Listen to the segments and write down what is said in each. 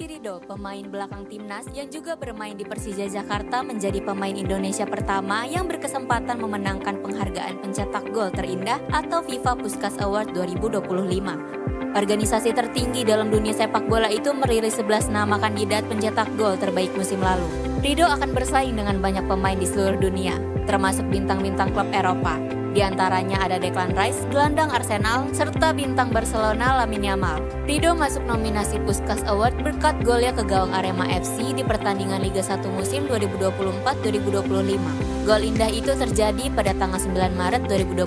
Ridho, pemain belakang timnas yang juga bermain di Persija Jakarta, menjadi pemain Indonesia pertama yang berkesempatan memenangkan penghargaan pencetak gol terindah atau FIFA Puskás Award 2025. Organisasi tertinggi dalam dunia sepak bola itu merilis 11 nama kandidat pencetak gol terbaik musim lalu. Ridho akan bersaing dengan banyak pemain di seluruh dunia, termasuk bintang-bintang klub Eropa. Di antaranya ada Declan Rice, gelandang Arsenal, serta bintang Barcelona Lamine Yamal. Ridho masuk nominasi Puskás Award berkat golnya ke gawang Arema FC di pertandingan Liga 1 musim 2024-2025. Gol indah itu terjadi pada tanggal 9 Maret 2025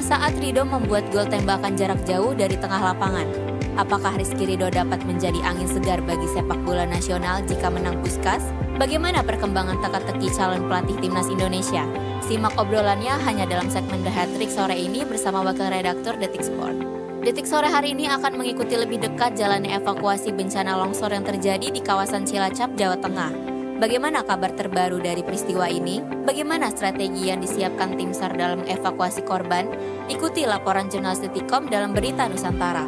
saat Ridho membuat gol tembakan jarak jauh dari tengah lapangan. Apakah Rizky Ridho dapat menjadi angin segar bagi sepak bola nasional jika menang Puskás? Bagaimana perkembangan teka-teki calon pelatih timnas Indonesia? Simak obrolannya hanya dalam segmen The Hat-Trick sore ini bersama wakil redaktur Detik Sport. Detik sore hari ini akan mengikuti lebih dekat jalannya evakuasi bencana longsor yang terjadi di kawasan Cilacap, Jawa Tengah. Bagaimana kabar terbaru dari peristiwa ini? Bagaimana strategi yang disiapkan tim SAR dalam evakuasi korban? Ikuti laporan jurnalis Detikcom dalam Berita Nusantara.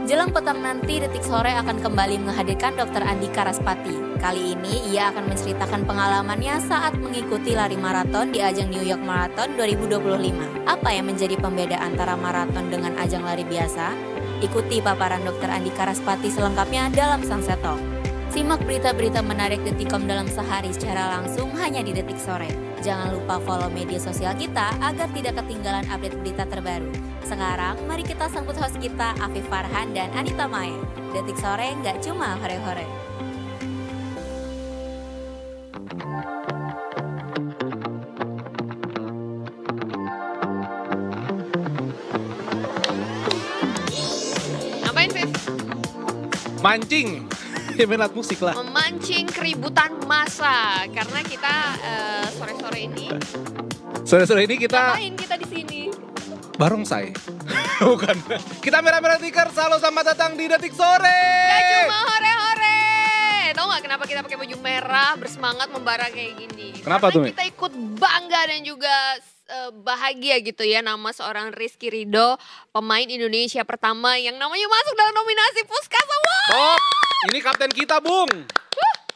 Jelang petang nanti, Detik Sore akan kembali menghadirkan Dr. Andika Raspati. Kali ini, ia akan menceritakan pengalamannya saat mengikuti lari maraton di ajang New York Marathon 2025. Apa yang menjadi pembeda antara maraton dengan ajang lari biasa? Ikuti paparan Dr. Andika Raspati selengkapnya dalam Sunset Talk. Simak berita-berita menarik Detikcom dalam sehari secara langsung hanya di Detik Sore. Jangan lupa follow media sosial kita agar tidak ketinggalan update berita terbaru. Sekarang, mari kita sambut host kita, Afif Farhan dan Anita Mae. Detik Sore nggak cuma hore-hore. Ngapain, Fif? Mancing. Ya main alat musik lah. Memancing keributan massa. Karena kita sore-sore ini. Sore-sore ini kita Ngapain kita di sini? barongsai. Bukan. Kita merah-merah tikar. Halo, selamat datang di Detik Sore. Gak cuma hore-hore. Tahu gak kenapa kita pakai baju merah bersemangat membara kayak gini? Kenapa Karena tuh, Mi? kita ikut bangga dan juga bahagia gitu ya, nama seorang Rizky Ridho, pemain Indonesia pertama yang namanya masuk dalam nominasi Puskás Award. Top. Ini kapten kita, Bung.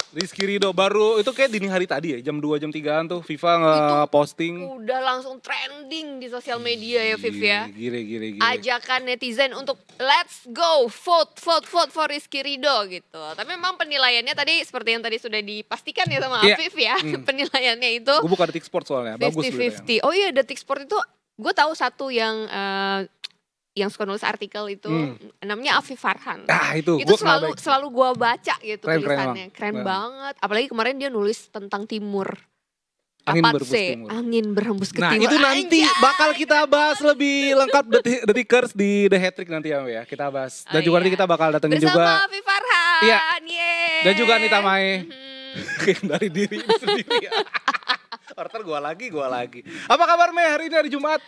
Rizky Ridho baru itu kayak dini hari tadi ya, jam 2 jam 3-an tuh FIFA nge-posting. Udah langsung trending di sosial media ya, Viv ya. Gile. Ajakan netizen untuk let's go vote for Rizky Ridho gitu. Tapi memang penilaiannya tadi seperti yang tadi sudah dipastikan ya sama Afif ya. Penilaiannya itu Gue buka Detik Sport soalnya, bagus 50-50. Oh iya, Detik Sport itu gue tahu satu yang suka nulis artikel itu namanya Afif Farhan. Ah itu Itu gua selalu gue baca gitu Keren tulisannya. Keren bang. banget. Apalagi kemarin dia nulis tentang timur. Angin Apa berhembus C? timur. Angin berhembus ke Nah timur. itu nanti Anjay. bakal kita bahas lebih lengkap Detikers di The Hat-Trick nanti ya kita bahas. Dan juga nanti kita bakal datengin bersama juga. Afif Farhan. Iya. Yeay. Dan juga Anita Mae. Dari diri sendiri. Orter gue lagi. Apa kabar Mae hari ini hari Jumat?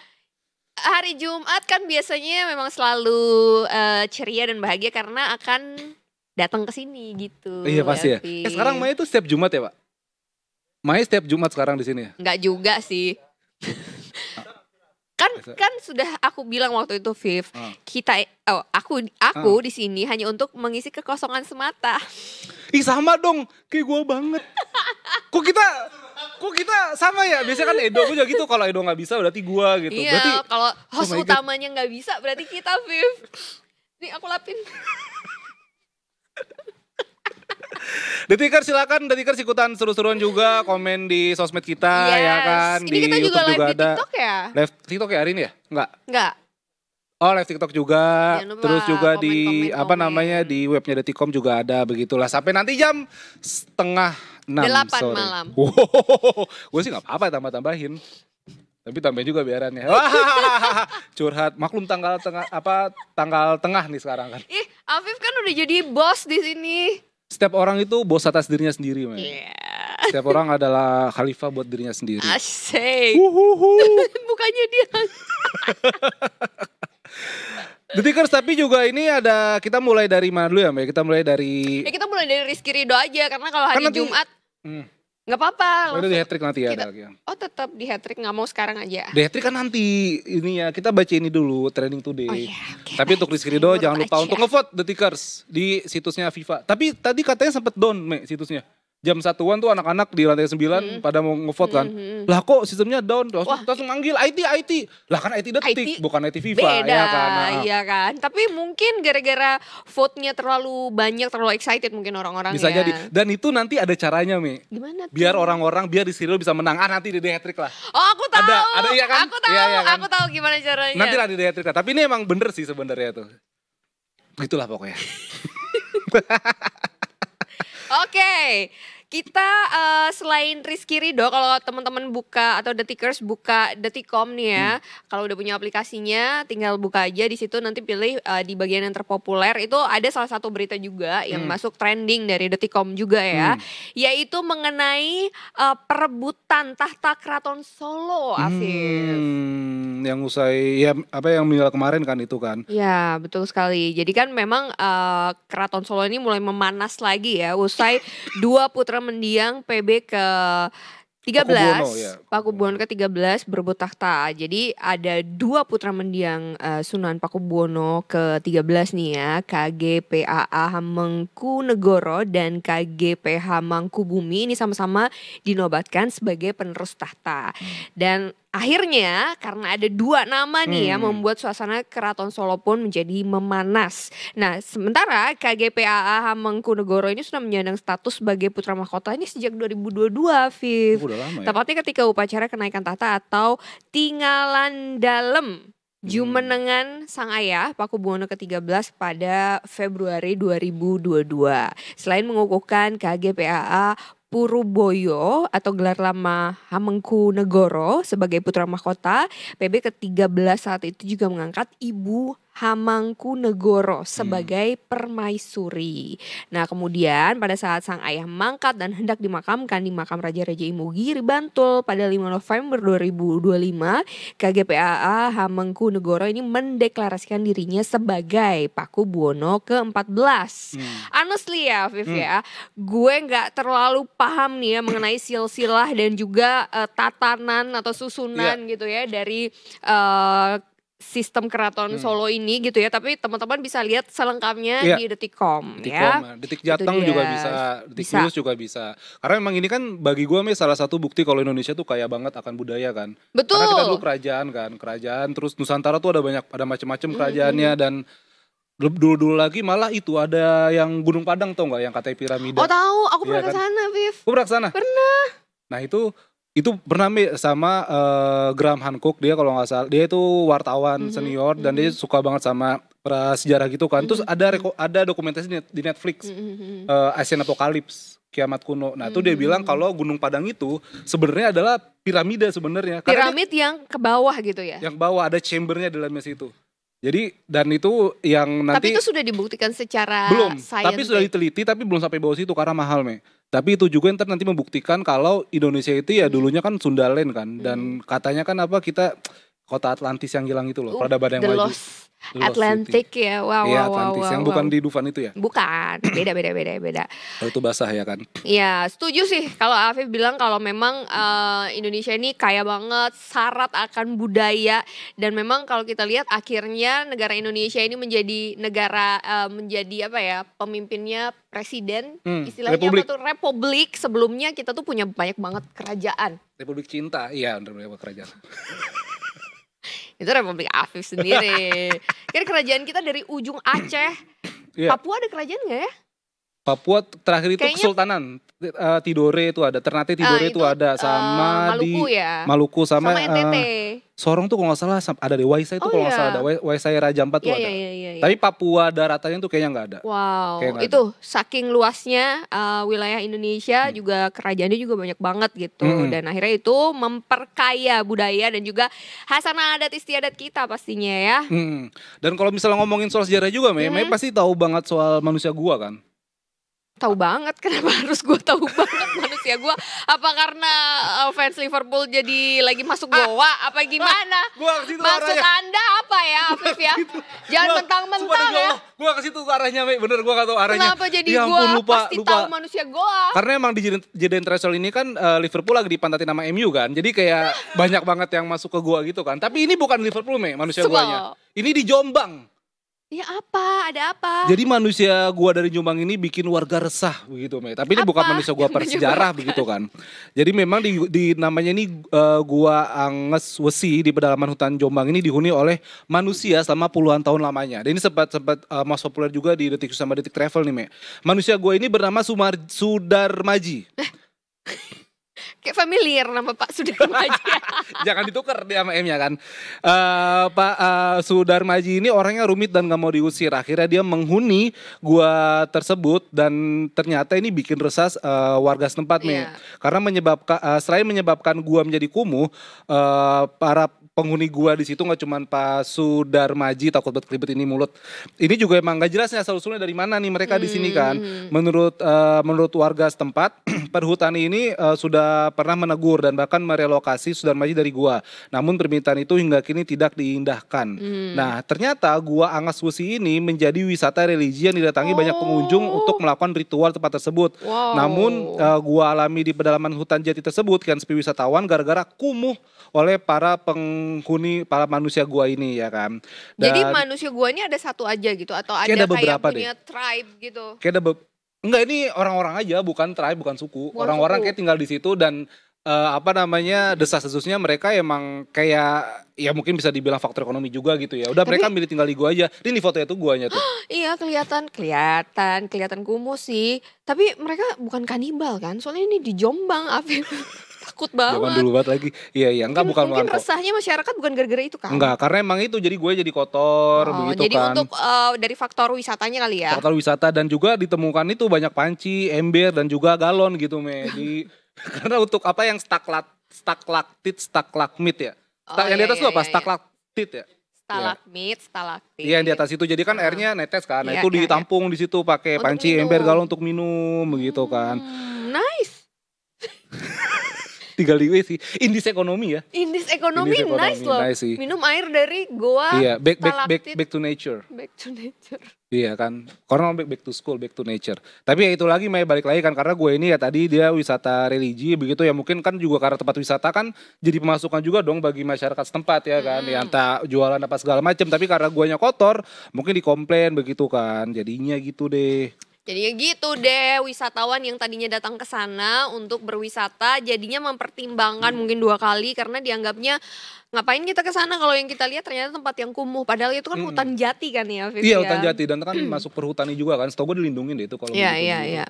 Hari Jumat kan biasanya memang selalu ceria dan bahagia karena akan datang ke sini gitu. Iya pasti ya. Afif. Sekarang Mae itu setiap Jumat ya Pak? Mae setiap Jumat sekarang di sini ya? Enggak juga sih. kan sudah aku bilang waktu itu Viv, aku di sini hanya untuk mengisi kekosongan semata. Ih sama dong, kayak gue banget. Kok kita sama ya? Biasanya kan Edo gue juga gitu, kalau Edo gak bisa berarti gue gitu. Iya, Berarti, kalau host oh my God. utamanya nggak bisa berarti kita Viv. Nih aku lapin. Detikers silakan, Detikers ikutan seru-seruan juga, komen di sosmed kita ya kan. Ini Di kita juga YouTube live juga di ada. TikTok ya? Live TikTok ya hari ini ya? Enggak. Oh live TikTok juga, Jangan lupa terus juga di komen. di webnya Detikcom juga ada begitulah. Sampai nanti jam 5:30 8 sore. malam. Wow, gue sih nggak apa-apa tambah-tambahin. Tapi tambahin juga biarannya. Wah, curhat. Maklum tanggal tengah nih sekarang kan. Ih, Afif kan udah jadi bos di sini. Setiap orang itu bos atas dirinya sendiri, men. Iya. Setiap orang adalah khalifah buat dirinya sendiri. Asik. Bukannya dia. Detikers, tapi juga ini kita mulai dari mana dulu ya, Mbak? Kita mulai dari Ya kita mulai dari Rizky Ridho aja karena kalau hari Kan nanti- Jumat Nggak apa-apa. Udah di hat-trick nanti ya. Oh tetap di hat-trick, nggak mau sekarang aja. Di hat-trick kan nanti ini ya, kita baca ini dulu trending today. Oh iya, okay. Tapi untuk Rizky Ridho jangan lupa untuk ngevote The Tickers di situsnya FIFA. Tapi tadi katanya sempet down situsnya. Jam 1-an tuh anak-anak di lantai 9 pada mau ngevote kan. Lah kok sistemnya down? Langsung manggil IT. Lah kan IT Detik, bukan IT FIFA. Beda, ya kan. Iya kan. Tapi mungkin gara-gara vote-nya terlalu banyak, terlalu excited mungkin orang-orang bisa ya. jadi. Dan itu nanti ada caranya, Mi. Gimana tuh? Biar orang-orang, biar di serial bisa menang. Nanti di hat-trick lah. Oh aku tahu. Ada iya kan? Aku tahu, iya kan? aku tahu gimana caranya. Nanti lah di hat-trick lah. Tapi ini emang bener sih sebenarnya tuh. Begitulah pokoknya. Oke. Kita selain Rizky Ridho, kalau teman-teman buka atau Detikers buka Detikom nih ya, kalau udah punya aplikasinya tinggal buka aja di situ, nanti pilih di bagian yang terpopuler itu ada salah satu berita juga yang masuk trending dari Detikom juga ya, yaitu mengenai perebutan tahta Keraton Solo, Afif. Yang usai ya apa yang meninggal kemarin kan itu kan? Ya betul sekali. Jadi kan memang Keraton Solo ini mulai memanas lagi ya, usai dua putra mendiang PB ke 13, Pakubuwono ke-13 berebut tahta. Jadi ada dua putra mendiang Sunan Pakubuwono ke-13 nih ya, KGPAA Hamengkunegoro dan KGPH Mangkubumi ini sama-sama dinobatkan sebagai penerus tahta. Dan akhirnya karena ada dua nama nih ya, membuat suasana Keraton Solo pun menjadi memanas. Nah sementara KGPAA Hamengkunegoro ini sudah menyandang status sebagai putra mahkota ini sejak 2022, Viv. Udah lama ya? Tepatnya ketika upacara kenaikan tahta atau Tinggalan Dalem Jumenengan sang ayah Pakubuwono ke-13 pada Februari 2022. Selain mengukuhkan KGPAA Puruboyo atau gelar lama Hamengkunegoro sebagai putra mahkota, PB ke-13 saat itu juga mengangkat Ibu Hamengkunegoro sebagai permaisuri. Nah kemudian pada saat sang ayah mangkat dan hendak dimakamkan di makam Raja-Raja Imogiri Bantul pada 5 November 2025, KGPAA Hamengkunegoro ini mendeklarasikan dirinya sebagai Pakubuwono ke-14. Honestly ya Viv ya, gue gak terlalu paham nih ya mengenai silsilah dan juga tatanan atau susunan gitu ya dari sistem Keraton Solo ini gitu ya, tapi teman-teman bisa lihat selengkapnya di Detikom ya. Detik Jateng juga bisa, Detik News juga bisa. Karena memang ini kan bagi gue salah satu bukti kalau Indonesia tuh kaya banget akan budaya kan. Betul. Karena kita dulu kerajaan terus Nusantara tuh ada macam-macam kerajaannya dan dulu lagi malah itu ada yang Gunung Padang tau nggak yang katanya piramida. Oh tahu, aku pernah ke sana, Viv. Gue pernah ke sana? Pernah. Nah itu pernah sama Graham Hancock, dia kalau nggak salah dia itu wartawan senior dan dia suka banget sama prasejarah gitu kan. Terus ada dokumentasi di Netflix Asian Apocalypse, Kiamat Kuno. Nah itu dia bilang kalau Gunung Padang itu sebenarnya adalah piramida sebenarnya. Piramid yang ke bawah gitu ya? Yang bawah ada chambernya di dalamnya situ. Jadi dan itu yang nanti. Tapi itu sudah dibuktikan secara belum, scientific. tapi sudah diteliti tapi belum sampai bawah situ karena mahal Tapi itu juga ntar nanti membuktikan kalau Indonesia itu ya dulunya kan Sundalen kan dan katanya kan kita kota Atlantis yang hilang itu loh, peradaban yang maju. Atlantic City. Ya, wow, iya, Atlantis yang bukan di Dufan itu ya? Bukan, beda. Oh, itu basah ya kan? Iya, setuju sih kalau Afif bilang kalau memang Indonesia ini kaya banget, syarat akan budaya dan memang kalau kita lihat akhirnya negara Indonesia ini menjadi negara menjadi apa ya, pemimpinnya presiden, istilahnya Republik. apa tuh republik. Sebelumnya kita tuh punya banyak banget kerajaan. Republik Cinta, iya benar kerajaan. Itu Republik Afif sendiri. Kan kerajaan kita dari ujung Aceh. Papua ada kerajaan gak ya? Papua terakhir itu Kesultanan Tidore itu ada, Ternate Tidore itu ada sama Maluku di ya? Maluku sama NTT. Sorong tuh kalau nggak salah ada di Waisai itu kalau nggak salah ada Waisai Raja Ampat tuh ada. Iya. Tapi Papua daratannya tuh kayaknya nggak ada. Wow, gak itu ada. Saking luasnya wilayah Indonesia juga kerajaannya juga banyak banget gitu dan akhirnya itu memperkaya budaya dan juga khasanah adat istiadat kita pastinya ya. Dan kalau misalnya ngomongin soal sejarah juga, Mei pasti tahu banget soal manusia gua kan. Tahu banget, kenapa harus gue tahu banget manusia gue? Apa karena fans Liverpool jadi lagi masuk Goa? Apa gimana? Gua ke situ Maksud arahnya. Anda apa ya, Afif ya? Jangan mentang-mentang ya. Gue ke situ arahnya, Me. Bener gue gak tahu arahnya. Kenapa jadi Ya ampun, gue pasti tahu manusia Goa? Karena emang di jeda internasional ini kan Liverpool lagi dipantatin sama MU kan. Jadi kayak banyak banget yang masuk ke gua gitu kan. Tapi ini bukan Liverpool, Me, manusia Sebel. guanya. Ini di Jombang. Ya apa? Ada apa? Jadi manusia gua dari Jombang ini bikin warga resah begitu, Me. Tapi ini bukan Apa manusia gua yang bersejarah begitu kan. Jadi memang di namanya ini gua Anges Wesi di pedalaman hutan Jombang ini dihuni oleh manusia selama puluhan tahun lamanya. Dan ini sempat mas populer juga di Detik sama Detik Travel nih, Me. Manusia gua ini bernama Sudarmaji. Kayak familiar nama Pak Sudarmaji. Jangan ditukar dia sama M-nya kan. Pak Sudarmaji ini orangnya rumit dan gak mau diusir. Akhirnya dia menghuni gua tersebut dan ternyata ini bikin resah warga setempat, Me. Iya. Karena selain menyebabkan gua menjadi kumuh, para penghuni gua di situ nggak cuma Pak Sudarmaji, takut banget kelibet ini mulut. Ini juga emang nggak jelasnya asal usulnya dari mana nih mereka di sini kan. Menurut warga setempat, perhutani ini sudah pernah menegur dan bahkan merelokasi Sudarmaji dari gua. Namun permintaan itu hingga kini tidak diindahkan. Nah, ternyata gua Angas Wesi ini menjadi wisata religi yang didatangi banyak pengunjung untuk melakukan ritual tempat tersebut. Wow. Namun gua alami di pedalaman hutan jati tersebut kan sepi wisatawan gara-gara kumuh oleh para para manusia gua ini ya kan. Jadi manusia gua ini ada satu aja gitu atau ada Kayak ada kayak beberapa punya tribe gitu? Kayak enggak, ini orang-orang aja, bukan tribe, bukan suku. Bukan Orang-orang suku. kayak tinggal di situ dan desas-desusnya mereka emang kayak ya mungkin bisa dibilang faktor ekonomi juga gitu ya. Udah mereka milih tinggal di gua aja. Ini fotonya tuh guanya tuh. Iya kelihatan kumuh sih. Tapi mereka bukan kanibal kan? Soalnya ini di Jombang, Afif. Takut banget. Zaman dulu banget lagi. Iya, enggak bukan Mungkin kok. resahnya masyarakat bukan gara-gara itu kan? Enggak, karena emang itu jadi gue jadi kotor begitu jadi kan. untuk dari faktor wisatanya kali ya? Faktor wisata dan juga ditemukan itu banyak panci, ember dan juga galon gitu, Me. Karena untuk apa yang staklakmit ya. Yang di atas itu apa? Stalaktit ya. Stalaktit. Iya, yang di atas itu jadi kan airnya netes kan. Nah, Iya, itu iya, ditampung di situ pakai Untuk panci, minum. ember, galon untuk minum begitu kan. Nice. Tinggal di sih. Indis ekonomi ya. Indis ekonomi nice loh. nice sih. Minum air dari goa. Iya, stalaktit. back to nature. Back to nature. Iya kan, karena back to school, back to nature. Tapi ya itu lagi, Mei, balik lagi kan, karena gue ini ya tadi dia wisata religi begitu ya, mungkin kan juga karena tempat wisata kan jadi pemasukan juga dong bagi masyarakat setempat ya kan, ya entah jualan apa segala macam. Tapi karena guanya kotor, mungkin dikomplain begitu kan, jadinya gitu deh. Jadinya gitu deh, wisatawan yang tadinya datang ke sana untuk berwisata jadinya mempertimbangkan mungkin 2 kali karena dianggapnya ngapain kita ke sana kalau yang kita lihat ternyata tempat yang kumuh, padahal itu kan hutan jati kan ya, Fif, Iya, ya? hutan jati dan kan masuk perhutani juga kan, setahu gue dilindungin deh itu kalau Iya, begitu. iya.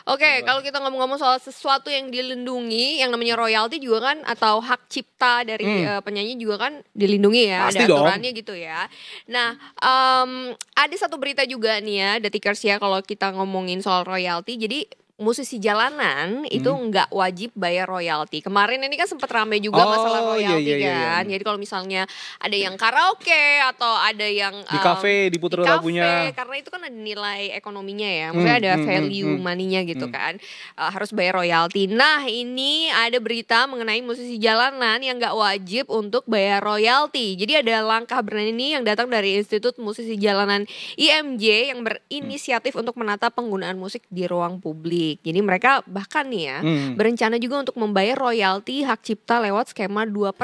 Oke, kalau kita ngomong-ngomong soal sesuatu yang dilindungi, yang namanya royalti juga kan atau hak cipta dari penyanyi juga kan dilindungi ya, Pasti ada dong. aturannya gitu ya. Nah, ada satu berita juga nih ya, Detikers ya, kalau kita ngomongin soal royalti, jadi musisi jalanan itu nggak wajib bayar royalti. Kemarin ini kan sempat rame juga masalah royalti kan. Jadi kalau misalnya ada yang karaoke atau ada yang Di kafe diputer di kafe, lagunya. karena itu kan ada nilai ekonominya ya, maksudnya ada value money-nya gitu kan, harus bayar royalti. Nah ini ada berita mengenai musisi jalanan yang nggak wajib untuk bayar royalti. Jadi ada langkah berani yang datang dari Institut Musisi Jalanan IMJ yang berinisiatif untuk menata penggunaan musik di ruang publik. Jadi mereka bahkan nih ya berencana juga untuk membayar royalti hak cipta lewat skema 2%.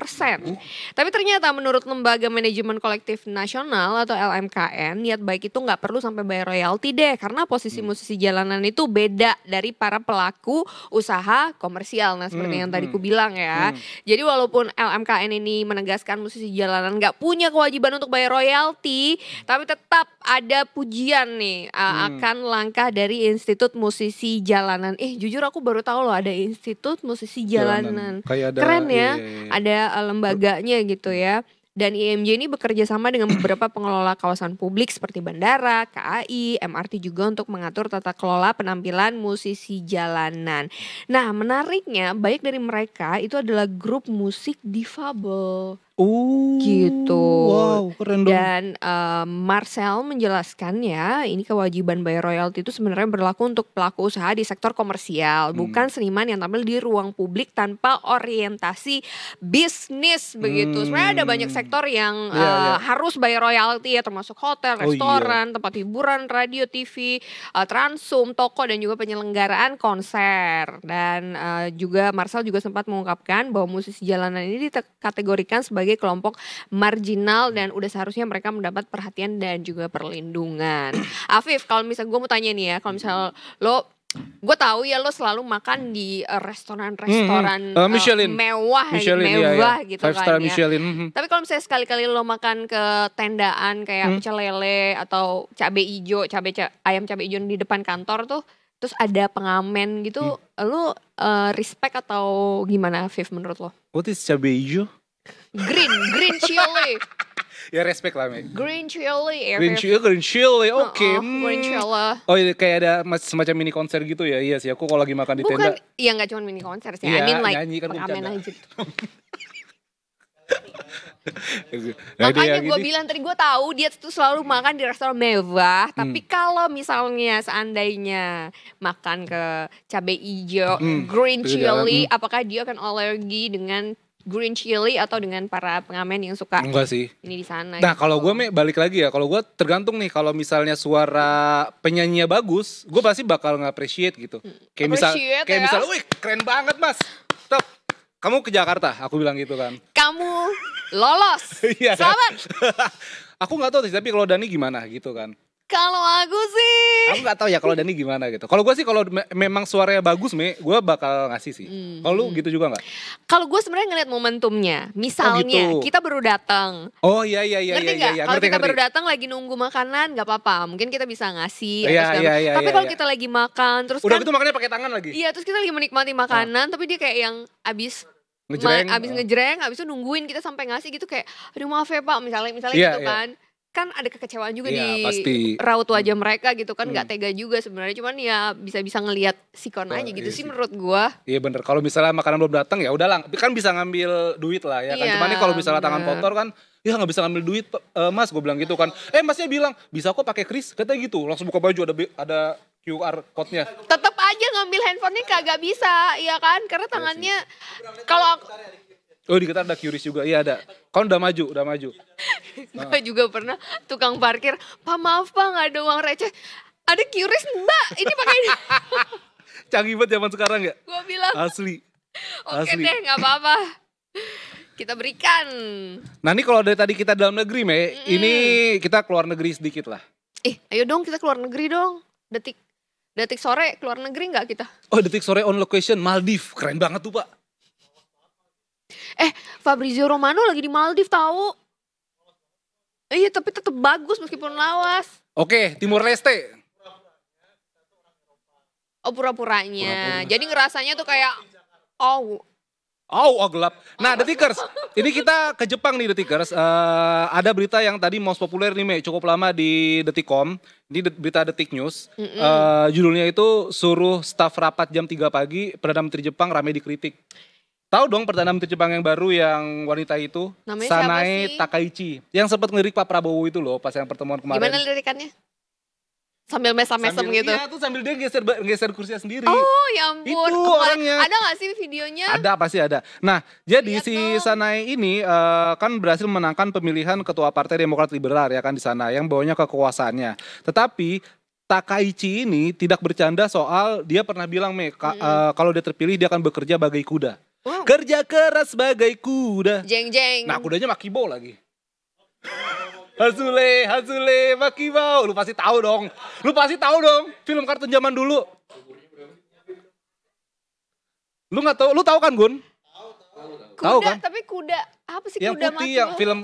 Tapi ternyata menurut Lembaga Manajemen Kolektif Nasional atau LMKN, niat baik itu nggak perlu sampai bayar royalti deh, karena posisi musisi jalanan itu beda dari para pelaku usaha komersial. Nah seperti yang tadi ku bilang ya. Jadi walaupun LMKN ini menegaskan musisi jalanan nggak punya kewajiban untuk bayar royalti, tapi tetap ada pujian nih akan langkah dari Institut Musisi Jalanan. Jujur aku baru tahu loh ada Institut Musisi Jalanan. Kayak ada, Keren ya, iya. ada lembaganya gitu ya. Dan IMJ ini bekerja sama dengan beberapa pengelola kawasan publik seperti bandara, KAI, MRT juga untuk mengatur tata kelola penampilan musisi jalanan. Nah menariknya banyak dari mereka itu adalah grup musik difabel. Gitu. Wow, keren dong. Dan Marcel menjelaskan ya, ini kewajiban bayar royalti itu sebenarnya berlaku untuk pelaku usaha di sektor komersial, bukan seniman yang tampil di ruang publik tanpa orientasi bisnis begitu. Sebenarnya ada banyak sektor yang harus bayar royalti ya, termasuk hotel, restoran, tempat hiburan, radio, TV, transum, toko, dan juga penyelenggaraan konser. Dan juga Marcel juga sempat mengungkapkan bahwa musisi jalanan ini dikategorikan sebagai kelompok marginal dan udah seharusnya mereka mendapat perhatian dan juga perlindungan. Afif, kalau misalnya gue mau tanya nih ya, kalau misalnya gue tahu ya lo selalu makan di restoran-restoran mewah gitu Five kan star ya. Michelin. Tapi kalau misalnya sekali-kali lo makan ke tendaan kayak pecel lele atau cabe ijo, ayam cabe ijo di depan kantor tuh, terus ada pengamen gitu, lo respect atau gimana, Afif, menurut lo? What is cabe hijau? Green chili. Ya respect lah, Meg. Green chili. Green chili, oke. Green chili. Oh iya, kayak ada semacam mini konser gitu ya. Iya sih, aku kalau lagi makan di tenda. Bukan, iya gak cuma mini konser sih. Iya, I mean like nyanyi kan pengamen aja. Makanya Makanya gue bilang tadi, gue tahu dia tuh selalu makan di restoran mewah. Tapi kalau misalnya seandainya makan ke cabai hijau, green chili, apakah dia akan alergi dengan green chili atau dengan para pengamen yang suka enggak sih ini di sana? Nah gitu. kalau gue balik lagi ya, kalau gue tergantung nih, kalau misalnya suara penyanyinya bagus, gue pasti bakal nge-appreciate gitu. Kayak misal, wih keren banget mas, top. Kamu ke Jakarta, aku bilang gitu kan. Kamu lolos, selamat. Aku nggak tahu sih, tapi kalau Dani gimana gitu kan? Kalau aku sih, aku nggak tahu ya kalau Dani gimana gitu. Kalau gue sih kalau memang suaranya bagus, gue bakal ngasih sih. Kalau lu gitu juga nggak? Kalau gue sebenarnya ngeliat momentumnya. Misalnya gitu. Kita baru datang. Oh iya. Ngerti nggak? Kalau kita baru datang lagi nunggu makanan nggak apa-apa. Mungkin kita bisa ngasih. Tapi kalau kita lagi makan terus udah kan, gitu makannya pakai tangan lagi. Iya, terus kita lagi menikmati makanan, tapi dia kayak yang abis ngejreng, abis itu nungguin kita sampai ngasih gitu, kayak aduh maaf ya Pak, misalnya gitu kan ada kekecewaan juga di pasti. Raut wajah mereka gitu kan, nggak tega juga sebenarnya, cuman ya bisa ngelihat sikon aja gitu sih menurut gua. Iya bener, kalau misalnya makanan belum datang ya udahlah, kan bisa ngambil duit lah ya kan. Cuman nih kalau misalnya tangan kotor kan, ya nggak bisa ngambil duit mas, gue bilang gitu kan. Masnya bilang bisa kok pakai kris, katanya gitu, langsung buka baju ada QR code-nya. Tetap aja ngambil handphonenya kagak bisa, ya kan? Karena tangannya kalau oh di kita ada QRIS juga, iya ada. Kan udah maju. Gue juga pernah tukang parkir, Pak maaf Pak nggak ada uang receh. Ada QRIS Mbak, ini pakai ini. Canggih banget zaman sekarang ya? Gue bilang. Asli. Oke deh, nggak apa-apa. Kita berikan. Nah ini kalau dari tadi kita dalam negeri, ini kita keluar negeri sedikit lah. Ayo dong kita keluar negeri dong. Detik sore keluar negeri nggak kita? Oh detik sore on location Maldives, keren banget tuh Pak. Fabrizio Romano lagi di Maldives tahu. Iya tapi tetap bagus meskipun lawas. Oke, Timor Leste. Oh pura-puranya. Jadi ngerasanya tuh kayak gelap. Nah Detikers, ini kita ke Jepang nih Detikers. Ada berita yang tadi most populer nih cukup lama di Detikcom. Ini berita Detik News. Judulnya itu suruh staf rapat jam 3 pagi, Perdana Menteri Jepang ramai dikritik. Tahu dong Perdana Menteri Jepang yang baru yang wanita itu? Namanya Sanae Takaichi. Yang sempat ngelirik Pak Prabowo itu loh pas yang pertemuan kemarin. Gimana lirikannya? Sambil mesem-mesem gitu? Iya tuh sambil dia geser kursinya sendiri. Oh ya ampun. Itu orangnya. Ada gak sih videonya? Ada, pasti ada. Nah jadi si Sanae ini kan berhasil menangkan pemilihan ketua Partai Demokrat Liberal ya kan di sana. Yang bawanya kekuasaannya. Tetapi Takaichi ini tidak bercanda soal dia pernah bilang kalau dia terpilih dia akan bekerja bagai kuda. Wow. Kerja keras bagai kuda. Jeng-jeng. Nah kudanya Makibo lagi. Hasule Makibo. Lu pasti tahu dong film kartun zaman dulu. Lu nggak tahu? Lu tahu kan Gun? Tahu kan? Tapi kuda apa sih yang kuda putih Makibo? yang film.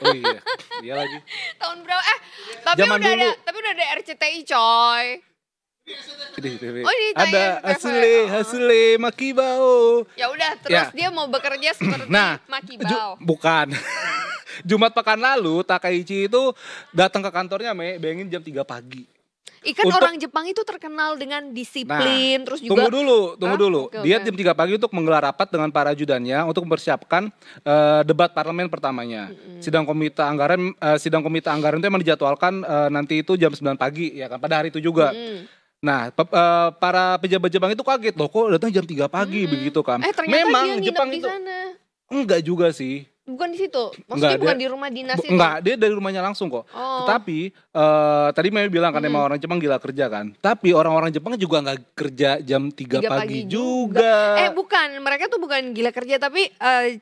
Oh iya lagi. Tahun berapa? Tapi zaman udah dulu. ada RCTI coy. Oh ini ada Hasule Makibao. Ya udah terus dia mau bekerja seperti Makibao. Bukan. Jumat pekan lalu Takaichi itu datang ke kantornya bayangin jam 3 pagi. Ikan Untuk- orang Jepang itu terkenal dengan disiplin, terus juga Tunggu dulu. Oke, Dia oke. jam 3 pagi untuk menggelar rapat dengan para ajudannya untuk mempersiapkan debat parlemen pertamanya. Sidang komite anggaran itu emang dijadwalkan nanti itu jam 9 pagi ya kan, pada hari itu juga. Nah, para pejabat Jepang itu kaget loh, kok datang jam 3 pagi begitu kan. Ternyata Memang dia nginep Jepang di itu sana. enggak juga sih. Bukan di situ. Enggak, Maksudnya bukan dia- di rumah dinas itu. Enggak, dia dari rumahnya langsung kok. Oh. Tetapi tadi Mei bilang kan emang orang Jepang gila kerja kan. Tapi orang-orang Jepang juga nggak kerja jam 3 pagi juga. Bukan, mereka tuh bukan gila kerja, tapi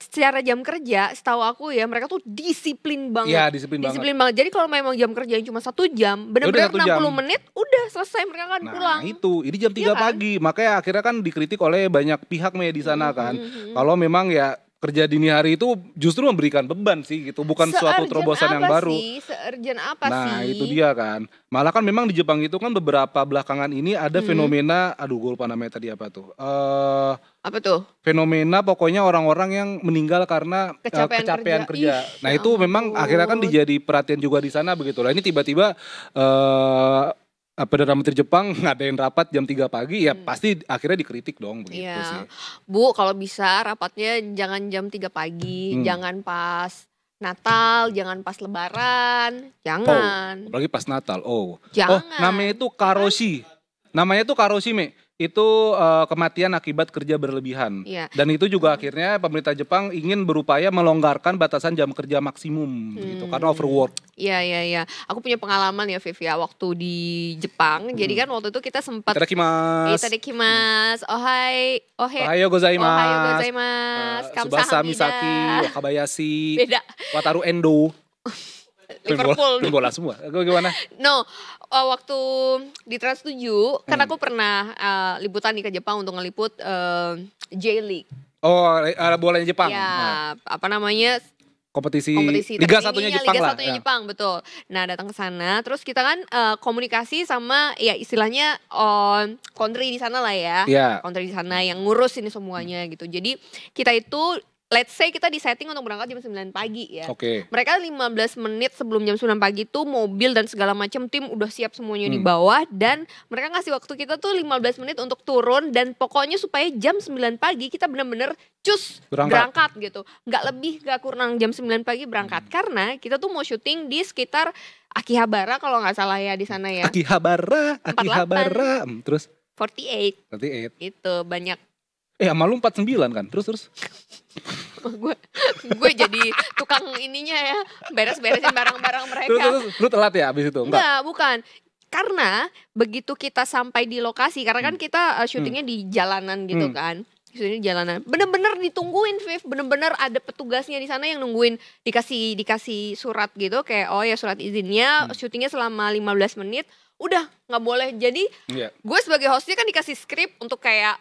secara jam kerja, setahu aku ya, mereka tuh disiplin banget. Iya, disiplin banget. banget. Jadi kalau memang jam kerjanya cuma 1 jam, benar-benar 1 jam. 60 menit, udah selesai mereka kan Nah pulang. itu, ini jam 3 Iya kan? pagi. Makanya akhirnya kan dikritik oleh banyak pihak Mei di sana kan. Kalau memang ya kerja dini hari itu justru memberikan beban sih gitu, bukan suatu Se-urgent terobosan yang apa baru. sih? Se-urgent apa sih? Nah itu dia kan. Malah kan memang di Jepang itu kan beberapa belakangan ini ada fenomena, aduh gue lupa namanya tadi apa tuh. Apa tuh? Fenomena pokoknya orang-orang yang meninggal karena Kecapean kerja. Ih, Nah ya itu memang ampun. akhirnya kan dijadi perhatian juga di sana begitu lah. Ini tiba-tiba Perdana Menteri Jepang ngadain rapat jam 3 pagi ya pasti akhirnya dikritik dong begitu Iya. sih. Bu, kalau bisa rapatnya jangan jam 3 pagi, jangan pas Natal, jangan pas Lebaran, jangan. Apalagi pas Natal. Oh, Jangan. namanya itu karoshi. Namanya itu karoshi, Me. Itu kematian akibat kerja berlebihan. Iya. Dan itu juga akhirnya pemerintah Jepang ingin berupaya melonggarkan batasan jam kerja maksimum gitu karena overwork. Iya. Aku punya pengalaman ya, Viv ya, waktu di Jepang. Jadi kan waktu itu kita sempat Itadakimasu. Itadakimasu. Ohayo gozaimasu. Ohayo gozaimasu. Tsubasa Kamsahamnida. Misaki, Wakabayashi, Beda. Wataru Endo. Liverpool. Tim bola semua. Gimana? No, waktu di Trans 7 kan aku pernah liputan nih ke Jepang untuk ngeliput J-League. Oh, bolanya Jepang. Ya, Nah, apa namanya? kompetisi terkininya, Liga Satunya Jepang Liga lah. Satunya Ya. Jepang, betul. Nah, datang ke sana, terus kita kan komunikasi sama ya istilahnya country di sana lah ya. Iya. Country di sana yang ngurus ini semuanya gitu. Jadi kita itu let's say kita disetting untuk berangkat jam 9 pagi ya. Oke. Mereka 15 menit sebelum jam 9 pagi itu mobil dan segala macam tim udah siap semuanya di bawah, dan mereka ngasih waktu kita tuh 15 menit untuk turun, dan pokoknya supaya jam 9 pagi kita bener-bener berangkat gitu. Nggak lebih nggak kurang jam 9 pagi berangkat, karena kita tuh mau syuting di sekitar Akihabara kalau nggak salah ya di sana ya. Akihabara. Terus 48 38. itu banyak. Sama lu 49 kan? Terus. gue jadi tukang ininya ya, beres-beresin barang-barang mereka. Terus lu telat ya abis itu? Enggak, bukan. Karena begitu kita sampai di lokasi, karena kan kita syutingnya di jalanan gitu kan. Syutingnya di jalanan. Bener-bener ditungguin, Viv. Bener-bener ada petugasnya di sana yang nungguin, dikasih surat gitu kayak oh ya surat izinnya, syutingnya selama 15 menit. Udah nggak boleh. Jadi Iya. gue sebagai hostnya kan dikasih skrip untuk kayak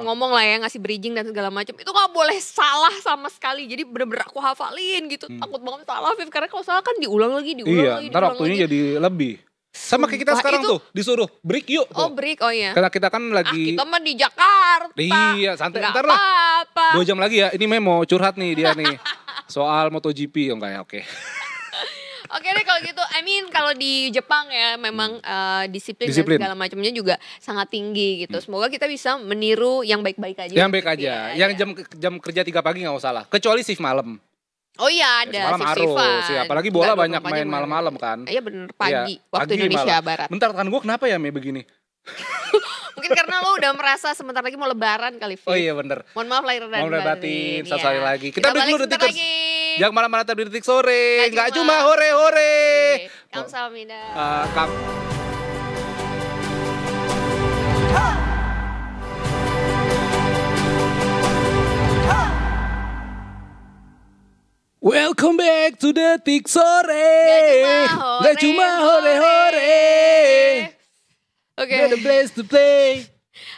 ngomong lah ya, ngasih bridging dan segala macam. Itu nggak boleh salah sama sekali. Jadi bener-bener aku hafalin gitu. Takut banget salah, Viv, karena kalau salah kan diulang lagi. Iya, ntar waktunya jadi lebih. Sama kayak kita Sumpah, sekarang itu- tuh, disuruh break yuk. Oh break, oh iya. Karena kita kan lagi Kita mah di Jakarta. Iya, santai, Nggak ntar lah. apa-apa. 2 jam lagi ya. Ini mau curhat nih dia nih. Soal MotoGP oh enggak ya, oke. Oke deh kalau gitu. I mean kalau di Jepang ya memang disiplin dan Disiplin. segala macamnya juga sangat tinggi gitu. Semoga kita bisa meniru yang baik-baik aja. Yang baik gitu aja. ya. Yang jam kerja 3 pagi nggak usah lah. Kecuali shift malam. Oh iya ada Malam harus shift-shiftan. ya. Apalagi bola Nggak banyak 24 main jam malam-malam kan. Iya bener, pagi Iya, waktu pagi Indonesia malah. Barat. Bentar, tangan gue kenapa ya Mei begini? Mungkin karena lo udah merasa sebentar lagi mau lebaran kali, Viv. Oh iya bener. Mohon maaf lahir dan Mau batin, batin. sekali Iya. lagi. Kita break balik dulu sebentar Detikers. lagi. Jangan malam-malam di Detik Sore. Nggak Nggak cuma. cuma hore-hore. Kamsahamnida. Welcome back to Detik Sore. Nggak cuma hore-hore. Oke. The place to play.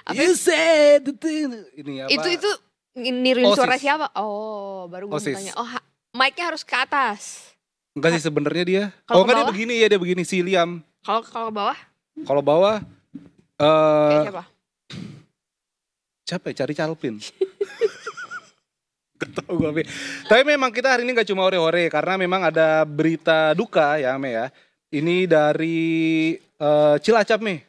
Apa? You said the thing. Ini apa? Itu niruin Osis. suara siapa? Oh, baru gue Osis. tanya. Oh, mic-nya harus ke atas. Enggak sih sebenarnya dia. Kalau Oh ke enggak dia bawah? begini ya, dia begini si Liam. Kalau ke bawah Kalau bawah kayak siapa? siapa ya? Cari Calvin. Gak tau gue. Tapi memang kita hari ini gak cuma hore-hore karena memang ada berita duka ya Me ya. Ini dari Cilacap nih.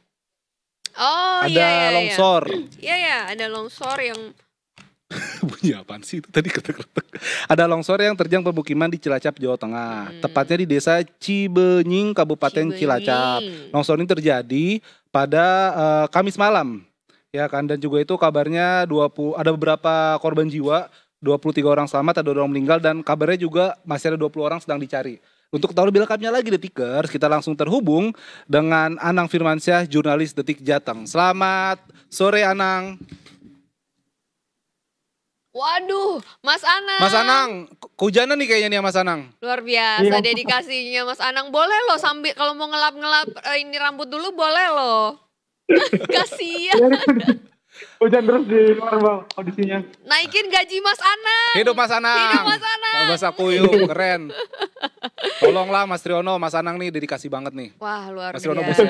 Oh Ada iya. longsor. Iya, ada longsor yang Bunyi apaan sih itu tadi ketek-ketek. Ada longsor yang terjang permukiman di Cilacap, Jawa Tengah. Tepatnya di desa Cibenying, Kabupaten Cilacap. Longsor ini terjadi pada Kamis malam. Ya kan, dan juga itu kabarnya ada beberapa korban jiwa, 23 orang selamat, ada 2 orang meninggal, dan kabarnya juga masih ada 20 orang sedang dicari. Untuk tahu lebih lengkapnya lagi Detikers, kita langsung terhubung dengan Anang Firmansyah, jurnalis Detik Jateng. Selamat sore Anang. Waduh, Mas Anang. Mas Anang, kehujanan nih kayaknya nih ya Mas Anang. Luar biasa dedikasinya Mas Anang. Boleh loh sambil kalau mau ngelap-ngelap ini rambut dulu boleh loh. Kasian. Hujan terus di luar bang audisinya. Naikin gaji Mas Anang. Hidup Mas Anang. Hidup Mas Anang. Bahasa Kuyuk, keren. Tolonglah Mas Triono, Mas Anang nih dedikasi banget nih. Wah luar Mas Triono biasa.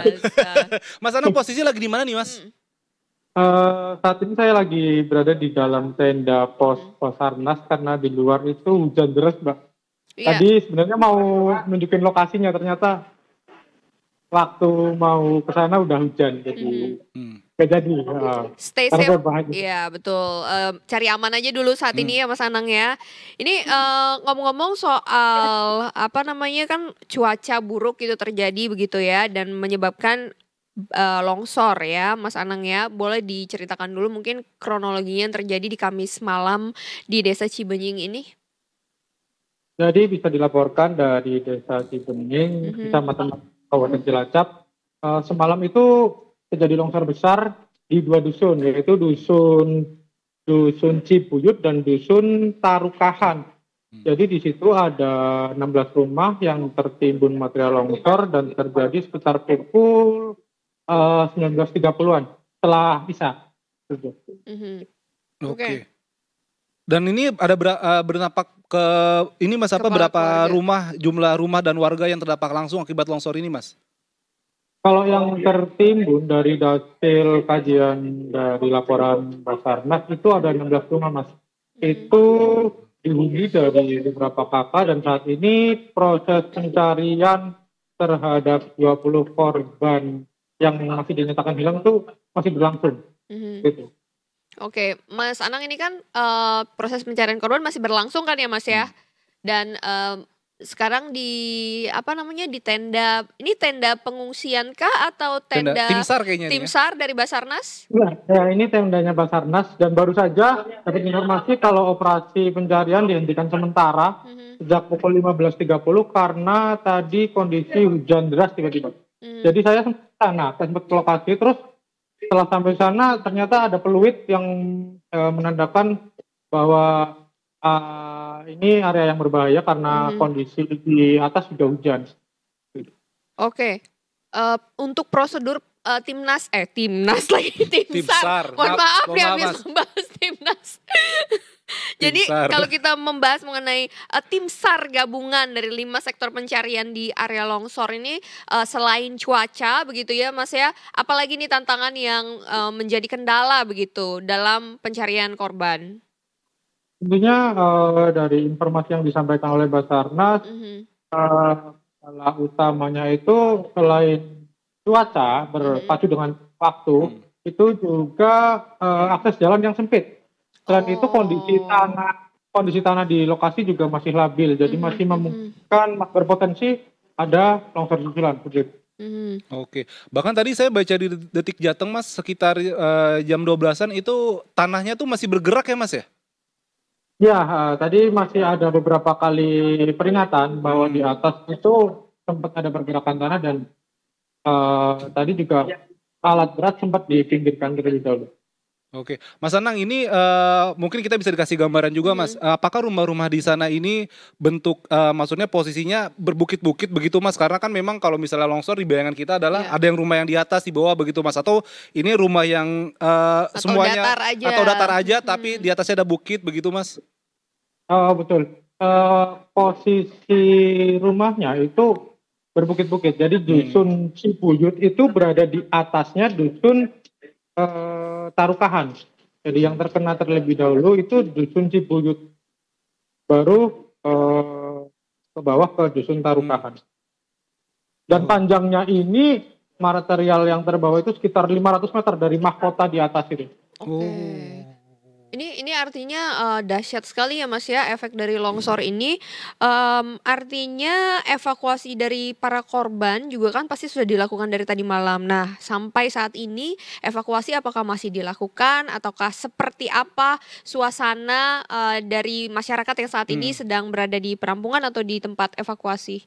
Mas Anang posisi lagi di mana nih Mas? Saat ini saya lagi berada di dalam tenda pos Basarnas karena di luar itu hujan deras mbak. Iya. Tadi sebenarnya mau nunjukin lokasinya, ternyata waktu mau ke sana udah hujan jadi gak jadi. Stay Karena safe. berbahaya. Iya betul. Cari aman aja dulu saat ini ya Mas Anang ya. Ini ngomong-ngomong soal apa namanya kan cuaca buruk itu terjadi begitu ya dan menyebabkan longsor ya Mas Anang ya. Boleh diceritakan dulu mungkin kronologinya yang terjadi di Kamis malam di desa Cibenying ini? Jadi bisa dilaporkan dari desa Cibenying, Kecamatan Kabupaten Cilacap. Semalam itu terjadi longsor besar di 2 dusun, yaitu dusun Cibuyut dan dusun Tarukahan. Jadi di situ ada 16 rumah yang tertimbun material longsor dan terjadi sekitar pukul 19.30-an setelah bisa. Oke. Dan ini ada berdampak ke ini Mas apa Kepala berapa keluarga. rumah, jumlah rumah dan warga yang terdampak langsung akibat longsor ini Mas? Kalau yang tertimbun dari hasil kajian dari laporan Basarnas itu ada 16 rumah Mas. Itu dihuni dari beberapa kakak dan saat ini proses pencarian terhadap 20 korban yang masih dinyatakan hilang itu masih berlangsung. Gitu. Oke, Mas Anang ini kan proses pencarian korban masih berlangsung kan ya Mas ya? Dan sekarang di apa namanya di tenda, ini tenda pengungsian kah atau tenda Tim SAR kayaknya tim nih ya. SAR dari Basarnas? Ya, ini tendanya Basarnas dan baru saja dapat informasi kalau operasi pencarian dihentikan sementara sejak pukul 15.30 karena tadi kondisi hujan deras tiba-tiba. Jadi saya sempat ke lokasi, terus setelah sampai sana ternyata ada peluit yang menandakan bahwa ini area yang berbahaya karena kondisi di atas sudah hujan. Oke, untuk prosedur timnas lagi tim SAR. SAR. Mohon maaf Mohon ya maaf, habis Mas. membahas timnas. Jadi SAR. kalau kita membahas mengenai tim SAR gabungan dari 5 sektor pencarian di area longsor ini selain cuaca begitu ya Mas ya, apalagi nih tantangan yang menjadi kendala begitu dalam pencarian korban? Tentunya dari informasi yang disampaikan oleh Basarnas, masalah utamanya itu selain cuaca berpacu dengan waktu, itu juga akses jalan yang sempit. Selain itu kondisi tanah di lokasi juga masih labil, jadi masih memungkinkan berpotensi ada longsor susulan. Oke. Bahkan tadi saya baca di Detik Jateng Mas sekitar jam 12-an itu tanahnya tuh masih bergerak ya Mas ya? Ya, tadi masih ada beberapa kali peringatan bahwa di atas itu sempat ada pergerakan tanah dan tadi juga alat berat sempat dipinggirkan terlebih dahulu. Oke, Mas Anang ini mungkin kita bisa dikasih gambaran juga Mas. Apakah rumah-rumah di sana ini bentuk maksudnya posisinya berbukit-bukit begitu Mas? Karena kan memang kalau misalnya longsor di bayangan kita adalah ada yang rumah yang di atas, di bawah begitu Mas. Atau ini rumah yang semuanya atau datar aja tapi di atasnya ada bukit begitu Mas? Betul. Posisi rumahnya itu berbukit-bukit. Jadi dusun Cibuyut itu berada di atasnya dusun Tarukahan. Jadi yang terkena terlebih dahulu itu dusun Cibuyut, baru ke bawah ke dusun Tarukahan. Dan panjangnya ini material yang terbawa itu sekitar 500 meter dari mahkota di atas itu. Oke. Ini artinya dahsyat sekali ya Mas ya efek dari longsor ini. Artinya evakuasi dari para korban juga kan pasti sudah dilakukan dari tadi malam. Nah, sampai saat ini evakuasi apakah masih dilakukan ataukah seperti apa suasana dari masyarakat yang saat ini sedang berada di perampungan atau di tempat evakuasi?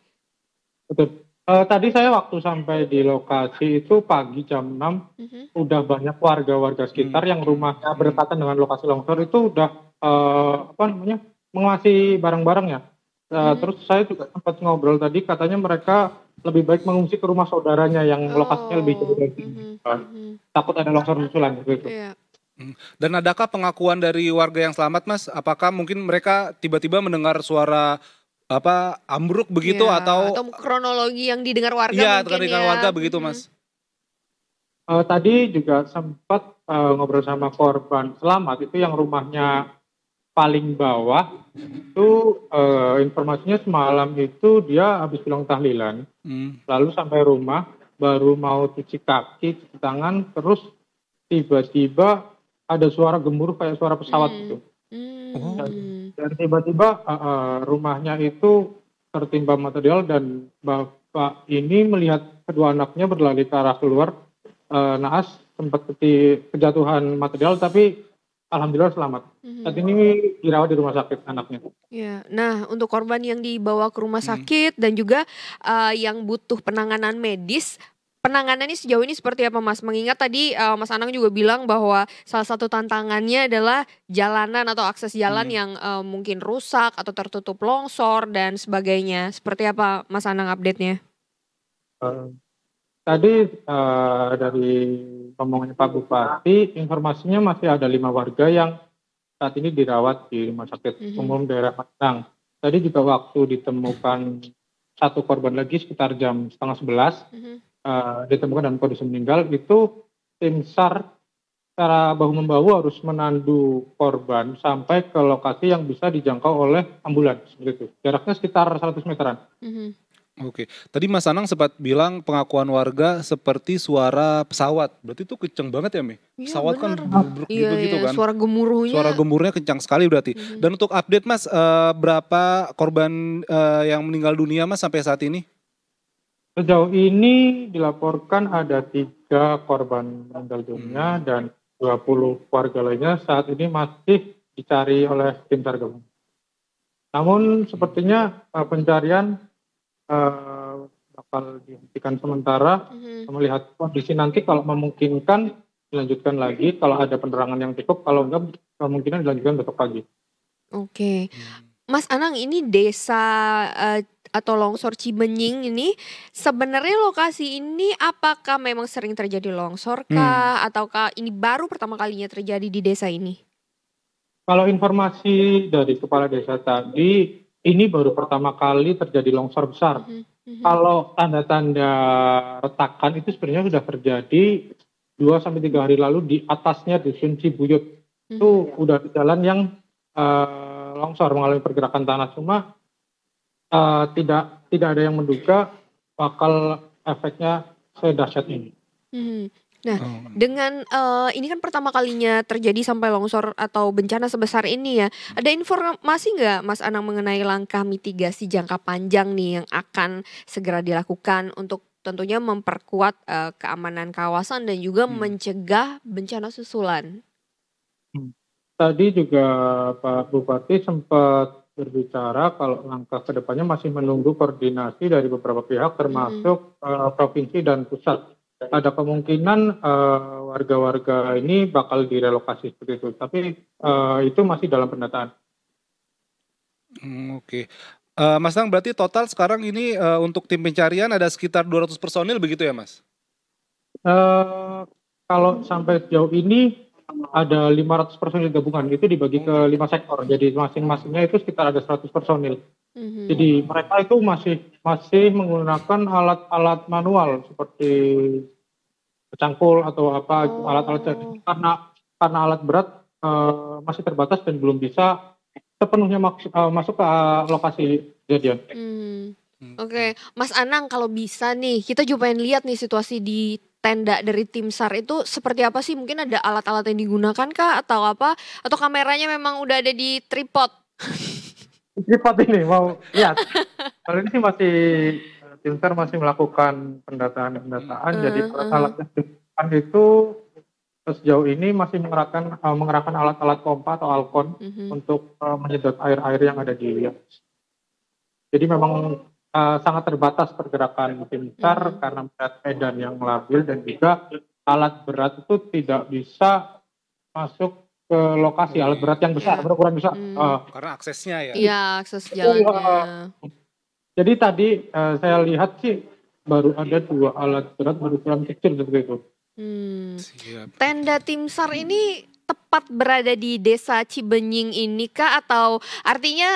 Betul. Tadi saya waktu sampai di lokasi itu pagi jam 6, udah banyak warga-warga sekitar yang rumahnya berdekatan dengan lokasi longsor itu udah mengawasi barang-barangnya. Terus saya juga sempat ngobrol tadi, katanya mereka lebih baik mengungsi ke rumah saudaranya yang lokasinya lebih jauh dari sini. Takut ada longsor susulan gitu. Iya. Dan adakah pengakuan dari warga yang selamat, Mas? Apakah mungkin mereka tiba-tiba mendengar suara ambruk begitu Iya, atau kronologi yang didengar warga iya, mungkin dengan ya. warga begitu, Mas? Tadi juga sempat ngobrol sama korban selamat itu yang rumahnya paling bawah itu informasinya semalam itu dia habis pulang tahlilan, lalu sampai rumah baru mau cuci kaki, cuci tangan, terus tiba-tiba ada suara gemuruh kayak suara pesawat gitu. Dan tiba-tiba rumahnya itu tertimpa material dan bapak ini melihat kedua anaknya berlari ke arah keluar. Naas sempat kejatuhan material tapi alhamdulillah selamat. Saat ini dirawat di rumah sakit anaknya. Ya, nah untuk korban yang dibawa ke rumah sakit dan juga yang butuh penanganan medis, penanganannya sejauh ini seperti apa Mas? Mengingat tadi Mas Anang juga bilang bahwa salah satu tantangannya adalah jalanan atau akses jalan yang mungkin rusak atau tertutup longsor dan sebagainya. Seperti apa Mas Anang update-nya? Tadi dari omongannya Pak Bupati, informasinya masih ada 5 warga yang saat ini dirawat di Rumah Sakit Umum Daerah Padang. Tadi juga waktu ditemukan satu korban lagi sekitar jam 10:30, ditemukan dalam kondisi meninggal, itu tim SAR secara bahu-membahu harus menandu korban sampai ke lokasi yang bisa dijangkau oleh ambulans. Begitu. Jaraknya sekitar 100 meteran. Oke, tadi Mas Anang sempat bilang pengakuan warga seperti suara pesawat. Berarti itu kenceng banget ya, Mi? Iya, Pesawat kan benar. bergerak gitu kan. Suara gemuruhnya. Suara gemuruhnya kencang sekali berarti. Dan untuk update Mas, berapa korban yang meninggal dunia Mas sampai saat ini? Sejauh ini dilaporkan ada 3 korban meninggal dunia dan 20 warga lainnya saat ini masih dicari oleh tim SAR gabungan. Namun sepertinya pencarian bakal dihentikan sementara, melihat kondisi nanti kalau memungkinkan dilanjutkan lagi, kalau ada penerangan yang cukup, kalau enggak kemungkinan dilanjutkan besok pagi. Oke. Mas Anang, ini desa atau longsor Cibenying ini sebenarnya lokasi ini apakah memang sering terjadi longsor kah ataukah ini baru pertama kalinya terjadi di desa ini? Kalau informasi dari kepala desa tadi, ini baru pertama kali terjadi longsor besar. Kalau tanda-tanda retakan itu sebenarnya sudah terjadi 2-3 hari lalu di atasnya dusun Cibuyut. Itu udah di jalan yang longsor mengalami pergerakan tanah, cuma tidak ada yang menduga bakal efeknya sedahsyat ini. Nah, dengan ini kan pertama kalinya terjadi sampai longsor atau bencana sebesar ini ya. Ada informasi nggak Mas Anang mengenai langkah mitigasi jangka panjang nih yang akan segera dilakukan untuk tentunya memperkuat keamanan kawasan dan juga mencegah bencana susulan? Tadi juga Pak Bupati sempat berbicara kalau langkah kedepannya masih menunggu koordinasi dari beberapa pihak termasuk provinsi dan pusat. Ada kemungkinan warga-warga ini bakal direlokasi seperti itu, tapi itu masih dalam pendataan. Oke. Mas Anang, berarti total sekarang ini untuk tim pencarian ada sekitar 200 personil begitu ya Mas? Kalau sampai sejauh ini ada 500 personil gabungan, itu dibagi ke 5 sektor, jadi masing-masingnya itu sekitar ada 100 personil. Jadi mereka itu masih menggunakan alat-alat manual seperti cangkul atau apa alat-alat karena alat berat masih terbatas dan belum bisa sepenuhnya masuk ke lokasi kejadian. Oke, Mas Anang kalau bisa nih, kita juga pengen lihat nih situasi di tenda dari tim SAR itu seperti apa sih? Mungkin ada alat-alat yang digunakan kah atau apa? Atau kameranya memang udah ada di tripod? Tripod ini mau lihat. Kalau ini sih masih tim SAR masih melakukan pendataan, jadi alat yang digunakan itu sejauh ini masih mengerahkan alat-alat pompa atau alkon untuk menyedot air-air yang ada di atas. Jadi memang sangat terbatas pergerakan tim SAR karena melihat medan yang labil dan juga alat berat itu tidak bisa masuk ke lokasi. Alat berat yang besar, berukuran besar. Karena aksesnya ya. Iya, akses jalannya. Jadi tadi saya lihat sih baru ada 2 alat berat berukuran kecil seperti itu. Siap. Tenda tim SAR ini tepat berada di desa Cibenying ini kah atau artinya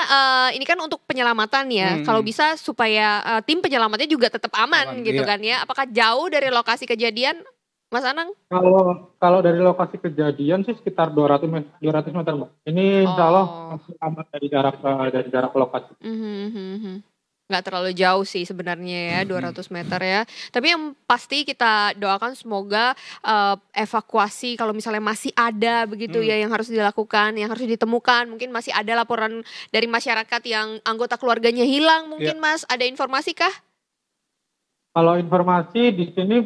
ini kan untuk penyelamatan ya, kalau bisa supaya tim penyelamatnya juga tetap aman gitu kan ya. Apakah jauh dari lokasi kejadian, Mas Anang? Kalau dari lokasi kejadian sih sekitar 200 meter, Mbak. Ini insya Allah masih aman dari jarak lokasi. Nggak terlalu jauh sih sebenarnya ya, 200 meter ya. Tapi yang pasti kita doakan semoga evakuasi kalau misalnya masih ada begitu ya yang harus dilakukan, yang harus ditemukan. Mungkin masih ada laporan dari masyarakat yang anggota keluarganya hilang mungkin Mas, ada informasi kah? Kalau informasi di sini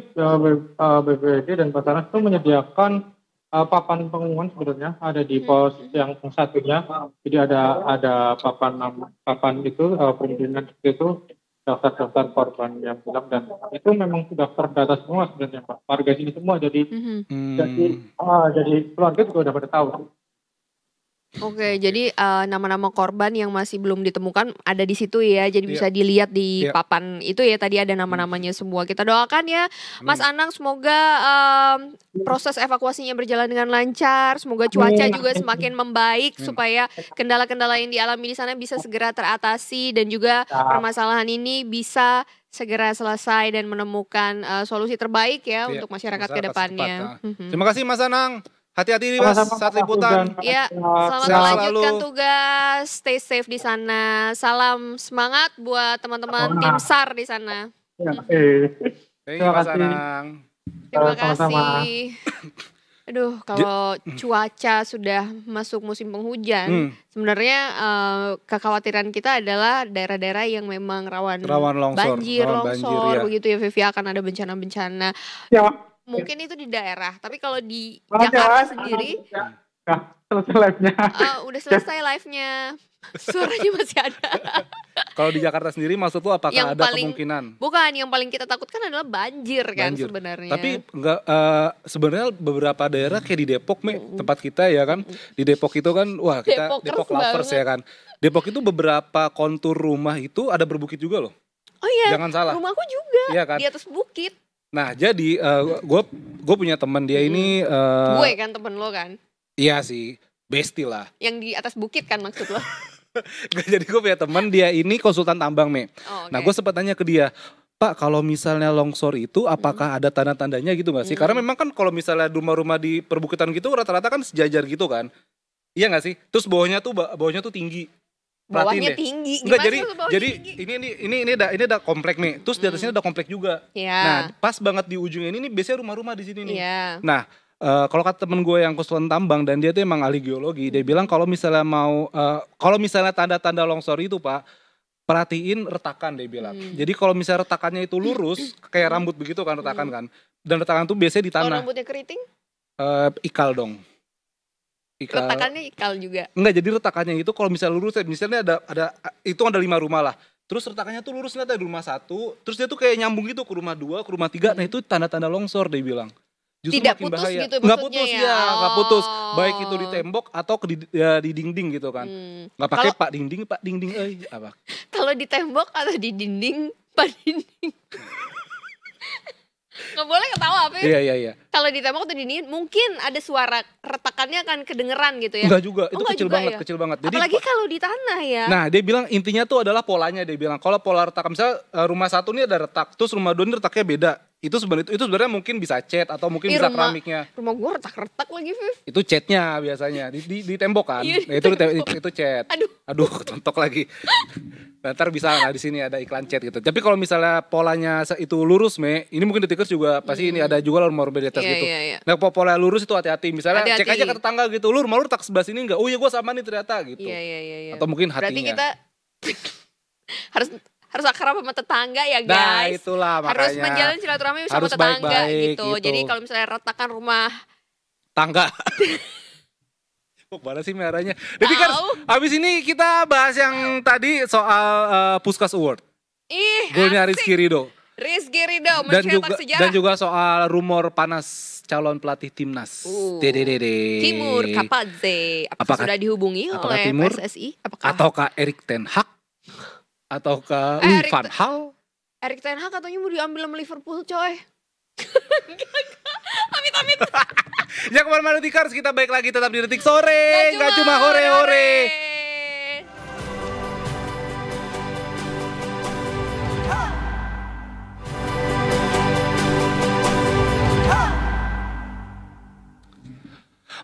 BPBD dan Basarnas itu menyediakan papan pengumuman sebenarnya ada di pos yang satunya. Jadi ada papan itu perlindungan itu daftar korban yang hilang dan itu memang sudah terdata semua sebenarnya Pak. Warga sini semua jadi keluarga juga udah pada tahu. Oke, jadi nama-nama korban yang masih belum ditemukan ada di situ ya. Jadi bisa dilihat di papan itu ya, tadi ada nama-namanya semua. Kita doakan ya Mas Anang, semoga proses evakuasinya berjalan dengan lancar. Semoga cuaca juga semakin membaik supaya kendala-kendala yang dialami di sana bisa segera teratasi dan juga permasalahan ini bisa segera selesai dan menemukan solusi terbaik ya untuk masyarakat ke depannya. Terima kasih Mas Anang. Hati-hati Mas saat liputan. Ya, selamat melanjutkan tugas. Stay safe di sana. Salam semangat buat teman-teman tim SAR di sana. Terima kasih Mas Anang. Terima kasih. Aduh, kalau cuaca sudah masuk musim penghujan, sebenarnya kekhawatiran kita adalah daerah-daerah yang memang rawan longsor, longsor begitu ya, Vivi, akan ada bencana-bencana. Mungkin itu di daerah, tapi kalau di Jakarta sendiri selesai live-nya. Udah selesai live-nya. Suaranya masih ada. Kalau di Jakarta sendiri maksud lu apakah yang ada kemungkinan? Bukan, yang paling kita takutkan adalah banjir kan sebenarnya. Tapi enggak, sebenarnya beberapa daerah kayak di Depok tempat kita ya kan. Di Depok itu kan wah kita Depok lovers ya kan. Depok itu beberapa kontur rumah itu ada berbukit juga loh. Oh iya. Jangan salah. Rumahku juga iya kan? Di atas bukit. Nah jadi gue punya teman dia ini gue kan temen lo kan? Iya sih, bestie lah. Yang di atas bukit kan maksud lo? Jadi gue punya teman dia ini konsultan tambang Nah gue sempat tanya ke dia, Pak kalau misalnya longsor itu apakah ada tanda-tandanya gitu gak sih? Karena memang kan kalau misalnya rumah-rumah di perbukitan gitu rata-rata kan sejajar gitu kan. Iya gak sih? Terus bawahnya tuh tinggi. Bawahnya tinggi. Enggak, jadi ini ada komplek Terus di atasnya ada komplek juga. Nah, pas banget di ujungnya ini biasanya rumah-rumah di sini nih. Nah, kalau kata temen gue yang konsultan tambang dan dia tuh emang ahli geologi, dia bilang kalau misalnya tanda-tanda longsor itu Pak, perhatiin retakan dia bilang. Jadi kalau misalnya retakannya itu lurus kayak rambut begitu kan retakan kan. Dan retakan tuh biasanya di tanah. Kalau rambutnya keriting? Ikal dong. Retakannya ikal juga. Enggak, jadi retakannya itu kalau misalnya lurus, misalnya ada 5 rumah lah. Terus retakannya tuh lurus ada di rumah 1, terus dia tuh kayak nyambung gitu ke rumah 2, ke rumah 3. Nah itu tanda-tanda longsor dia bilang. Justru tidak makin putus bahaya. gitu nggak putus ya? Nggak putus. Baik itu di tembok atau di dinding gitu kan. Nggak pakai Pak dinding apa? Kalau di tembok atau di dinding, Pak dinding. Nggak boleh ketawa apa ya? Iya. Kalau di tembok atau di dinding mungkin ada suara retakannya akan kedengeran gitu ya? Enggak juga, itu kecil banget. Jadi, apalagi kalau di tanah ya? Nah dia bilang intinya tuh adalah polanya, dia bilang. Kalau pola retakan, misalnya rumah 1 ini ada retak, terus rumah 2 ini retaknya beda. Itu sebenarnya mungkin bisa cat atau mungkin bisa keramiknya. Rumah gue retak-retak lagi, Viv. Itu catnya biasanya, di tembok kan. Iya, nah, itu cat. Aduh, ketontok lagi. Nah, ntar bisa di sini ada iklan chat gitu. Tapi kalau misalnya polanya itu lurus, ini mungkin Detikers juga pasti ini ada juga rumor beda tes gitu. Iya. Nah, pola lurus itu hati-hati. Misalnya Hati-hati. cek aja ke tetangga gitu, lu rumah lu tak sebelah sini enggak? Oh iya gue sama nih ternyata gitu. Iya. Atau mungkin hatinya. Berarti kita harus akrab sama tetangga ya guys. Nah, itulah makanya. Harus menjalin silaturahmi sama harus tetangga baik-baik gitu. Jadi kalau misalnya retakan rumah tangga. Kok mana sih merahnya? Jadi kan habis ini kita bahas yang tadi soal Puskas Award. Golnya Rizky Ridho. Rizky Ridho mencetak sejarah. Dan juga soal rumor panas calon pelatih timnas. Timur Kapadze. Apakah sudah dihubungi oleh Timur, PSSI? Ataukah Erik ten Hag? Ataukah Louis van Gaal? Erik ten Hag katanya mau diambil sama Liverpool coy. Amit. Ya kemana-mana Detikers, kita balik lagi tetap di Detik Sore. Gak cuma hore-hore.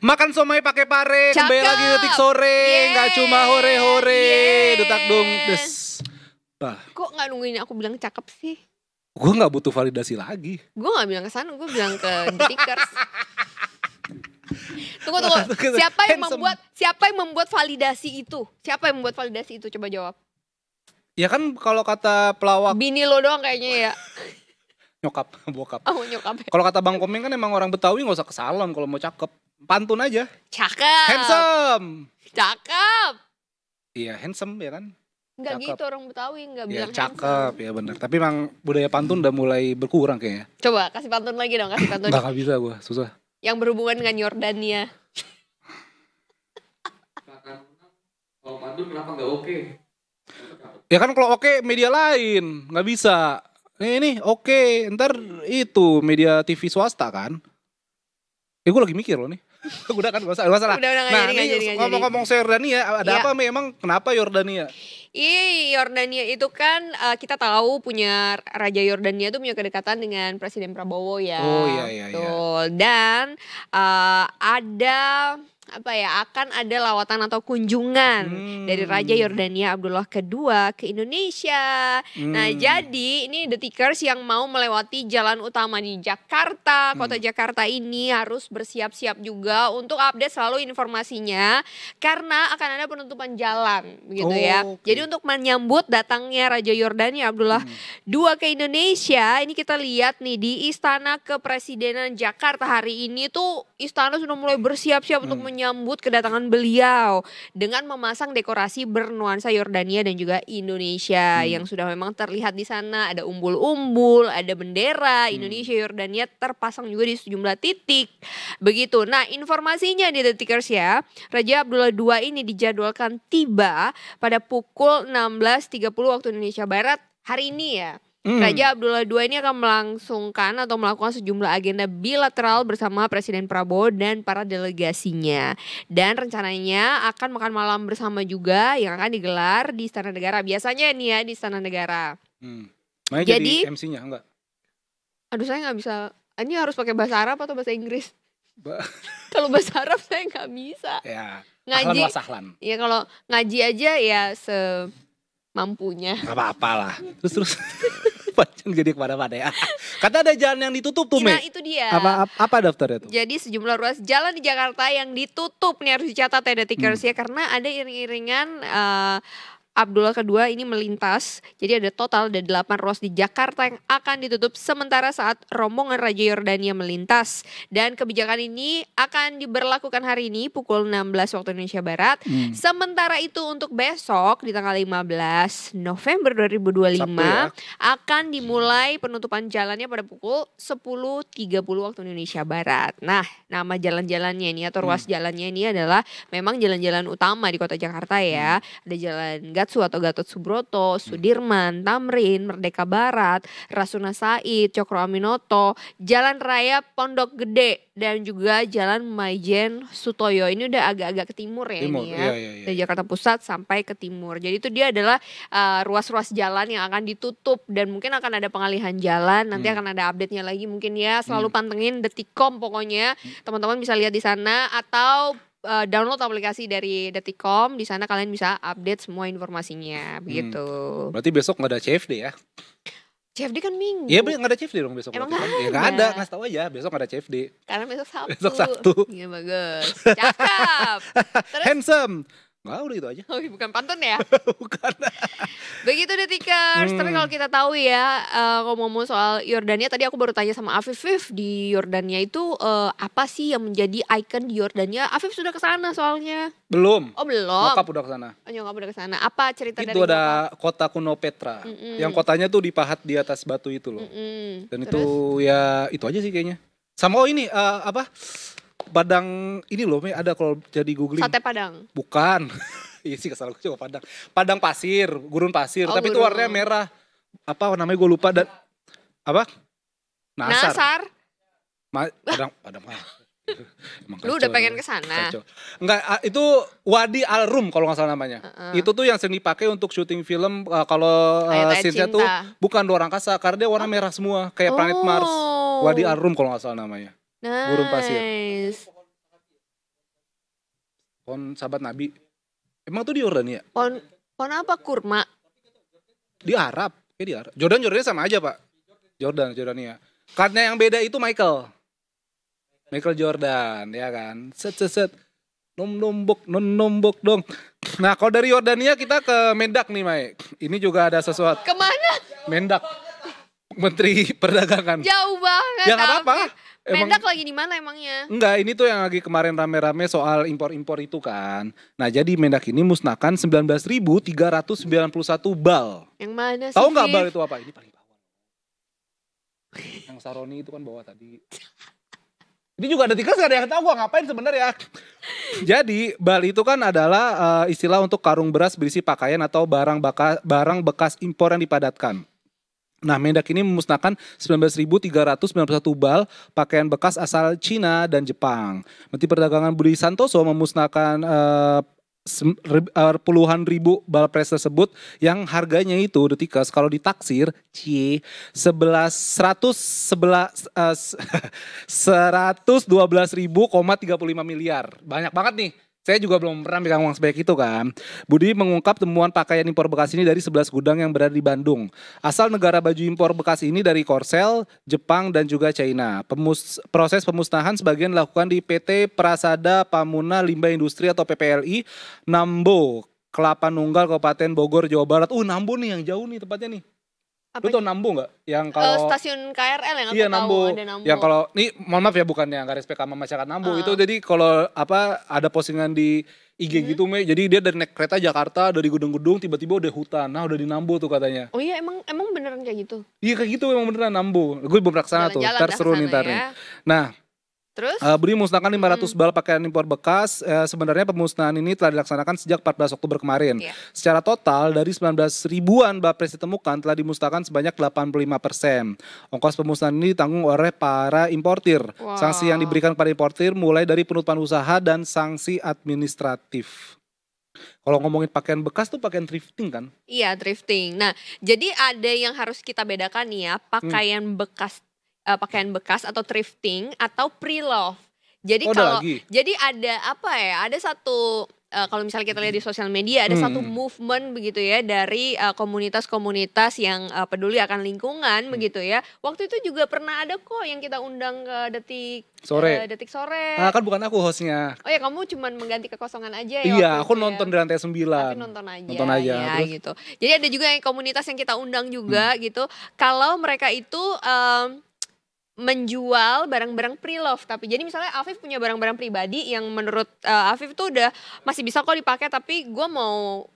Makan somai pakai pare, kembali lagi Detik Sore. Gak cuma hore-hore. Detak dong des. Kok gak nungguin aku bilang cakep sih? Gue gak butuh validasi lagi. Gue gak bilang kesana, gue bilang ke Detikers. Tunggu. Siapa yang membuat validasi itu? Siapa yang membuat validasi itu? Coba jawab. Ya kan kalau kata pelawak. Bini lo doang kayaknya ya. Nyokap, bokap. Oh nyokap. Kalau kata Bang Komeng kan emang orang Betawi gak usah ke salon kalau mau cakep. Pantun aja. Cakep. Handsome. Cakep. Iya handsome ya kan. Enggak gitu orang Betawi gak bilang cakep, handsome. ya benar. Tapi emang budaya pantun udah mulai berkurang kayaknya. Coba kasih pantun lagi dong, kasih pantun. Gak bisa gue, susah. Yang berhubungan dengan Yordania. Kalau pantun kenapa gak oke? Ya kan kalau oke media lain, gak bisa. Ini oke, ntar itu media TV swasta kan. Gue lagi mikir loh nih. Udah kan, gak salah. Nah ini ngomong-ngomong soal Yordania, ada apa emang kenapa Yordania? Yordania itu kan kita tahu punya Raja Yordania itu punya kedekatan dengan Presiden Prabowo ya. Oh iya. Betul. Dan akan ada lawatan atau kunjungan dari Raja Yordania Abdullah II ke Indonesia. Nah jadi ini Detikers yang mau melewati jalan utama di Jakarta, kota Jakarta ini harus bersiap-siap juga untuk update selalu informasinya karena akan ada penutupan jalan begitu ya. Okay. Jadi untuk menyambut datangnya Raja Yordania Abdullah II ke Indonesia, ini kita lihat nih di Istana Kepresidenan Jakarta hari ini tuh istana sudah mulai bersiap-siap untuk menyambut kedatangan beliau dengan memasang dekorasi bernuansa Yordania dan juga Indonesia yang sudah memang terlihat di sana. Ada umbul-umbul, ada bendera Indonesia Yordania terpasang juga di sejumlah titik. Begitu. Nah, informasinya di Detikers ya, Raja Abdullah II ini dijadwalkan tiba pada pukul 16.30 waktu Indonesia Barat hari ini ya. Raja Abdullah II ini akan melakukan sejumlah agenda bilateral bersama Presiden Prabowo dan para delegasinya. Dan rencananya akan makan malam bersama juga yang akan digelar di Istana Negara. Biasanya nih ya di Istana Negara. Jadi MC-nya enggak? Aduh saya gak bisa. Ini harus pakai bahasa Arab atau bahasa Inggris? Kalau bahasa Arab saya gak bisa. Ya, ngaji. ahlan. Ya kalau ngaji aja ya semampunya. Gak apa-apa lah. Terus. Panjang jadi kemana-mana ya. Kata ada jalan yang ditutup tuh, Nah itu dia. Apa daftarnya tuh? Jadi sejumlah ruas jalan di Jakarta yang ditutup nih harus dicatat ya Detikers ya. Karena ada iring-iringan Abdullah II ini melintas. Jadi ada total 8 ruas di Jakarta yang akan ditutup sementara saat rombongan Raja Yordania melintas. Dan kebijakan ini akan diberlakukan hari ini pukul 16 waktu Indonesia Barat. Sementara itu untuk besok di tanggal 15 November 2025 Sabtu ya? Akan dimulai penutupan jalannya pada pukul 10.30 waktu Indonesia Barat. Nah, nama jalan-jalannya ini atau ruas jalannya ini adalah memang jalan-jalan utama di kota Jakarta ya. Ada jalan atau Gatot Subroto, Sudirman, Tamrin, Merdeka Barat, Rasuna Said, Cokro Aminoto, Jalan Raya Pondok Gede dan juga Jalan Maijen Sutoyo. Ini udah agak-agak ke timur ya ini ya. Iya. Dari Jakarta Pusat sampai ke timur. Jadi itu dia adalah ruas-ruas jalan yang akan ditutup dan mungkin akan ada pengalihan jalan. Nanti akan ada update-nya lagi mungkin ya. Selalu pantengin Detikcom pokoknya. Teman-teman bisa lihat di sana atau download aplikasi dari Detikcom. Di sana kalian bisa update semua informasinya begitu. Berarti besok nggak ada CFD ya? CFD kan minggu. Iya, nggak ada CFD dong besok. Emang berarti kan? nggak Ya nggak ada. ada, nggak tahu aja. Besok nggak ada CFD. Karena besok Sabtu. Besok Sabtu. Iya bagus. Cakep. Terus Handsome. Nggak, udah gitu aja. oh, bukan pantun ya. Bukan. Begitu Detikers. Tapi kalau kita tahu ya, ngomong-ngomong soal Yordania, tadi aku baru tanya sama Afif, di Yordania itu apa sih yang menjadi ikon di Yordania? Afif sudah ke sana soalnya. Belum. Oh belum. Nyokap udah kesana. Oh, nyokap udah ke sana. Apa cerita dari Itu nyokap? ada kota kuno Petra. Yang kotanya tuh dipahat di atas batu itu loh. Dan Terus? itu ya itu aja sih kayaknya. Sama ini apa? Padang ini loh, Mi, ada kalau jadi googling. Sate Padang. Bukan. Iya sih kesalahan gue juga Padang. Padang pasir, gurun pasir, Oh, tapi itu gurun. warnanya merah. Apa namanya gue lupa dan apa? Nasar. Padang mah. Emang Lu kacau, udah pengen ke sana? kacau. Enggak, itu Wadi Al Rum kalau nggak salah namanya. Itu tuh yang sering dipakai untuk syuting film kalau Ayat-ayat scene-nya cinta. tuh bukan luar angkasa karena dia warna merah semua kayak planet Mars. Oh. Wadi Al Rum kalau nggak salah namanya. Gurun pasir. Nice. Pohon sahabat Nabi. Emang tuh di Yordania? Pohon apa? Kurma. Di Arab. Kayak di Arab. Jordania sama aja Pak. Jordania. Karena yang beda itu Michael Jordan ya kan. Set. Nombok dong. Nah kalau dari Yordania kita ke Mendak nih Mai. Ini juga ada sesuatu. Kemana? Mendak. Menteri Perdagangan. Jauh banget. Ya nggak apa-apa. Afif. Mendak lagi di mana emangnya? Enggak, ini tuh yang lagi kemarin rame-rame soal impor-impor itu kan. Nah jadi Mendak ini musnahkan 19.391 bal. Yang mana sih? Tahu nggak Fif? bal itu apa? Ini paling bawah. Yang Saroni itu kan bawah tadi. Ini juga ada tiga nggak ada yang tahu gua ngapain sebenarnya. Jadi bal itu kan adalah istilah untuk karung beras berisi pakaian atau barang bekas impor yang dipadatkan. Nah, Mendak ini memusnahkan 19.391 bal pakaian bekas asal Cina dan Jepang. Menteri Perdagangan Budi Santoso memusnahkan puluhan ribu bal pres tersebut yang harganya itu Detikers kalau ditaksir 112.000,35 miliar. Banyak banget nih. Saya juga belum pernah megang uang sebanyak itu kan. Budi mengungkap temuan pakaian impor bekas ini dari 11 gudang yang berada di Bandung. Asal negara baju impor bekas ini dari Korsel, Jepang, dan juga China. Proses pemusnahan sebagian dilakukan di PT Prasada Pamuna Limbah Industri atau PPLI, Nambo, Kelapa Nunggal, Kabupaten Bogor, Jawa Barat. Nambo nih yang jauh nih tempatnya nih. Lu tau Nambo nggak? Yang kalau stasiun KRL yang aku iya, tahu Nambo. ada Nambo. Yang kalau nih mohon maaf ya bukannya nggak respect sama masyarakat Nambo itu jadi kalau apa ada postingan di IG gitu Mei. Jadi dia dari naik kereta Jakarta dari gedung-gedung tiba-tiba udah hutan. Nah, udah di Nambo tuh katanya. Oh iya emang beneran kayak gitu. Iya kayak gitu emang beneran Nambo. Gue belum pernah kesana tuh. Jalan-jalan Ntar dah seru kesana nih ntar ya. nih. Nah, Terus? Budi musnahkan 500 bal pakaian impor bekas. Sebenarnya pemusnahan ini telah dilaksanakan sejak 14 Oktober kemarin. Iya. Secara total dari 19 ribuan bal pres ditemukan telah dimusnahkan sebanyak 85%. Ongkos pemusnahan ini ditanggung oleh para importir. Wow. Sanksi yang diberikan kepada importir mulai dari penutupan usaha dan sanksi administratif. Kalau ngomongin pakaian bekas tuh pakaian thrifting kan? Iya, thrifting. Nah, jadi ada yang harus kita bedakan nih ya, pakaian bekas atau thrifting atau pre-love. Jadi ada lagi? jadi ada apa ya? Ada satu kalau misalnya kita lihat di sosial media ada satu movement begitu ya dari komunitas-komunitas yang peduli akan lingkungan begitu ya. Waktu itu juga pernah ada kok yang kita undang ke Detik Sore. Kan bukan aku hostnya. Oh ya, kamu cuman mengganti kekosongan aja ya. Iya, waktu aku itu ya? nonton di lantai 9. Tapi nonton aja ya, Terus? gitu. Jadi ada juga yang komunitas yang kita undang juga gitu. Kalau mereka itu menjual barang-barang pre-love, tapi jadi misalnya Afif punya barang-barang pribadi yang menurut Afif tuh udah masih bisa kok dipakai, tapi gue mau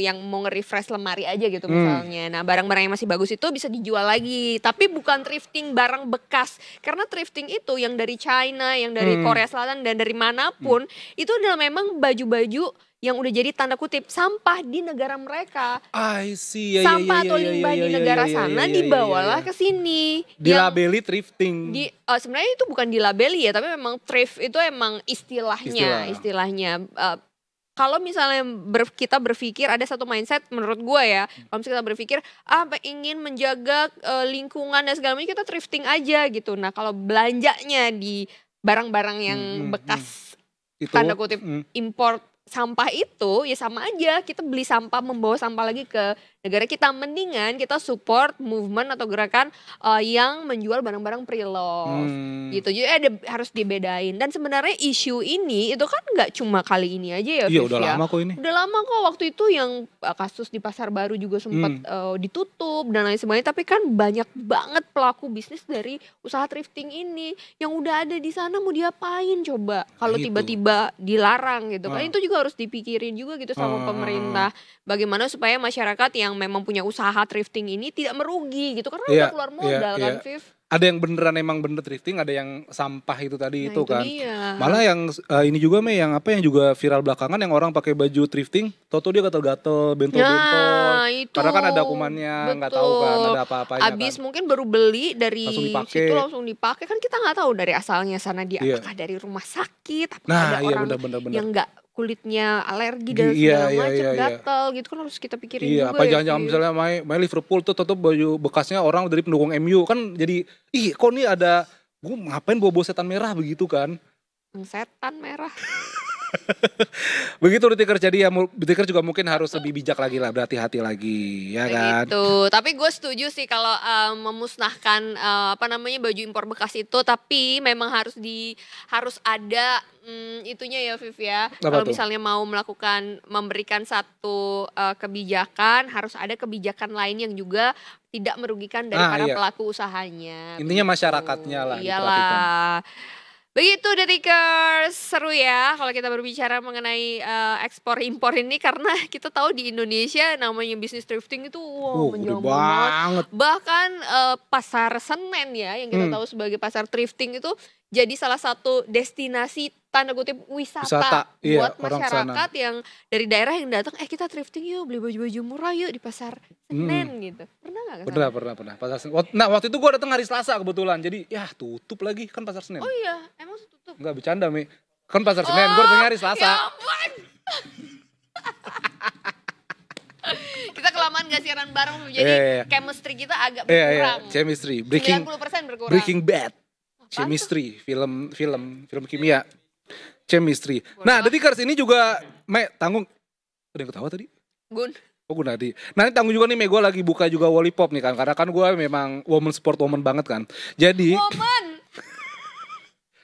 nge-refresh lemari aja gitu misalnya. Nah, barang-barang yang masih bagus itu bisa dijual lagi, tapi bukan thrifting barang bekas. Karena thrifting itu yang dari China, yang dari Korea Selatan dan dari manapun, itu adalah memang baju-baju yang udah jadi tanda kutip sampah di negara mereka. I see. Sampah atau limbah di negara sana dibawalah ke sini. Dilabeli thrifting. Sebenarnya itu bukan dilabeli ya, tapi memang thrift itu emang istilahnya. Kalau misalnya kita berpikir ada satu mindset menurut gue ya, kalau misalnya kita berpikir ingin menjaga lingkungan dan segala macam, kita thrifting aja gitu. Nah, kalau belanjanya di barang-barang yang bekas itu tanda kutip import sampah itu ya sama aja kita beli sampah membawa sampah lagi ke negara kita, mendingan kita support movement atau gerakan yang menjual barang-barang pre-love gitu. Jadi harus dibedain. Dan sebenarnya isu ini itu kan nggak cuma kali ini aja ya, Iya Viv, udah ya. lama kok ini. Udah lama kok, waktu itu yang kasus di Pasar Baru juga sempat ditutup dan lain sebagainya. Tapi kan banyak banget pelaku bisnis dari usaha thrifting ini yang udah ada di sana, mau diapain coba kalau Itu. tiba-tiba dilarang gitu kan. Itu juga harus dipikirin juga gitu sama pemerintah. Bagaimana supaya masyarakat yang memang punya usaha thrifting ini tidak merugi gitu karena udah keluar modal kan, Viv. Ada yang beneran emang bener thrifting, ada yang sampah itu tadi Nah, itu itu kan. dia. Malah yang ini juga yang apa yang juga viral belakangan yang orang pakai baju thrifting, toto dia gatel-gatel, bentol-bentol. Nah, itu. Karena kan ada kumannya, nggak tahu kan ada apa-apanya Abis kan. mungkin baru beli dari Langsung dipakai. situ langsung dipakai, kan kita nggak tahu dari asalnya sana dia Iya. apakah dari rumah sakit, apakah Nah, ada iya orang bener. yang nggak kulitnya alergi dan Iya, segala macam iya. gatal gitu kan harus kita pikirin Iya, juga apa ya, jangan-jangan Viv. misalnya main Liverpool tuh tetap baju bekasnya orang dari pendukung MU kan jadi kok nih ada gue ngapain bawa setan merah begitu kan. Setan merah. Begitu Detikers, jadi ya Detikers juga mungkin harus lebih bijak lagi lah, berhati-hati lagi ya kan. Gitu. Tapi gue setuju sih kalau memusnahkan baju impor bekas itu, tapi memang harus ada itunya ya, Viv ya. Apa Kalau tuh? misalnya mau memberikan satu kebijakan, harus ada kebijakan lain yang juga tidak merugikan dari para iya. pelaku usahanya. Intinya masyarakatnya lah diperhatikan. Iyalah. Begitu Detikers, seru ya kalau kita berbicara mengenai ekspor impor ini, karena kita tahu di Indonesia namanya bisnis thrifting itu Gede menjamur banget. Bahkan pasar Senen ya yang kita tahu sebagai pasar thrifting itu jadi salah satu destinasi tanda kutip wisata iya, buat orang masyarakat yang dari daerah yang datang, kita thrifting yuk, beli baju-baju murah yuk di pasar Senen gitu. Pernah gak kesana? Pernah. Pasar Senen. Nah waktu itu gue datang hari Selasa kebetulan, jadi ya tutup lagi kan pasar Senen. Oh iya, emang tutup? Enggak bercanda Mi, kan pasar Senen, gue datang hari Selasa. Ya ampun. Kita kelamaan gak siaran bareng, jadi Iya. chemistry kita agak Iya, berkurang. chemistry, 90% berkurang. Breaking Bad. Apaan Chemistry, film kimia. Chemistry. Nah, Detikers ini juga tanggung. Ada yang ketawa tadi? Gun. Oh Gunadi. Nanti tanggung juga nih gue lagi buka juga Wallipop nih kan. Karena kan gue memang sport woman banget kan. Jadi Woman.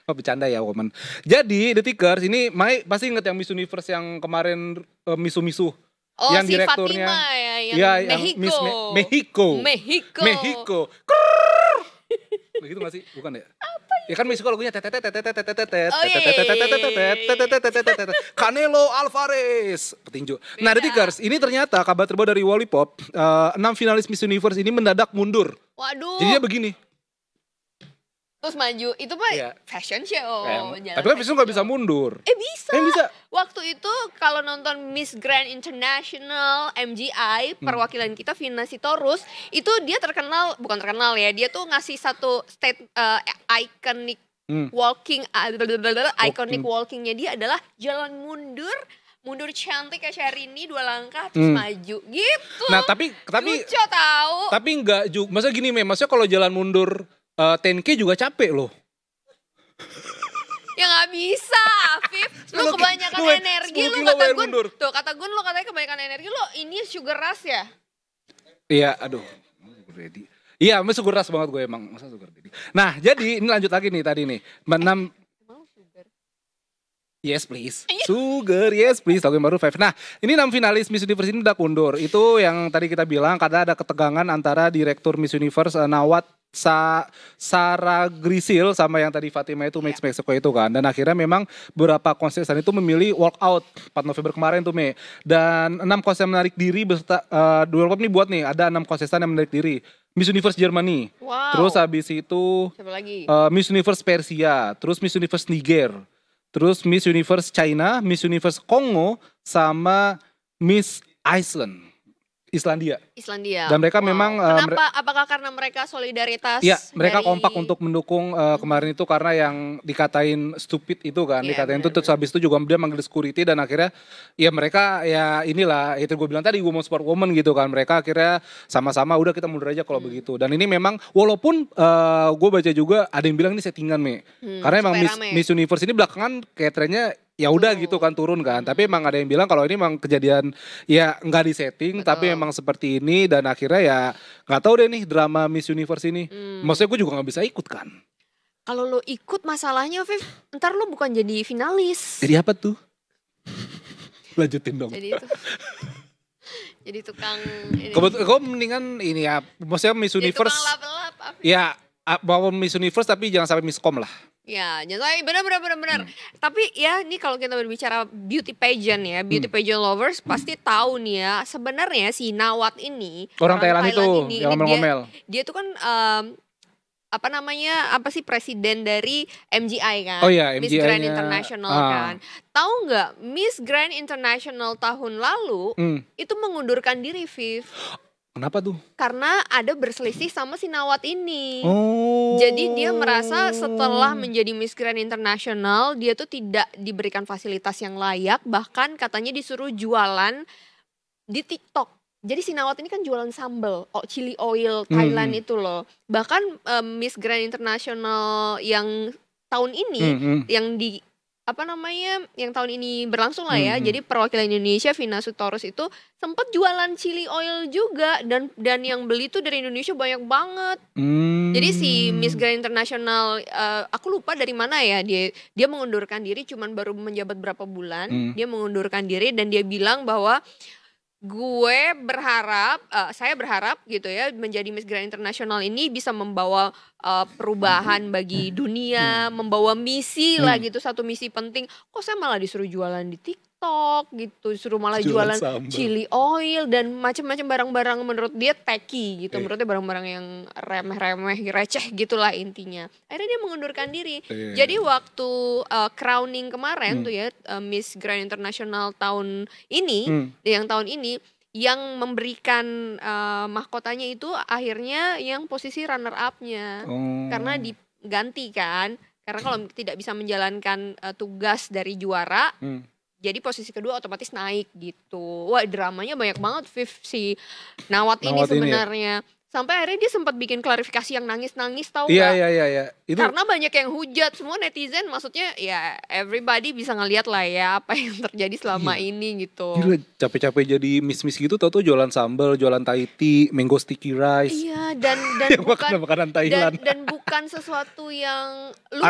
oh, bercanda ya woman. Jadi Detikers ini pasti inget yang Miss Universe yang kemarin misu-misu. Oh, yang si direkturnya. Fatima ya, yang Iya, Mexico. Miss Mexico. Mexico. Begitu gak sih? Bukan ya? Ya kan Mexico lagunya Canelo Alvarez petinju. Nah, Detikers, ini ternyata kabar terbaru dari Wallipop, 6 finalis Miss Universe ini mendadak mundur. Waduh. Jadinya begini. Terus maju, itu mah Iya. fashion show. jalan Tapi kan Visu gak bisa mundur. Bisa. Bisa. Waktu itu kalau nonton Miss Grand International MGI, perwakilan kita Vina Sitorus, itu dia bukan terkenal ya, dia tuh ngasih satu iconic iconic walkingnya dia adalah jalan mundur cantik kayak Syahrini 2 langkah terus maju gitu. Nah, tapi lucu tahu. Tapi enggak juga. Maksudnya gini, maksudnya kalau jalan mundur 10K juga capek loh. Ya gak bisa, Afif. Lu kebanyakan energi lu, kata Gun. Tuh, kata Gun, lu katanya kebanyakan energi lu, ini sugar rush ya? Iya, aduh. Ready. Iya, sugar rush banget gue emang. Masa sugar daddy. Nah, jadi ini lanjut lagi nih tadi nih. 6 Yes please. Sugar, yes please. Lagu yang baru 5. Nah, ini 6 finalis Miss Universe ini udah mundur. Itu yang tadi kita bilang karena ada ketegangan antara direktur Miss Universe Nawat Sarah Grisil sama yang tadi Fatima itu Miss Mexico itu kan. Dan akhirnya memang beberapa kontestan itu memilih walk out 4 November kemarin tuh Me. Dan 6 kontestan menarik diri beserta Wallipop nih buat nih ada 6 kontestan yang menarik diri. Miss Universe Germany. Wow. Terus habis itu siapa lagi? Miss Universe Persia, terus Miss Universe Niger, terus Miss Universe China, Miss Universe Kongo, sama Miss Islandia. Dan mereka memang kenapa? Apakah karena mereka solidaritas? Iya, mereka dari... kompak untuk mendukung kemarin itu karena yang dikatain stupid itu kan, dikatain itu terus habis itu juga dia manggil security dan akhirnya ya mereka ya inilah itu gue bilang tadi gue mau sport woman gitu kan, mereka akhirnya sama-sama udah kita mundur aja kalau begitu. Dan ini memang walaupun gue baca juga ada yang bilang ini settingan karena emang Miss Universe ini belakangan kayak trennya ya udah gitu kan turun kan. Tapi emang ada yang bilang kalau ini emang kejadian ya nggak disetting, tapi emang seperti ini dan akhirnya ya nggak tahu deh nih drama Miss Universe ini. Maksudnya gue juga nggak bisa ikut kan. Kalau lo ikut masalahnya, Viv, ntar lo bukan jadi finalis. Jadi apa tuh? Lanjutin dong. Jadi itu. Jadi tukang ini. Gue mendingan ini ya, maksudnya Miss Universe. Tukang lap-lap. Ya, bawa Miss Universe tapi jangan sampai Miskom lah. Ya, jangan benar. Tapi ya, ini kalau kita berbicara beauty pageant ya, beauty pageant lovers pasti tahu nih ya, sebenarnya si Nawat ini orang Thailand itu ini, yang ngomel-ngomel. Dia tuh kan apa sih presiden dari MGI kan, oh iya, Miss MGI-nya. Grand International kan. Tahu nggak Miss Grand International tahun lalu itu mengundurkan diri, Viv. Kenapa tuh? Karena ada berselisih sama si Nawat ini. Oh. Jadi dia merasa setelah menjadi Miss Grand International dia tuh tidak diberikan fasilitas yang layak, bahkan katanya disuruh jualan di TikTok. Jadi si Nawat ini kan jualan sambal, chili oil Thailand itu loh. Bahkan Miss Grand International yang tahun ini, yang yang tahun ini berlangsung lah ya. Jadi perwakilan Indonesia Vina Sutorus itu sempat jualan chili oil juga dan yang beli tuh dari Indonesia banyak banget. Jadi si Miss Grand International, aku lupa dari mana ya, dia mengundurkan diri, cuman baru menjabat berapa bulan. Dia mengundurkan diri dan dia bilang bahwa saya berharap gitu ya, menjadi Miss Grand International ini bisa membawa perubahan bagi dunia, membawa misi lah gitu, satu misi penting. Kok saya malah disuruh jualan di TikTok gitu, disuruh malah jualan chili oil dan macam-macam barang-barang menurut dia tacky gitu, menurutnya barang-barang yang remeh-remeh, receh gitulah intinya. Akhirnya dia mengundurkan diri. Jadi waktu crowning kemarin tuh ya, Miss Grand International tahun ini, yang tahun ini yang memberikan mahkotanya itu akhirnya yang posisi runner up-nya. Karena diganti kan. Karena kalau tidak bisa menjalankan tugas dari juara, jadi posisi kedua otomatis naik gitu. Wah, dramanya banyak banget Viv si Nawat ini sebenarnya. Sampai akhirnya dia sempat bikin klarifikasi yang nangis-nangis, tahu nggak? Iya. Itu karena banyak yang hujat, semua netizen maksudnya ya everybody bisa ngelihat lah ya apa yang terjadi selama ini gitu. Gila, capek-capek jadi miss-miss gitu, tau-tau jualan sambal, jualan Thai tea, mango sticky rice. Iya, dan bukan makanan Thailand. Dan bukan sesuatu yang lu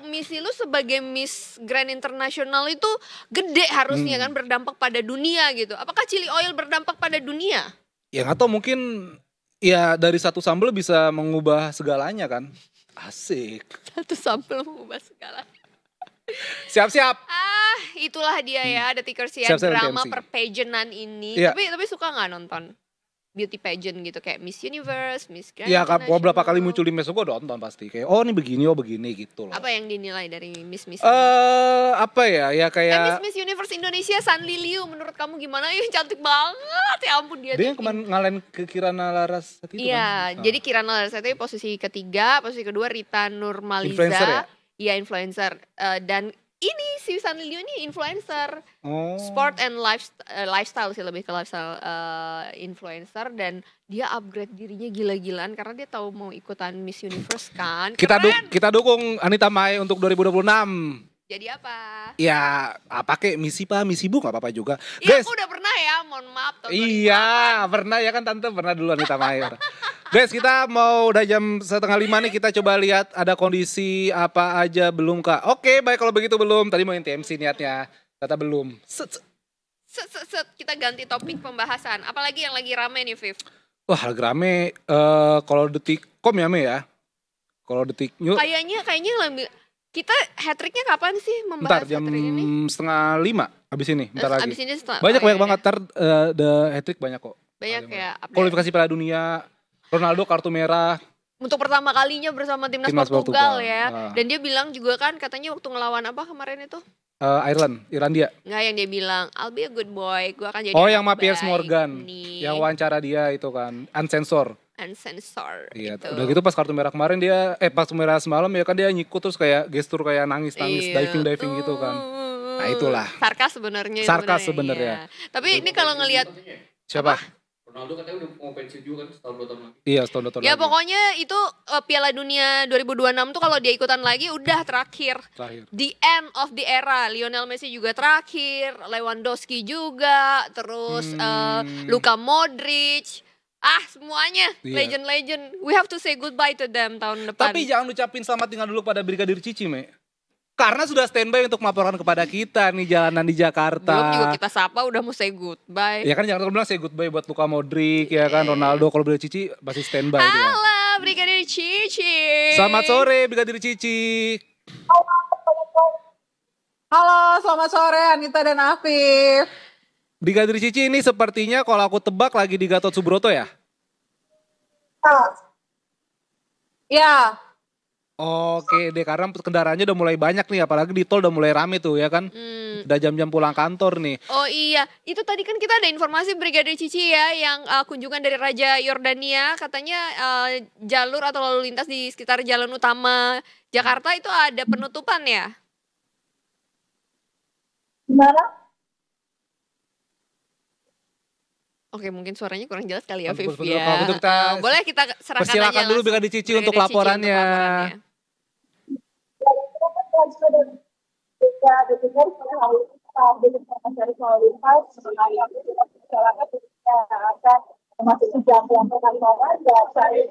misi lu sebagai Miss Grand International itu gede harusnya kan, berdampak pada dunia gitu. Apakah chili oil berdampak pada dunia? Ya nggak tahu, mungkin ya dari satu sambal bisa mengubah segalanya kan. Asik. Satu sambal mengubah segalanya. Siap-siap. Itulah dia ya, The Tickers ya, drama perpageantan ini. Iya. Tapi suka nggak nonton beauty pageant gitu kayak Miss Universe, Miss Grand Ya International? beberapa kali muncul di medsos gue nonton pasti. Kayak ini begini gitu loh. Apa yang dinilai dari Miss apa ya? Ya kayak Miss Universe Indonesia Sanli Liu, menurut kamu gimana? Cantik banget, ya ampun dia. Dia yang kemarin ngalahin ke Kirana Larasati itu kan? Jadi Kirana Larasati posisi ketiga, posisi kedua Rita Nurmaliza. Influencer ya? Iya, influencer. Dan ini si Sanli Liu ini influencer. Sport and lifestyle sih, lebih ke lifestyle influencer, dan dia upgrade dirinya gila-gilaan karena dia tahu mau ikutan Miss Universe kan. Kita dukung Anita Mai untuk 2026. Jadi apa? Ya pakai misi bu gak apa-apa juga. Iya, Guys, aku udah pernah ya, mohon maaf. Iya, pernah ya kan tante, pernah dulu Anita Mai. Guys, kita mau udah jam 4:30 nih, kita coba lihat ada kondisi apa aja belum kak. Oke, baik kalau begitu belum. Tadi mau NTMC niatnya, kata belum. Kita ganti topik pembahasan. Apalagi yang lagi rame nih, Viv? Wah, lagi rame. Kalau Detikcom ya, Me ya. Kalau Detik News. Kayaknya lebih. Kita hat-tricknya kapan sih membahas jam hat-trick ini? 4:30 abis ini, bentar lagi. Abis ini banyak banget, the hat-trick banyak kok. Banyak ya. Kualifikasi Piala Dunia, Ronaldo kartu merah. Untuk pertama kalinya bersama timnas Portugal ya. Dan dia bilang juga kan, katanya waktu ngelawan apa kemarin itu? Irlandia. Enggak, yang dia bilang, I'll be a good boy, gue akan jadi yang sama Piers Morgan. Yang wawancara dia itu kan, Uncensored. Iya, gitu. Udah gitu pas kartu merah kemarin dia pas kartu merah semalam ya kan dia nyikut terus kayak gestur kayak nangis diving gitu kan. Nah itulah. Sarkas sebenarnya. Tapi ini kalau ngelihat siapa? Ronaldo katanya udah mau pensiun juga kan setahun 2 tahun lagi. Iya, setahun 2 tahun Ya lagi. pokoknya itu Piala Dunia 2026 tuh kalau dia ikutan lagi udah terakhir. The end of the era. Lionel Messi juga terakhir, Lewandowski juga, terus Luka Modric. Semuanya Iya. legend-legend. We have to say goodbye to them tahun depan. Tapi jangan ucapin selamat tinggal dulu pada Brigadir Cici, Me. Karena sudah standby untuk melaporkan kepada kita nih jalanan di Jakarta. Belum juga kita sapa udah mau say goodbye. Ya kan jangan bilang say goodbye buat Luka Modric ya kan, Ronaldo. Kalau Brigadir Cici masih standby dia. Halo Brigadir Cici. Selamat sore Brigadir Cici. Halo, selamat sore Anita dan Afif. Brigadir Cici ini sepertinya kalau aku tebak lagi di Gatot Subroto ya? Ya, Oke deh, karena kendaraannya udah mulai banyak nih, apalagi di tol udah mulai rame tuh ya kan. Udah jam-jam pulang kantor nih. Oh iya, itu tadi kan kita ada informasi Brigadir Cici ya yang kunjungan dari Raja Yordania, katanya jalur atau lalu lintas di sekitar jalan utama Jakarta itu ada penutupan ya? gimana? Oke, mungkin suaranya kurang jelas kali ya, Betul, Viv betul. ya. Kalau gitu kita Boleh kita serahkan persilakan aja dulu langsung Brigadir Cici Brigadir untuk Cici laporannya. Masih jam pelan-pelan dan saya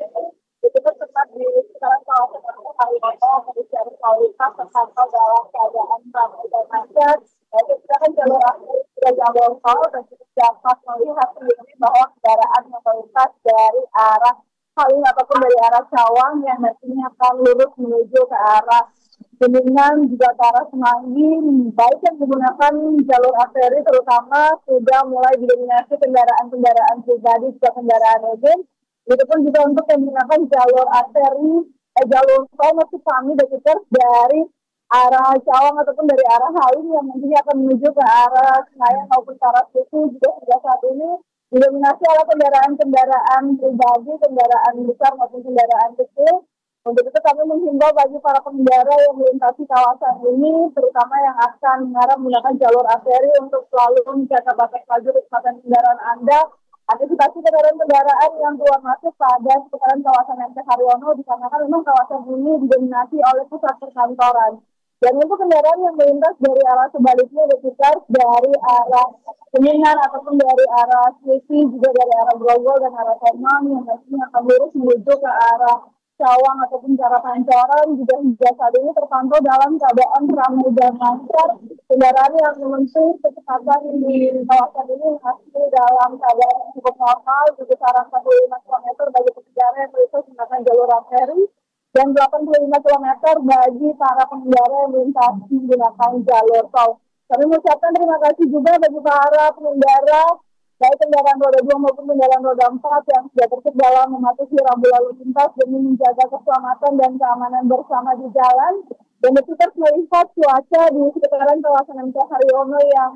itu kan sempat di sekitar kawasan Haryono mencari lalu lintas terpantau dalam keadaan ramai dan macet. Itu kita kan jalur akhir sudah jalur tol dan kita dapat melihat sendiri bahwa kendaraan yang melintas dari arah Halim ataupun dari arah Cawang yang nantinya akan lurus menuju ke arah Kuningan juga ke arah Semanggi, baik yang menggunakan jalur arteri terutama sudah mulai didominasi kendaraan-kendaraan pribadi juga kendaraan umum. Itu pun juga untuk yang menggunakan jalur arteri, jalur tol masih kami dari arah Cawang ataupun dari arah Halim yang nantinya akan menuju ke arah Senayan maupun ke arah Suku juga sudah saat ini didominasi oleh kendaraan-kendaraan pribadi, kendaraan besar maupun kendaraan kecil. Untuk itu kami menghimbau bagi para pengendara yang melintasi kawasan ini, terutama yang akan mengarah menggunakan jalur arteri untuk selalu menjaga batas laju kecepatan kendaraan Anda. Antisipasi kendaraan-kendaraan yang keluar masuk pada seputaran kawasan MC Haryono, dikarenakan memang kawasan ini didominasi oleh pusat perkantoran. Dan untuk kendaraan yang melintas dari arah sebaliknya sekitar dari arah Kuningan ataupun dari arah Sisi, juga dari arah Grogol dan arah Kemang yang nantinya akan lurus menuju ke arah Cawang ataupun ke arah Pancoran juga hingga saat ini terpantau dalam keadaan ramai dan lancar. Kendaraan yang menempuh kecepatan di kawasan ini masih dalam keadaan yang cukup normal di kisaran 45 km bagi pengendara yang melintas menggunakan jalur arteri dan 85 km bagi para pengendara yang melintasi menggunakan jalur tol. Kami mengucapkan terima kasih juga bagi para pengendara baik kendaraan roda 2 maupun kendaraan roda 4 yang sudah tertib dalam mematuhi rambu lalu lintas demi menjaga keselamatan dan keamanan bersama di jalan. Dan kita melihat cuaca di sekitaran kawasan MC Haryono yang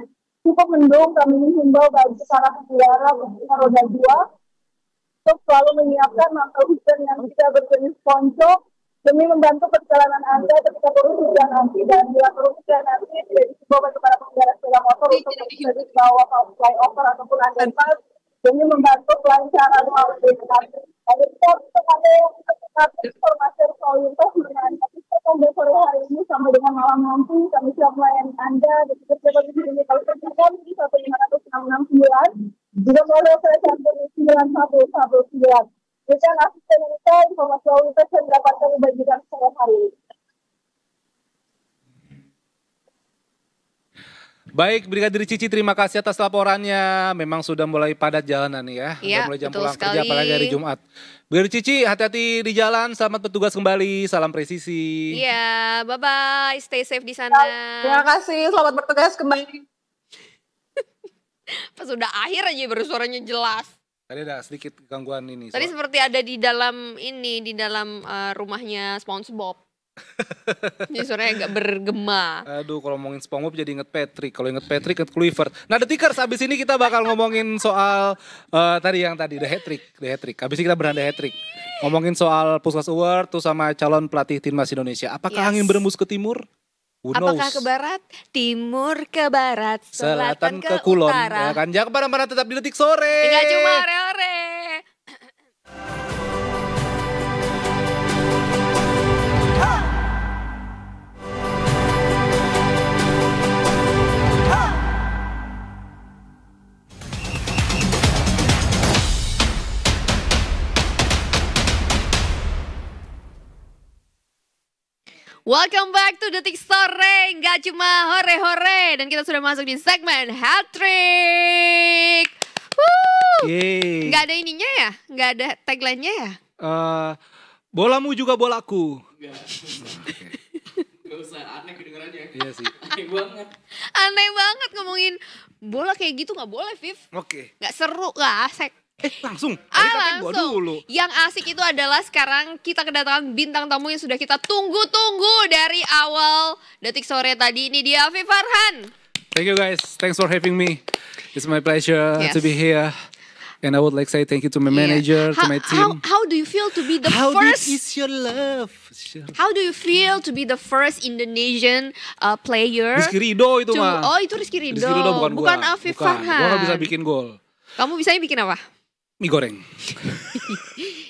cukup mendung, kami menghimbau bagi para pengendara khususnya roda 2 untuk selalu menyiapkan mantel hujan yang tidak berjenis ponco demi membantu perjalanan Anda ketika turun hujan nanti. Dan bila turun hujan nanti tidak dihimbau bagi para pengendara sepeda motor untuk bisa dibawa ke flyover ataupun underpass demi membantu kelancaran lalu lintas. Dan kita untuk ada yang tetap informasi lalu lintas mengenai pada sore hari ini sampai dengan malam nanti kami siap melayani Anda di sekitar di sini kalau terjadi di 15669 juga melalui telepon 9119. Kita asisten kita informasi lalu lintas yang dapat kami bagikan sore hari ini. Baik, Brigadir Cici, terima kasih atas laporannya. Memang sudah mulai padat jalanan nih ya. Iya, Udah mulai jam betul pulang kerja, sekali. apalagi hari Jumat. Brigadir Cici, hati-hati di jalan. Selamat bertugas kembali. Salam presisi. Iya, bye-bye. Stay safe di sana. Terima kasih, selamat bertugas kembali. Pas udah akhir aja baru suaranya jelas. Tadi ada sedikit gangguan ini. Tadi seperti ada di dalam rumahnya SpongeBob. Jadi suaranya agak bergema. Aduh, kalau ngomongin SpongeBob jadi inget Patrick. Kalau inget Patrick, inget Kluivert. Nah, Detikers, abis ini kita bakal ngomongin soal The hat-trick. Abis ini kita beranda hat-trick. Ngomongin soal Puskas Award tuh sama calon pelatih timnas Indonesia. Apakah Yes. angin berembus ke timur? Who Apakah knows? ke barat, timur ke barat, Selatan ke kulon, ya utara. kan? Jangan kemana-mana, tetap di Detik Sore. Enggak cuma ore-ore. Welcome back to Detik Sore, nggak cuma hore-hore. Dan kita sudah masuk di segmen Hat Trick. Woo! Yeay. Nggak ada ininya ya? Nggak ada tagline-nya ya? Bolamu juga bolaku. Gak usah aneh kedengerannya. Iya sih. Aneh banget. Aneh banget ngomongin bola kayak gitu, nggak boleh, Viv. Oke. Nggak seru, nggak asik. Langsung. Tadi katanya gua Langsung. dulu. Yang asik itu adalah sekarang kita kedatangan bintang tamu yang sudah kita tunggu-tunggu dari awal Detik Sore tadi. Ini dia Afif Farhan. Thank you guys. Thanks for having me. It's my pleasure Yes. to be here. And I would like to say thank you to my manager, to my team. How do you feel to be the How first? this is your love? How do you feel to be the first Indonesian player? Rizky Ridho itu mah. Oh, itu Rizky Ridho. Rizky Ridho bukan gua. Afif Bukan. Farhan. Gua gak bisa bikin gol. Kamu bisanya bikin apa? Mie goreng.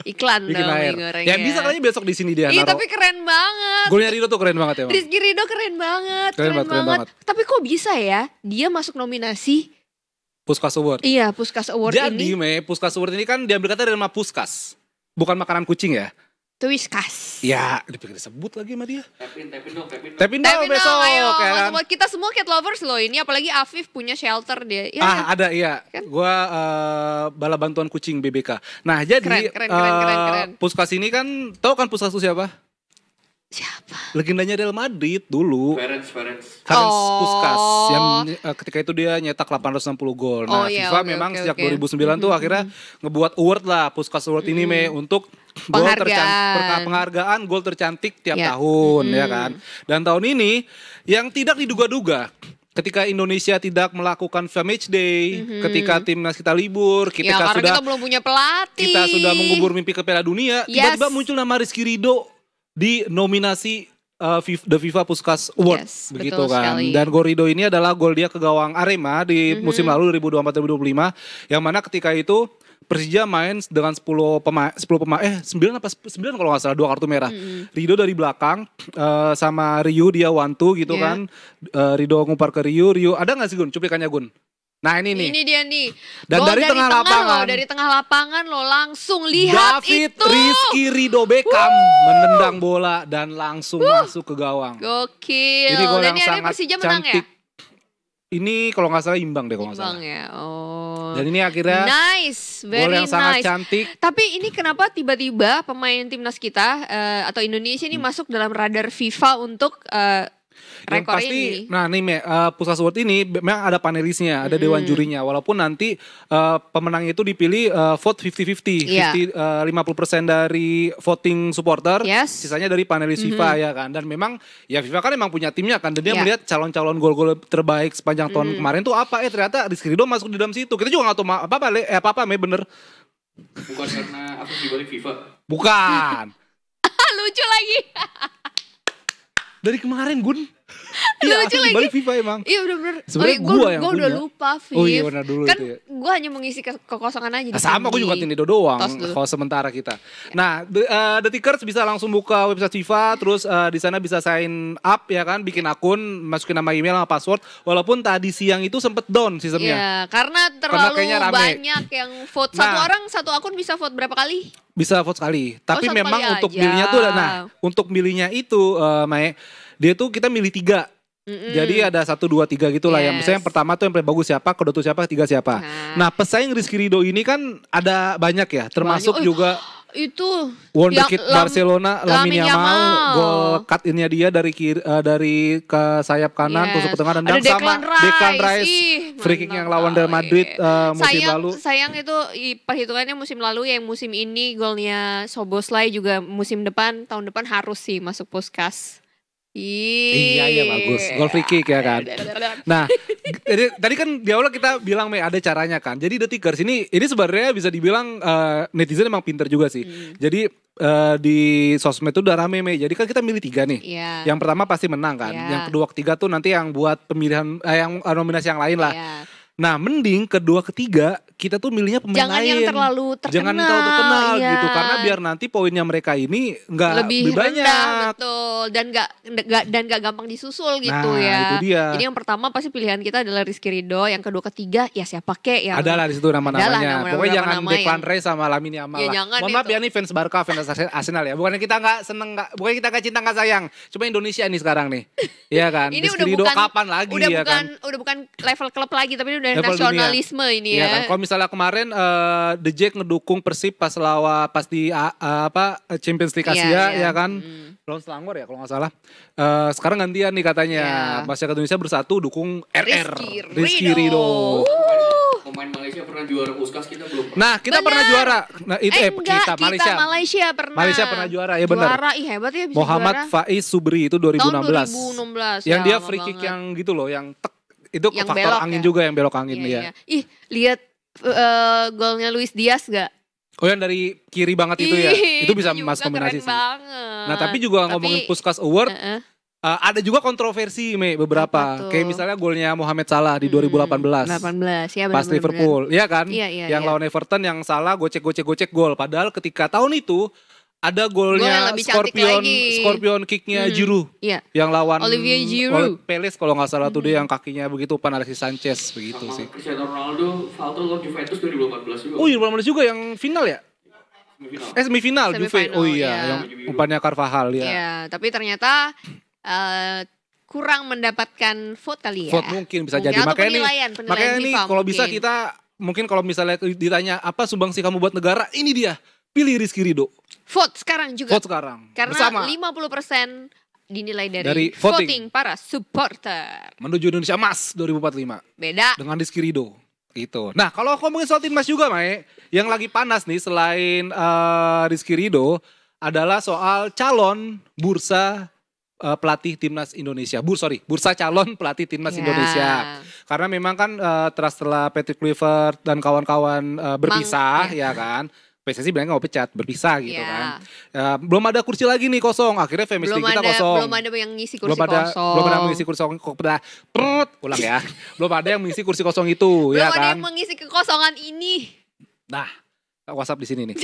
Iklan Bikin dong, air. mie goreng Ya bisa kayaknya besok di sini dia Iya, naruh. tapi keren banget. Golnya Ridho tuh keren banget ya. Rizky Ridho keren banget, Keren banget. Tapi kok bisa ya dia masuk nominasi? Puskas Award. Iya, Puskas Award Jadi ini. Puskas Award ini kan diambil kata dari nama Puskas. Bukan makanan kucing ya. Twiskas. Ya, dipikir disebut lagi sama dia. Tapin dong. Tapin dong besok ayo, ya kan. semua- kita semua cat lovers loh ini, apalagi Afif punya shelter dia. Ya, Ada iya. Kan? Gua bala bantuan kucing BBK. Nah, jadi Keren. Puskas ini kan tahu kan Puskas itu siapa? Siapa? Legendanya Real Madrid dulu. Ferenc. Ferenc Oh. Puskas yang ketika itu dia nyetak 860 gol. Nah, Oh, iya, FIFA oke, memang oke, sejak oke. 2009 tuh akhirnya ngebuat award lah Puskas Award ini untuk gol Penghargaan. penghargaan gol tercantik tiap Ya. tahun ya kan. Dan tahun ini yang tidak diduga-duga ketika Indonesia tidak melakukan FIFA Match Day, ketika timnas kita libur, Ya, karena kita belum punya pelatih. kita sudah mengubur mimpi ke Piala Dunia, Yes. tiba-tiba muncul nama Rizky Ridho di nominasi The FIFA Puskas Award. Yes, begitu betul kan. sekali. Dan gol Ridho ini adalah gol dia ke gawang Arema di musim lalu 2024-2025 yang mana ketika itu Persija main dengan 10 pemain 9 kalau nggak salah 2 kartu merah. Ridho dari belakang sama Ryu dia one two gitu Yeah. kan. Ridho ngumpan ke Ryu ada nggak sih Gun cuplikannya Gun? Nah ini nih. Ini dia nih. Dan Gol dari tengah lapangan. Dari tengah lapangan lo langsung lihat David itu. Rizky Ridho Beckham menendang bola dan langsung masuk ke gawang. Gokil. Ini gol Dan yang ini akhirnya sangat Persija menang cantik. ya? Ini kalau nggak salah imbang deh kalau nggak Imbang salah. ya. Oh. Dan ini akhirnya Nice, gol very yang sangat nice. cantik. Tapi ini kenapa tiba-tiba pemain timnas kita atau Indonesia ini masuk dalam radar FIFA untuk Yang rekor pasti, ini? nah nih Puskas Award ini memang ada panelisnya, ada dewan jurinya. Walaupun nanti pemenang itu dipilih vote 50-50, Iya. 50% dari voting supporter, Yes. sisanya dari panelis FIFA ya kan. Dan memang ya FIFA kan emang punya timnya kan, dan dia Iya. melihat calon-calon gol-gol terbaik sepanjang tahun kemarin tuh apa? Ternyata Rizky Ridho masuk di dalam situ. Kita juga nggak tahu apa-apa, bener. Bukan karena aku dibalik FIFA. Bukan. Lucu lagi. Dari kemarin Gun. Iya, Lucu asli lagi. balik FIFA emang. Iya bener-bener. Sebenarnya gue gua yang udah punya. lupa, Viv. Oh iya, benar dulu kan itu ya. gue hanya mengisi kekosongan aja. Nah, sama aku juga tim Ridho doang Tos dulu. kalau sementara kita. Nah, Detikers bisa langsung buka website FIFA, terus di sana bisa sign up ya kan, bikin akun, masukin nama email sama password. Walaupun tadi siang itu sempet down sistemnya. Iya, karena terlalu kayaknya rame. banyak yang vote. Satu Nah. orang satu akun bisa vote berapa kali? Bisa vote sekali. Tapi satu memang kali untuk aja. milihnya tuh untuk milihnya itu Mae, dia tuh kita milih 3. Jadi ada 1, 2, 3 gitu lah. Yang Yes. misalnya yang pertama tuh yang paling bagus siapa, kedua tuh siapa, ketiga siapa. Nah, pesaing Rizky Ridho ini kan ada banyak ya, termasuk Banyak. juga Itu Wonderkid yang Barcelona, Lamine Yamal, gol cut in-nya dia dari dari ke sayap kanan, Yes. tusuk ke tengah Ada nendang sama Declan Ih, Rice, free kick yang lawan mantap Real Madrid kali. musim lalu. Sayang itu perhitungannya musim lalu, yang musim ini golnya Soboslai juga musim depan, tahun depan harus sih masuk Puskas. Iya bagus. Gol free kick ya kan. Nah, jadi tadi kan di awal kita bilang ada caranya kan. Jadi Detikers ini sebenarnya bisa dibilang netizen emang pinter juga sih. Jadi di sosmed tuh udah rame Jadi kan kita milih 3 nih. Yang pertama pasti menang kan. Yang kedua ketiga tuh nanti yang buat pemilihan yang nominasi yang lain lah. Nah, mending kedua ketiga kita tuh milihnya pemain Jangan lain. yang terlalu terkenal. Jangan yang terlalu terkenal gitu, karena biar nanti poinnya mereka ini nggak lebih banyak. Rendah, betul. Dan nggak gampang disusul gitu ya. Itu dia. Jadi yang pertama pasti pilihan kita adalah Rizky Ridho, yang kedua ketiga ya siapa kek yang Adalah di situ nama-namanya. Pokoknya jangan Declan Rice sama Lamine Yamal Ya, lah. Mohon maaf ya nih fans Barca, fans Arsenal ya. Bukannya kita nggak seneng, bukannya kita nggak cinta nggak sayang. Cuma Indonesia nih sekarang nih. Iya kan. Ini Rizky Ridho kapan lagi ya kan? Udah bukan level klub lagi, tapi udah Level nasionalisme dunia. ini Iya ya. kan. Kalau misalnya kemarin The Jack ngedukung Persib pas di Champions League Asia ya kan. Lawan Selangor ya kalau nggak salah. Sekarang gantian nih katanya. Masyarakat Indonesia bersatu dukung RR Rizky Ridho. Pemain Malaysia pernah juara Puskas, kita belum pernah. Nah, kita pernah juara. Nah, itu Enggak, kita Malaysia pernah. Malaysia pernah juara ya benar. Juara, hebat ya bisa Muhammad juara. Faiz Subri itu 2016. Tahun 2016. Yang ya, dia lama free kick banget. yang gitu loh, yang tek itu Yang faktor belok angin ya? juga yang belok angin Iya, ya. iya. Ih, lihat golnya Luis Diaz gak? Oh yang dari kiri banget itu ya. Itu bisa juga masuk kombinasi keren sih. banget. Nah, tapi juga ngomongin Puskas Award, ada juga kontroversi beberapa. Apa tuh? Kayak misalnya golnya Mohamed Salah di 2018. 18 ya Pas benar-benar. Liverpool, ya kan? Iya, yang iya. lawan Everton yang Salah gocek gol. Padahal ketika tahun itu ada Gol yang golnya lebih cantik lagi. Scorpion kicknya Giroud. Iya. Yang lawan Olivier Giroud. Palace kalau nggak salah tuh dia yang kakinya begitu pan Alexis Sanchez begitu Sama sih. Cristiano Ronaldo, Valdo lawan Juventus 2014 juga. Oh iya 2018 juga yang final ya? Semifinal. Semifinal Juve. Semifinal, Oh iya, iya. yang umpannya Carvajal ya. Iya, tapi ternyata kurang mendapatkan vote kali ya. Vote mungkin bisa jadi. Atau Makanya penilaian nih FIFA kalau bisa mungkin. kita mungkin kalau misalnya ditanya apa sumbangsi kamu buat negara, ini dia. Pilih Rizky Ridho. Vote sekarang juga. Vote sekarang. Karena Bersama 50% dinilai dari Dari voting para supporter. menuju Indonesia Emas 2045 Beda. dengan Rizky Ridho. Gitu. Nah, kalau ngomongin soal timnas juga, Mae, yang lagi panas nih selain Rizky Ridho adalah soal calon bursa pelatih timnas Indonesia. Bursa calon pelatih timnas Ya. Indonesia. Karena memang kan setelah Patrick Kluivert dan kawan-kawan berpisah, ya kan. PSSI bilangnya mau pecat, berpisah gitu Ya. kan. Belum ada kursi lagi nih kosong. Akhirnya Femis League kita kosong. Belum ada yang ngisi kursi Belum ada mengisi kursi kosong. Ulang ya. Belum ada yang mengisi kursi kosong itu, Belum ya ada kan. yang mengisi kekosongan ini. Nah, WhatsApp di sini nih.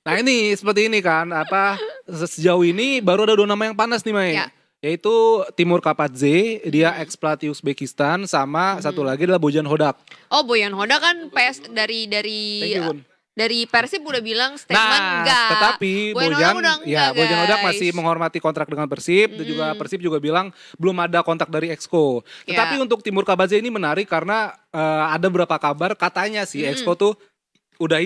Nah ini seperti ini kan, sejauh ini baru ada 2 nama yang panas nih, Mai. Ya. Yaitu Timur Kapadze, dia ex pelatih Uzbekistan, sama satu lagi adalah Bojan Hodak. Oh, Boyan Hoda kan dari Thank you, Bun. dari Persib udah bilang statement Nah, enggak. tetapi Boyan Bojan, Hodak udah enggak, Bojan Hodak guys. masih menghormati kontrak dengan Persib dan juga Persib juga bilang belum ada kontak dari Exco. Ya. Tetapi untuk Timur Kapadze ini menarik karena ada beberapa kabar katanya si Exco tuh udah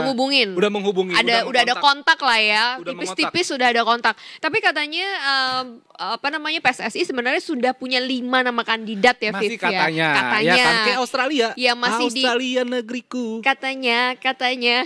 ngubungin. udah menghubungi, Udah ada kontak lah ya. Udah Tipis-tipis sudah ada kontak. Tapi katanya PSSI sebenarnya sudah punya 5 nama kandidat ya, masih Viv, katanya, ya. ya kan kayak Australia. Ya, masih Australia negeriku. Katanya.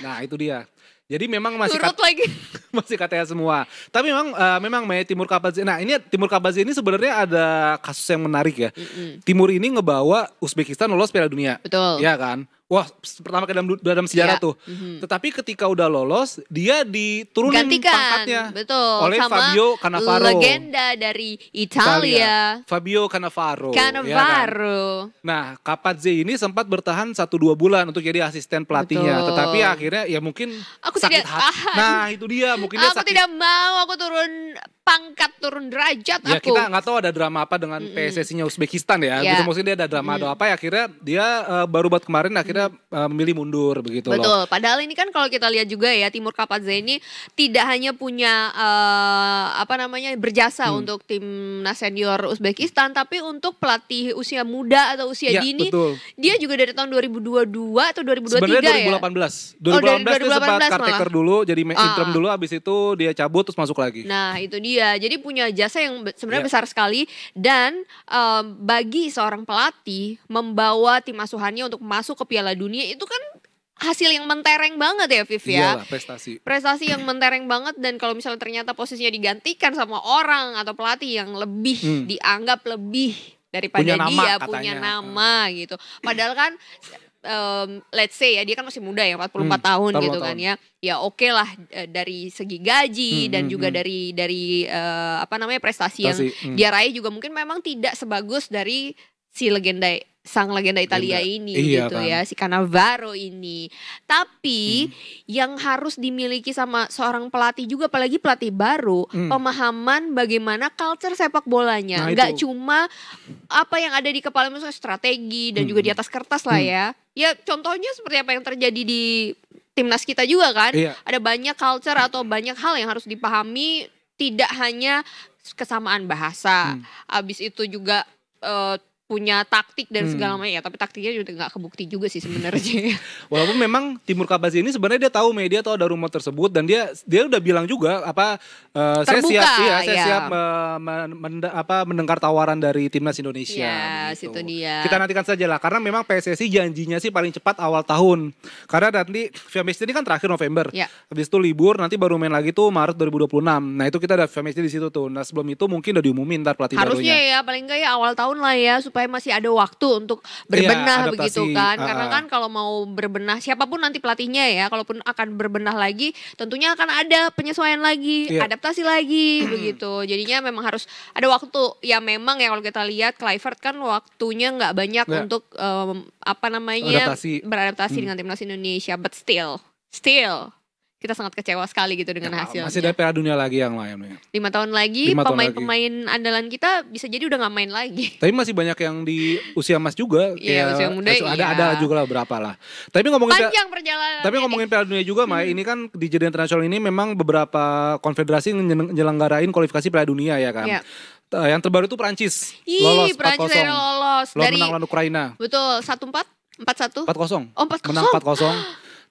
Nah, itu dia. Jadi memang masih Turut lagi. masih katanya semua. Tapi memang Timur Kapadze. Nah, ini Timur Kapadze ini sebenarnya ada kasus yang menarik ya. Timur ini ngebawa Uzbekistan lolos Piala Dunia. Betul. Iya kan? Wah, pertama kali dalam sejarah Iya. tuh. Tetapi ketika udah lolos, dia diturunin Gantikan. pangkatnya Betul. oleh Sama Fabio Cannavaro. legenda dari Italia. Fabio Cannavaro. ya kan? Cannavaro. Nah, Kapadze ini sempat bertahan 1-2 bulan untuk jadi asisten pelatihnya. Betul. Tetapi akhirnya ya mungkin Aku sakit tidak hati. tahan. Nah, itu dia. Mungkin dia Aku sakit. tidak mau, aku turun pangkat, turun derajat Ya aku. kita nggak tahu ada drama apa dengan PSSI-nya Uzbekistan ya. Ya. Gitu, maksudnya dia ada drama atau apa ya. Akhirnya dia baru buat kemarin akhirnya memilih mundur begitu loh. Betul, padahal ini kan kalau kita lihat juga ya, Timur Kapadze ini tidak hanya punya berjasa untuk timnas senior Uzbekistan, tapi untuk pelatih usia muda atau usia Iya, dini, betul. dia juga dari tahun 2022 atau 2023 Sebenarnya ya. 2018. Oh, dari 2018 dia sempat 2018 caretaker dulu, jadi interim Ah. dulu, habis itu dia cabut terus masuk lagi. Nah itu dia, jadi punya jasa yang sebenarnya Iya. besar sekali. Dan bagi seorang pelatih membawa tim asuhannya untuk masuk ke Piala Dunia itu kan hasil yang mentereng banget ya Viv ya. Iyalah, prestasi. Prestasi yang mentereng banget, dan kalau misalnya ternyata posisinya digantikan sama orang atau pelatih yang lebih dianggap lebih daripada Punya nama, dia katanya. punya nama gitu. Padahal kan let's say ya dia kan masih muda ya 44 tahun 44 gitu kan tahun. ya. Ya oke lah dari segi gaji dan juga dari apa namanya prestasi yang dia raih juga mungkin memang tidak sebagus dari sang legenda Italia ini Iya gitu kan. ya, si Cannavaro ini. Tapi yang harus dimiliki sama seorang pelatih juga, apalagi pelatih baru, pemahaman bagaimana culture sepak bolanya. Nah, Nggak itu. cuma apa yang ada di kepala, misalnya strategi dan juga di atas kertas lah ya. Ya contohnya seperti apa yang terjadi di timnas kita juga kan. Iya. Ada banyak culture atau banyak hal yang harus dipahami, tidak hanya kesamaan bahasa. Habis itu juga punya taktik dan segala macam ya, tapi taktiknya juga nggak kebukti juga sih sebenarnya. Walaupun memang Timur Kabazi ini sebenarnya dia tahu media tahu ada rumor tersebut, dan dia udah bilang juga saya Terbuka, siap mendengar tawaran dari timnas Indonesia. Yes, gitu. itu dia. Kita nantikan saja lah, karena memang PSSI janjinya sih paling cepat awal tahun. Karena nanti FIFA Match ini kan terakhir November. Ya. Habis itu libur, nanti baru main lagi tuh Maret 2026. Nah, itu kita ada FIFA Match di situ tuh. Nah, sebelum itu mungkin udah diumumin ntar pelatih Harusnya barunya. ya paling enggak ya awal tahun lah ya, supaya masih ada waktu untuk berbenah Iya, begitu adaptasi. kan. Karena kan kalau mau berbenah siapapun nanti pelatihnya ya, kalaupun akan berbenah lagi tentunya akan ada penyesuaian lagi, Iya. adaptasi lagi begitu. Jadinya memang harus ada waktu. Ya memang ya kalau kita lihat Kluivert kan waktunya nggak banyak Iya. untuk beradaptasi dengan timnas Indonesia, but still kita sangat kecewa sekali gitu dengan hasilnya. Masih ada Piala Dunia lagi yang lain. 5 tahun lagi 5 tahun pemain-pemain andalan kita bisa jadi udah nggak main lagi. Tapi masih banyak yang di usia emas juga. Iya, usia muda, ada juga lah berapa lah. Tapi ngomongin Panjang perjalanan. Tapi ngomongin Piala Dunia juga, Mai, ini kan di jeda internasional ini memang beberapa konfederasi menyelenggarain kualifikasi Piala Dunia ya kan. Iya. Yang terbaru itu Prancis, lolos 4-0. Prancis akhirnya lolos dari menang lawan Ukraina. betul 1-4, 4-1. 4-0. Oh, 4-0. Menang 4-0.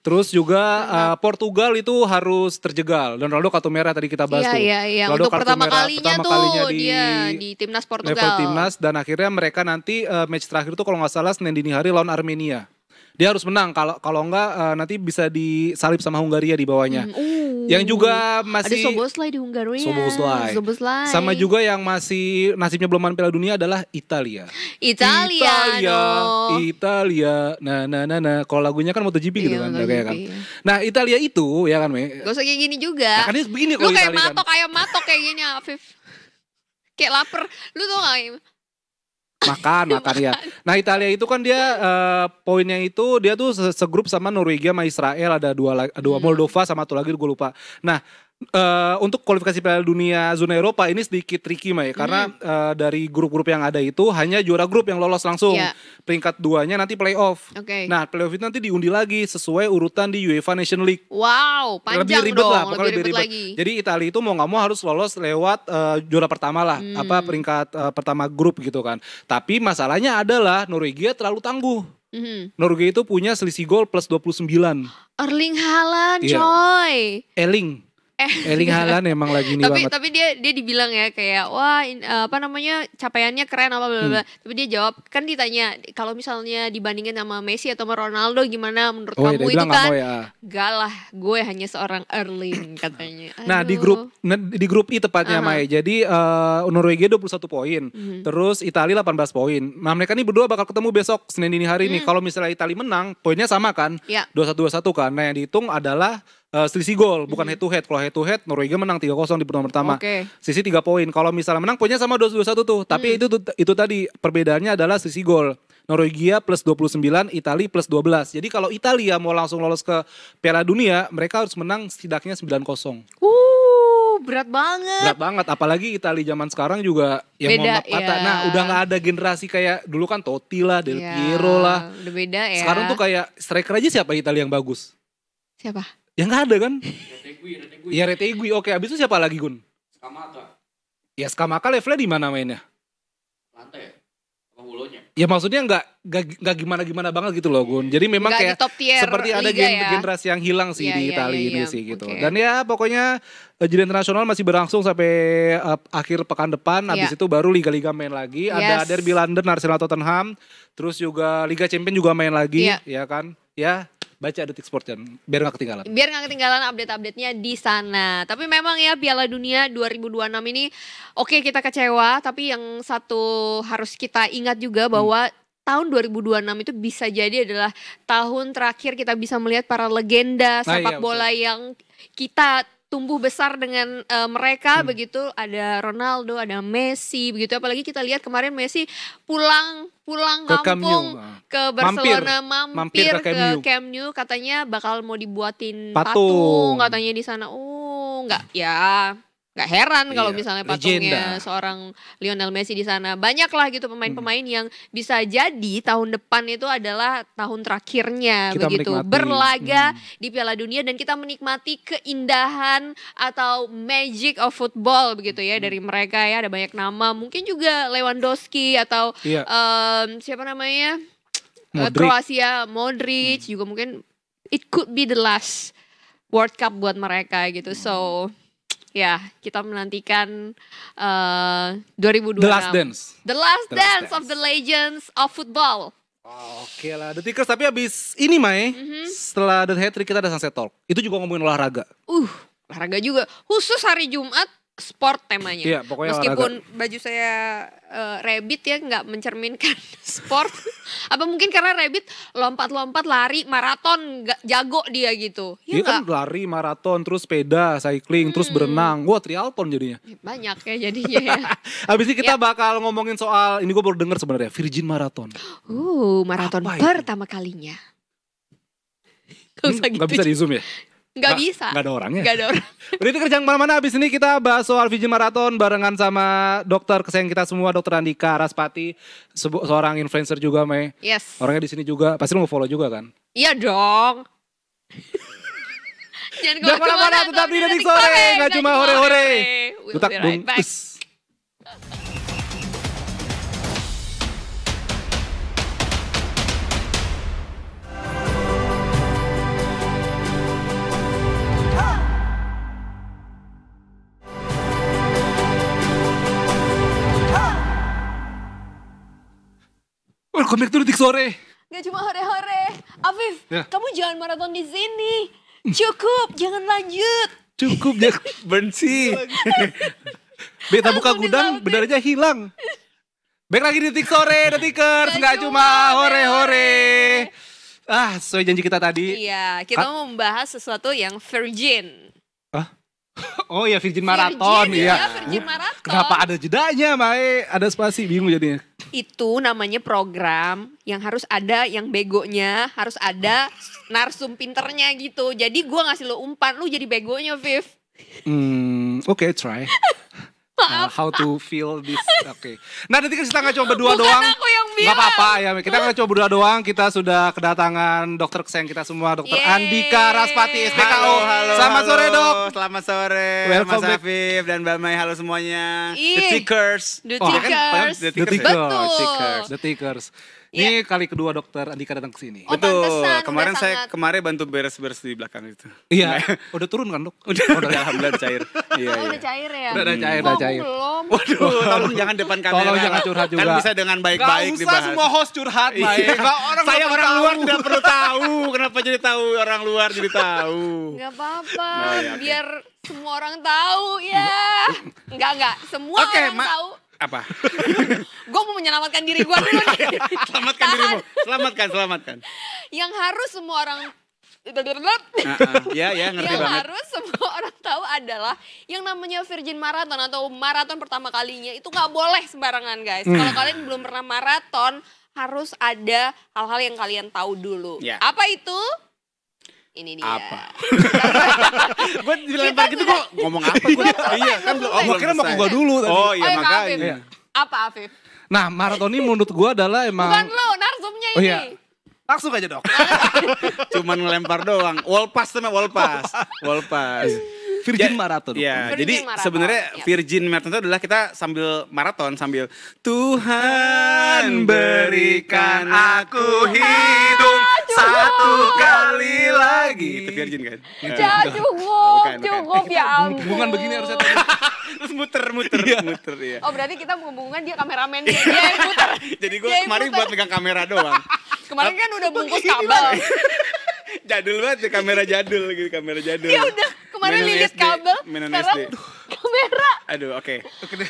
Terus juga Portugal itu harus terjegal, dan Ronaldo kartu merah tadi kita bahas tuh. Iya. Ronaldo Untuk kartu pertama merah, kalinya dia di timnas Portugal. level timnas, dan akhirnya mereka nanti match terakhir itu kalau nggak salah Senin dini hari lawan Armenia. Dia harus menang, kalau enggak nanti bisa disalib sama Hungaria di bawahnya. Yang juga masih ada Szoboszlai di Hungaria. Szoboszlai. Szoboszlai. Sama juga yang masih nasibnya belum main Piala Dunia adalah Italia. Italia. Nah. Kalau lagunya kan MotoGP gitu kan, MotoGP. kayak kan. Nah, Italia itu ya kan, Me. Gak usah kayak gini juga. Nah, kan dia begini Lu kalau kayak Italia kan. ayam matok kayak gini Afif. Kayak lapar. Lu tau gak? Makan ya. Nah, Italia itu kan dia poinnya itu dia tuh segrup sama Norwegia sama Israel, ada dua Moldova sama satu lagi gue lupa. Nah, untuk kualifikasi Piala Dunia zona Eropa ini sedikit tricky, Mai, karena dari grup-grup yang ada itu hanya juara grup yang lolos langsung. Iya. Peringkat 2-nya nanti playoff. Oke. Nah, playoff itu nanti diundi lagi sesuai urutan di UEFA Nation League. Wow, panjang Lebih ribet dong, lah, pokoknya lebih ribet. lagi. Jadi Italia itu mau nggak mau harus lolos lewat juara pertama lah, peringkat pertama grup gitu kan. Tapi masalahnya adalah Norwegia terlalu tangguh. Norwegia itu punya selisih gol plus 29. Erling Haaland, Iya. coy. Erling Haaland emang lagi ini banget. Tapi dia dibilang ya kayak wah capaiannya keren apa bla bla. Tapi dia jawab, kan ditanya kalau misalnya dibandingin sama Messi atau sama Ronaldo gimana menurut Oh, kamu dia itu bilang kan? nggak mau ya. Gak lah, gue hanya seorang Erling katanya. Nah, di grup I tepatnya, Mai. Jadi Norwegia 21 poin. Terus Italia 18 poin. Nah, mereka ini berdua bakal ketemu besok Senin dini hari nih. Kalau misalnya Italia menang, poinnya sama kan? Iya. 21-21 kan. Nah, yang dihitung adalah selisih gol, bukan head to head. Kalau head to head Norwegia menang 3-0 di pertemuan pertama. Oke. Sisi 3 poin. Kalau misalnya menang poinnya sama 21 tuh. Tapi itu tadi perbedaannya adalah selisih gol. Norwegia plus 29, Italia plus 12. Jadi kalau Italia mau langsung lolos ke Piala Dunia, mereka harus menang setidaknya 9-0. Berat banget. Berat banget, apalagi Italia zaman sekarang juga yang Beda, mohon maaf kata. ya. Nah, udah nggak ada generasi kayak dulu kan Totti lah, Del Piero lah. Udah beda ya. Sekarang tuh kayak striker aja siapa Italia yang bagus? Siapa? Ya nggak ada kan? Retegui. Ya Retegui, oke. Abis itu siapa lagi, Gun? Skamaka. Ya Skamaka levelnya di mana mainnya? Lantai ya? Apa bulonya? Ya maksudnya nggak gimana banget gitu loh, Gun. Jadi memang Nggak kayak di top tier seperti ada liga ya. generasi yang hilang sih Iya, di iya, Italia iya, ini iya. sih gitu. Oke. Dan ya pokoknya jeda internasional masih berlangsung sampai akhir pekan depan. Habis Iya. itu baru liga-liga main lagi. Ada Derby London, Arsenal Tottenham. Terus juga Liga Champions juga main lagi, Iya. ya kan? Ya baca Detik Sport Jam biar gak ketinggalan. Biar nggak ketinggalan update-update-nya di sana. Tapi memang ya Piala Dunia 2026 ini oke kita kecewa, tapi yang satu harus kita ingat juga bahwa tahun 2026 itu bisa jadi adalah tahun terakhir kita bisa melihat para legenda sepak bola yang kita tumbuh besar dengan mereka begitu. Ada Ronaldo, ada Messi begitu. Apalagi kita lihat kemarin Messi pulang Ke kampung ke Barcelona, mampir ke ke Camp Nou, katanya bakal mau dibuatin Patung. patung katanya di sana. Oh, nggak heran kalau Iya, misalnya patungnya legenda. seorang Lionel Messi di sana. Banyak lah gitu pemain-pemain yang bisa jadi tahun depan itu adalah tahun terakhirnya Kita begitu menikmati. berlaga di Piala Dunia, dan kita menikmati keindahan atau magic of football begitu ya dari mereka ya. Ada banyak nama, mungkin juga Lewandowski atau Iya. siapa namanya Modric. Kroasia, Modric juga mungkin it could be the last World Cup buat mereka gitu. So ya, kita menantikan 2026. The Last Dance. The Last The Last Dance of Dance. the Legends of Football. Oke lah, Detikers, tapi abis ini Mai, setelah The Hat Trick kita ada Sunset Talk. Itu juga ngomongin olahraga. Olahraga juga. Khusus hari Jumat, sport temanya. Iya, pokoknya Meskipun baju saya rabbit ya, nggak mencerminkan sport. Apa mungkin karena rabbit lompat-lompat, lari, maraton, nggak jago dia gitu. Iya Iya kan nggak? lari, maraton, terus sepeda, cycling, terus berenang. Wah, triathlon jadinya. Banyak ya jadinya ya. Habis ini kita bakal ngomongin soal, ini gue baru denger sebenarnya, Virgin Marathon. Maraton Apa itu? pertama kalinya. Gak usah gitu. Gak bisa di zoom ya? Nggak bisa. Gak ada orangnya. Nggak ada orang. Udah itu kerjaan mana-mana, abis ini kita bahas soal Virgin Marathon barengan sama dokter kesayangan kita semua, Dokter Andika Raspati, seorang influencer juga, Mei. Yes. Orangnya di sini juga, pasti lo nge-follow juga kan? Iya dong. Jangan kemana-mana, tetap di Detik Sore, nggak cuma hore-hore. We'll Dutak be dung, right back. us. Welcome back to Detik Sore. Gak cuma hore-hore. Afif, Ya. kamu jangan maraton di sini. Cukup, jangan lanjut. Cukup dia bensin. Beta buka Langsung gudang, disautin. benar aja hilang. Baik lagi di Detik Sore, Detikers, Nggak nggak cuma cuma hore-hore. Sesuai janji kita tadi. Iya, kita mau membahas sesuatu yang virgin. Oh iya, Virgin Marathon. Virgin, Iya. ya, Virgin Marathon. Kenapa ada jedanya, Mae? Ada spasi, bingung jadinya. Itu namanya program yang harus ada yang begonya, harus ada narsum pinternya gitu. Jadi gua ngasih lo umpan, lu jadi begonya, Viv. Oke, try. How to feel this? Oke. Nah, nanti kita nggak cuma berdua Bukan doang. aku yang Nggak bilang. apa-apa ya, kita nggak cuma berdua doang. Kita sudah kedatangan dokter kesayangan kita semua, Dokter Yeay. Andika Raspati, SPKO. Halo, Selamat sore, Dok. Selamat sore, Welcome Mas back. Afif dan Mbak Mai. Halo semuanya. Ih. The Tickers. The Oh, kan Tickers. The The Tickers. Tickers. Betul. The Tickers. Ini kali kedua Dokter Andika datang ke sini. Oh, Betul. pantesan, Kemarin udah saya sangat- kemarin bantu beres-beres di belakang itu. Iya. Udah turun kan, Dok? Udah, alhamdulillah cair. Iya, Oh, iya. udah cair ya? Udah cair, Kok udah aku cair. belum? Waduh, tolong jangan depan kamera. Tolong jangan curhat juga. Kan bisa dengan baik-baik Gak usah dibahas. semua host curhat, Mae. Iya. Nggak, orang Saya nggak orang perlu luar tahu. tidak perlu tahu. Kenapa jadi tahu orang luar jadi tahu? Gak apa-apa, Oh, iya, oke. biar semua orang tahu ya. Enggak, semua Oke, orang tahu. Apa? Gue mau menyelamatkan diri gue dulu nih. Selamatkan dirimu. Selamatkan. Yang harus semua orang Ya, ngerti yang banget. harus semua orang tahu adalah yang namanya Virgin Marathon atau maraton pertama kalinya itu nggak boleh sembarangan, guys. Kalau kalian belum pernah maraton, harus ada hal-hal yang kalian tahu dulu. Ya. Apa itu? Ini dia. Apa? Gue dilempar gitu gue ngomong apa gue? Iya kan belum. Oh, gua kira mau ke gua dulu tadi. Oh iya Oh, ya, Kak Afif. makanya. Apa, Afif? Nah, maraton ini menurut gua adalah emang... Bukan lo, narsumnya Oh ini. iya. Langsung aja, Dok. Cuman ngelempar doang. Wall pass namanya wall pass. Wall pass. Virgin Ya, Marathon. Iya, Virgin jadi Marathon, sebenarnya ya. Virgin Marathon itu adalah kita sambil maraton sambil Tuhan berikan aku hidup satu kali lagi. Itu Virgin kan? Ya, cukup, Bukan. cukup ya ampun. Hubungan begini harusnya tadi. Terus muter ya. Oh, berarti kita menghubungkan dia kameramen dia yang muter. Jadi gue Dia yang kemarin muter. buat megang kamera doang. Kemarin kan udah bungkus kabel. Jadul banget ya, kamera jadul gitu, kamera jadul. Ya udah, kemarin Mainan lilit SD, kabel, mainan sekarang SD. kamera. Aduh, oke.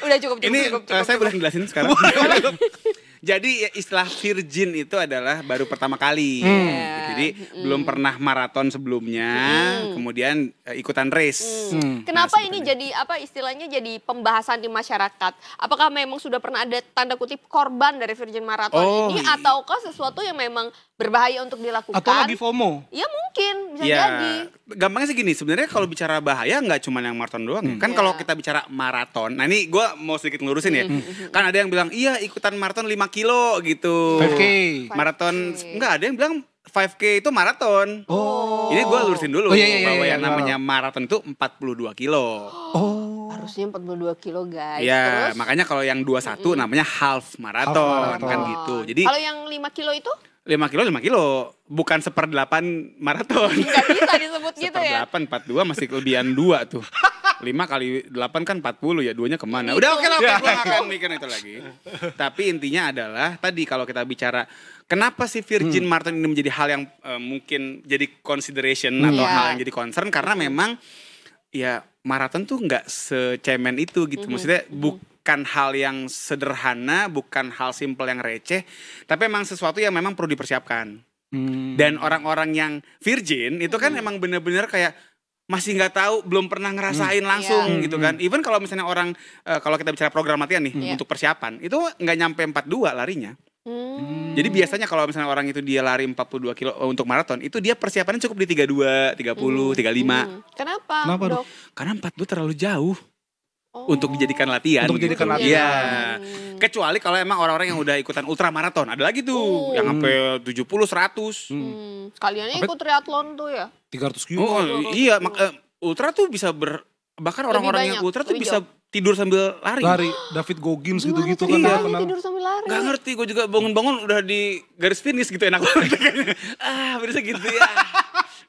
Udah cukup. Ini saya boleh jelasin sekarang. Jadi istilah virgin itu adalah baru pertama kali. Jadi belum pernah maraton sebelumnya, kemudian ikutan race. Kenapa Nah, ini jadi apa istilahnya jadi pembahasan di masyarakat? Apakah memang sudah pernah ada tanda kutip korban dari Virgin Marathon Oh, ini ataukah sesuatu yang memang berbahaya untuk dilakukan? Atau lagi FOMO? Ya mungkin bisa Ya, jadi. gampangnya sih gini, sebenarnya kalau bicara bahaya nggak cuma yang maraton doang ya. Kan kalau kita bicara maraton, nah ini gue mau sedikit ngelurusin ya. Kan ada yang bilang, iya ikutan maraton 5 kilo gitu. 5K. Maraton, enggak, ada yang bilang 5K itu maraton. Oh. Ini gue lurusin dulu Oh, iya, bahwa iya, yang iya. namanya maraton itu 42 kilo. Oh. Harusnya 42 kilo guys. Ya, Terus makanya kalau yang 21 namanya half maraton marathon. kan gitu. Jadi kalau yang 5 kilo itu 5 kilo, bukan 1/8 maraton. nggak bisa disebut gitu ya. 1/8, 42 masih kelebihan 2 tuh. 5 kali 8 kan 40 ya, duanya kemana? Itu. Udah oke lah, gue gak akan mikir itu lagi. Tapi intinya adalah, tadi kalau kita bicara, kenapa sih Virgin Marathon ini menjadi hal yang mungkin jadi consideration atau Iya. hal yang jadi concern, karena memang ya maraton tuh nggak secemen itu gitu. Maksudnya bukan hal yang sederhana, bukan hal simple yang receh, tapi memang sesuatu yang memang perlu dipersiapkan. Dan orang-orang yang virgin itu kan emang bener-bener kayak masih nggak tahu, belum pernah ngerasain langsung gitu kan. Even kalau misalnya orang kalau kita bicara program latihan nih untuk persiapan, itu nggak nyampe 42 larinya. Jadi biasanya kalau misalnya orang itu dia lari 42 kilo untuk maraton, itu dia persiapannya cukup di 32, 30, 35. Kenapa, Kenapa, Dok? Karena 42 terlalu jauh Oh. untuk dijadikan latihan. Untuk gitu. dijadikan Iya. latihan. Kecuali kalau emang orang-orang yang udah ikutan ultra maraton, ada lagi tuh yang sampai 70, 100. Sekaliannya ikut triathlon tuh ya. 300 kilo. Oh iya, ultra tuh bisa bahkan Lebih orang-orang banyak, yang ultra tuh lebih bisa tidur sambil lari. Lari, David Goggins Gimana gitu-gitu kan. ceritanya dia kenal. tidur sambil lari? Gak ngerti, gue juga bangun-bangun udah di garis finish gitu, enak banget kayaknya. Bisa gitu ya.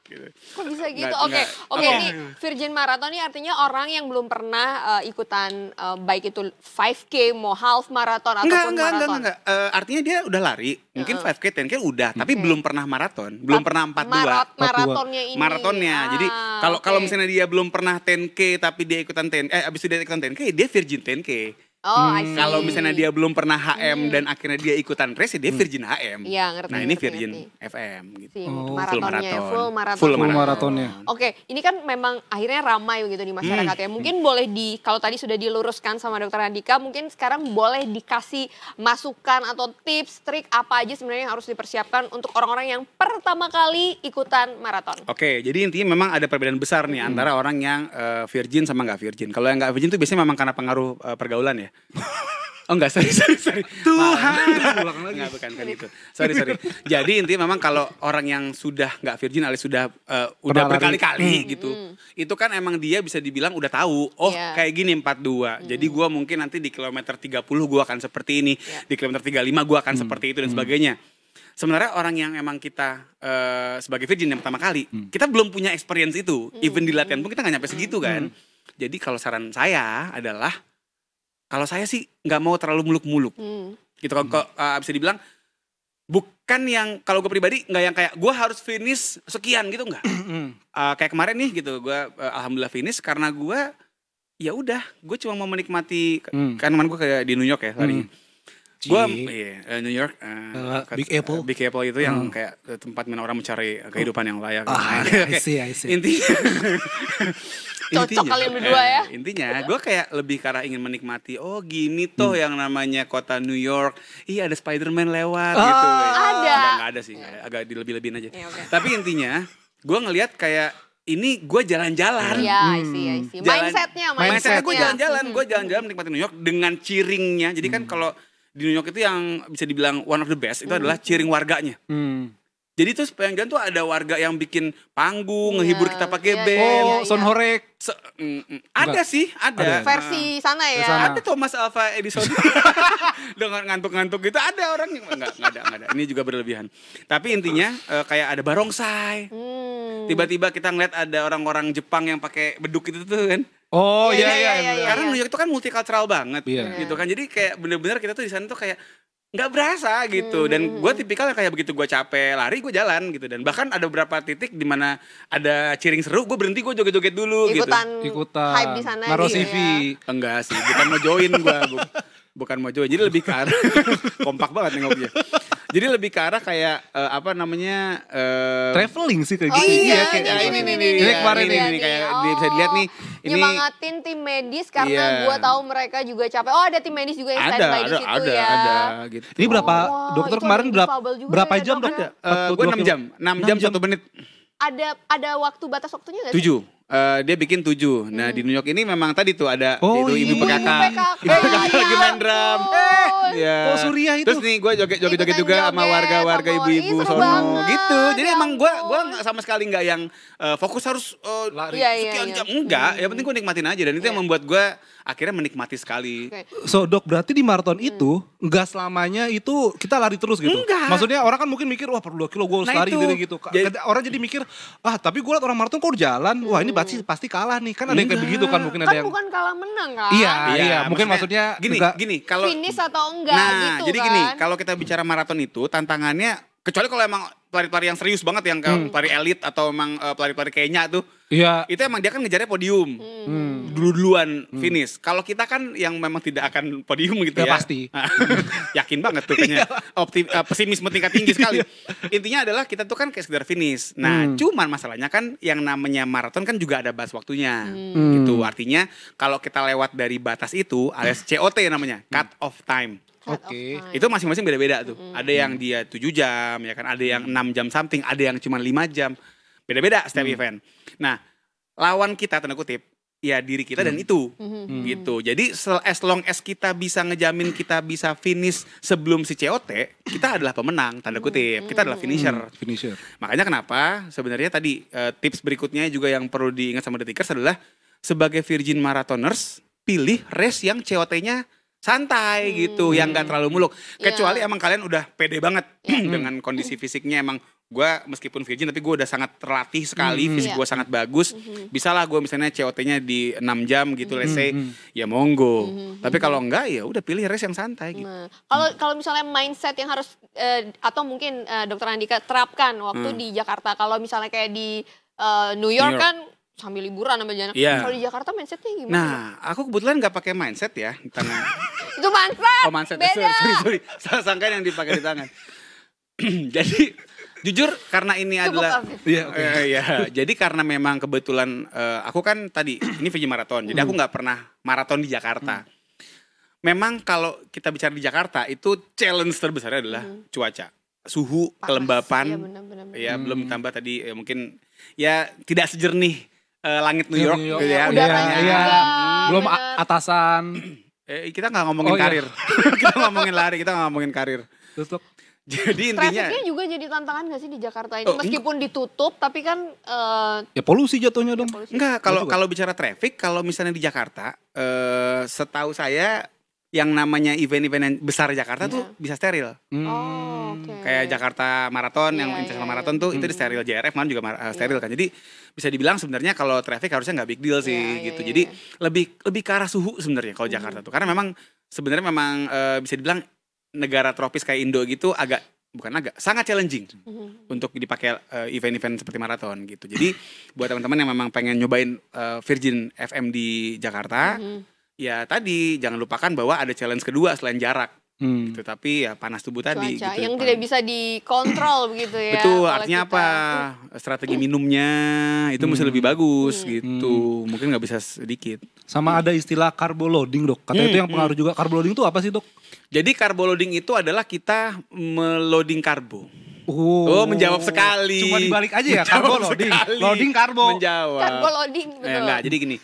Gitu. Kok bisa gitu? Nggak- Oke, nggak- oke. Ini Virgin Marathon ini artinya orang yang belum pernah ikutan baik itu 5K, mau half marathon ataupun marathon. Enggak. Artinya dia udah lari, mungkin 5K, 10K udah, tapi belum pernah maraton, belum pernah 42. Maratonnya ini. Maratonnya. Jadi kalau misalnya dia belum pernah 10K tapi dia ikutan abis itu dia ikutan 10K, dia virgin 10K. Oh, I see. Kalau misalnya dia belum pernah HM dan akhirnya dia ikutan race, dia virgin HM. Iya, ngerti, Nah, ini ngerti, virgin ngerti. FM gitu. Si Oh, maratonnya, full maraton. Full Full maraton. maratonnya. Oke, ini kan memang akhirnya ramai begitu di masyarakat ya. Mungkin boleh kalau tadi sudah diluruskan sama Dokter Andika, mungkin sekarang boleh dikasih masukan atau tips, trik apa aja sebenarnya yang harus dipersiapkan untuk orang-orang yang pertama kali ikutan maraton. Oke, jadi intinya memang ada perbedaan besar nih antara orang yang virgin sama nggak virgin. Kalau yang nggak virgin itu biasanya memang karena pengaruh pergaulan ya. Oh enggak, sorry. Tuhan. Enggak, bukan itu. Sorry. Jadi intinya memang kalau orang yang sudah nggak virgin alias sudah udah Pernah lari. berkali-kali gitu. Itu kan emang dia bisa dibilang udah tahu, Iya. kayak gini 42. Jadi gua mungkin nanti di kilometer 30 gua akan seperti ini, di kilometer 35 gua akan seperti itu dan sebagainya. Sebenarnya orang yang emang kita sebagai virgin yang pertama kali, kita belum punya experience itu. Even di latihan pun kita nggak nyampe segitu kan. Jadi kalau saran saya adalah, kalau saya sih nggak mau terlalu muluk-muluk. Gitu kalau bisa dibilang bukan yang, kalau gue pribadi nggak yang kayak gue harus finish sekian gitu, nggak. Kayak kemarin nih gitu, gue alhamdulillah finish karena gue ya udah, gue cuma mau menikmati. Kan gue kayak di New York ya larinya. Gue New York Big Apple. Big Apple itu yang kayak tempat mana orang mencari kehidupan yang layak. I see. Cocok kalian berdua ya. Intinya gue kayak lebih karena ingin menikmati, oh gini toh yang namanya kota New York. Iya, ada Spider-Man lewat gitu. Ada. Nggak ada sih, agak dilebih-lebihin aja. Ya, oke. Tapi intinya gue ngelihat kayak ini gue jalan-jalan. Iya, I see. Mindsetnya. Gue jalan-jalan menikmati New York dengan ciringnya. Jadi kan kalau di New York itu yang bisa dibilang one of the best itu adalah ciring warganya. Jadi tuh sepanjang jalan tuh ada warga yang bikin panggung, ngehibur kita pakai band. Oh, Son Horek. Ada sih, ada. Versi sana ya. Sana. Ada Thomas Alva Edison. Dengan ngantuk-ngantuk gitu, ada orang yang enggak ada. Ini juga berlebihan. Tapi intinya kayak ada barongsai. Tiba-tiba kita ngeliat ada orang-orang Jepang yang pakai beduk itu tuh kan. Oh Iya, iya. iya. Karena New York itu kan multicultural banget Iya. gitu kan. Jadi kayak bener-bener kita tuh di sana tuh kayak nggak berasa gitu. Dan gue tipikal yang kayak begitu gue capek lari gue jalan gitu. Dan bahkan ada beberapa titik di mana ada cheering seru, gue berhenti, gue joget-joget dulu Ikutan gitu. hype di sana naruh gitu CV. ya. Enggak sih, bukan mau join gue. Bukan mau join, jadi lebih ke arah kompak banget nih ngobrolnya. Jadi lebih ke arah kayak Traveling sih kayak Oh gitu. iya, kayak ini kemarin ini ini. kayak bisa dilihat nih. Ini nyemangatin tim medis karena Iya. gue tahu mereka juga capek. Oh ada tim medis juga yang standby di situ ya. ada gitu. Ini berapa Wow, dokter itu kemarin ada berapa difabel juga berapa ya, jam dok, dok? ya? Gue 6 jam, 6 jam 1 menit. Ada waktu batas waktunya nggak sih? 7. Dia bikin 7. Nah di New York ini memang tadi tuh ada Oh, itu ibu iya. PKK. Ibu PKK, lagi ya main drum. ampun. Ya. Oh, Surya itu. Terus nih gue joget-joget Ikutan juga sama joget, warga-warga sama ibu-ibu seru sono banget, gitu. Jadi ya emang gue ampun. nggak sama sekali nggak yang fokus harus Lari. Iya, sekian iya. jam. Enggak, yang penting gue nikmatin aja. Dan itu yang membuat gue akhirnya menikmati sekali. Oke. So dok berarti di maraton itu nggak selamanya itu kita lari terus gitu. Enggak. Maksudnya orang kan mungkin mikir wah per 2 kilo gue harus Nah, lari itu. gitu. Jadi- Orang jadi mikir tapi gue liat orang maraton kok udah jalan. Wah ini pasti kalah nih. Kan ada yang kayak begitu kan mungkin ada Kan yang. bukan kalah menang kan? Iya mungkin maksudnya gini kalau Finish atau enggak nah, gitu jadi kan. gini, kalau kita bicara maraton itu tantangannya kecuali kalau emang pelari-pelari yang serius banget yang kayak pelari elit atau emang pelari-pelari Kenya tuh, Iya. itu emang dia kan ngejarnya podium. Dulu-duluan finish. Kalau kita kan yang memang tidak akan podium gitu Ya, ya. pasti. Yakin banget tuh kayaknya. Pesimisme tingkat tinggi sekali. Intinya adalah kita tuh kan kayak sekedar finish. Nah, cuman masalahnya kan yang namanya maraton kan juga ada batas waktunya. Gitu. Artinya kalau kita lewat dari batas itu alias COT namanya, cut off time. Oke. Itu masing-masing beda-beda tuh. Ada yang dia 7 jam, ya kan, ada yang 6 jam something, ada yang cuma 5 jam. Beda-beda setiap event. Nah, lawan kita tanda kutip ya diri kita dan itu. Gitu. Jadi as long as kita bisa ngejamin kita bisa finish sebelum si COT, kita adalah pemenang tanda kutip. Kita adalah finisher. Finisher. Makanya kenapa sebenarnya tadi tips berikutnya juga yang perlu diingat sama Detikers adalah sebagai virgin marathoners pilih race yang COT-nya santai gitu, yang gak terlalu muluk. Kecuali emang kalian udah pede banget dengan kondisi fisiknya, emang gue meskipun virgin tapi gue udah sangat terlatih sekali, fisik gue sangat bagus. Bisa lah gue misalnya COT-nya di 6 jam gitu, let's say, ya monggo. Tapi kalau enggak ya udah pilih race yang santai gitu. Nah, kalau misalnya mindset yang harus atau mungkin Dokter Andika terapkan waktu di Jakarta. Kalau misalnya kayak di New York kan sambil liburan sambil jalan. Iya. Kalau di Jakarta mindsetnya gimana? Nah, aku kebetulan nggak pakai mindset ya di tangan. Itu mindset. Oh, mindset. Beda. Sorry. Salah sangka yang dipakai di tangan. Jadi jujur karena ini Cukup, adalah Afif. iya. Jadi karena memang kebetulan aku kan tadi ini VJ maraton. Jadi aku nggak pernah maraton di Jakarta. Memang kalau kita bicara di Jakarta itu challenge terbesarnya adalah cuaca, suhu, Panas. kelembapan. Iya, benar-benar. Ya belum tambah tadi mungkin ya tidak sejernih langit New York, New York. gitu ya. Udaranya Iya. juga. Belum benar. atasan. Kita nggak ngomongin Oh, iya. karir. Kita ngomongin lari, kita nggak ngomongin karir. Terus dok, Jadi intinya Trafficnya juga jadi tantangan gak sih di Jakarta ini? Oh, Meskipun ditutup, tapi kan ya polusi jatuhnya dong. enggak kalau bicara traffic, kalau misalnya di Jakarta setahu saya yang namanya event-event yang besar Jakarta tuh bisa steril. Oh, oke. Kayak Jakarta Marathon yang Iya, International iya, Marathon tuh itu di steril, JRF kan juga steril kan. Jadi bisa dibilang sebenarnya kalau traffic harusnya nggak big deal sih Iya, gitu. iya, Jadi lebih ke arah suhu sebenarnya kalau Jakarta tuh. Karena memang sebenarnya bisa dibilang negara tropis kayak Indo gitu sangat challenging untuk dipakai event-event seperti maraton gitu. Jadi buat teman-teman yang memang pengen nyobain Virgin FM di Jakarta, ya tadi jangan lupakan bahwa ada challenge kedua selain jarak. Gitu. Tapi ya panas tubuh tadi Cuaca gitu. yang tidak bisa dikontrol begitu ya. Betul, kalau artinya kita- apa? Strategi minumnya itu mesti lebih bagus gitu. Mungkin nggak bisa sedikit. Sama ada istilah carbo loading dok. Katanya itu yang pengaruh juga. Carbo loading itu apa sih dok? Jadi carbo loading itu adalah kita meloading karbo. Oh, menjawab sekali. Cuma dibalik aja ya, carbo Menjawab loading. sekali. Loading karbo. Menjawab. Carbo loading, betul. Enggak, jadi gini.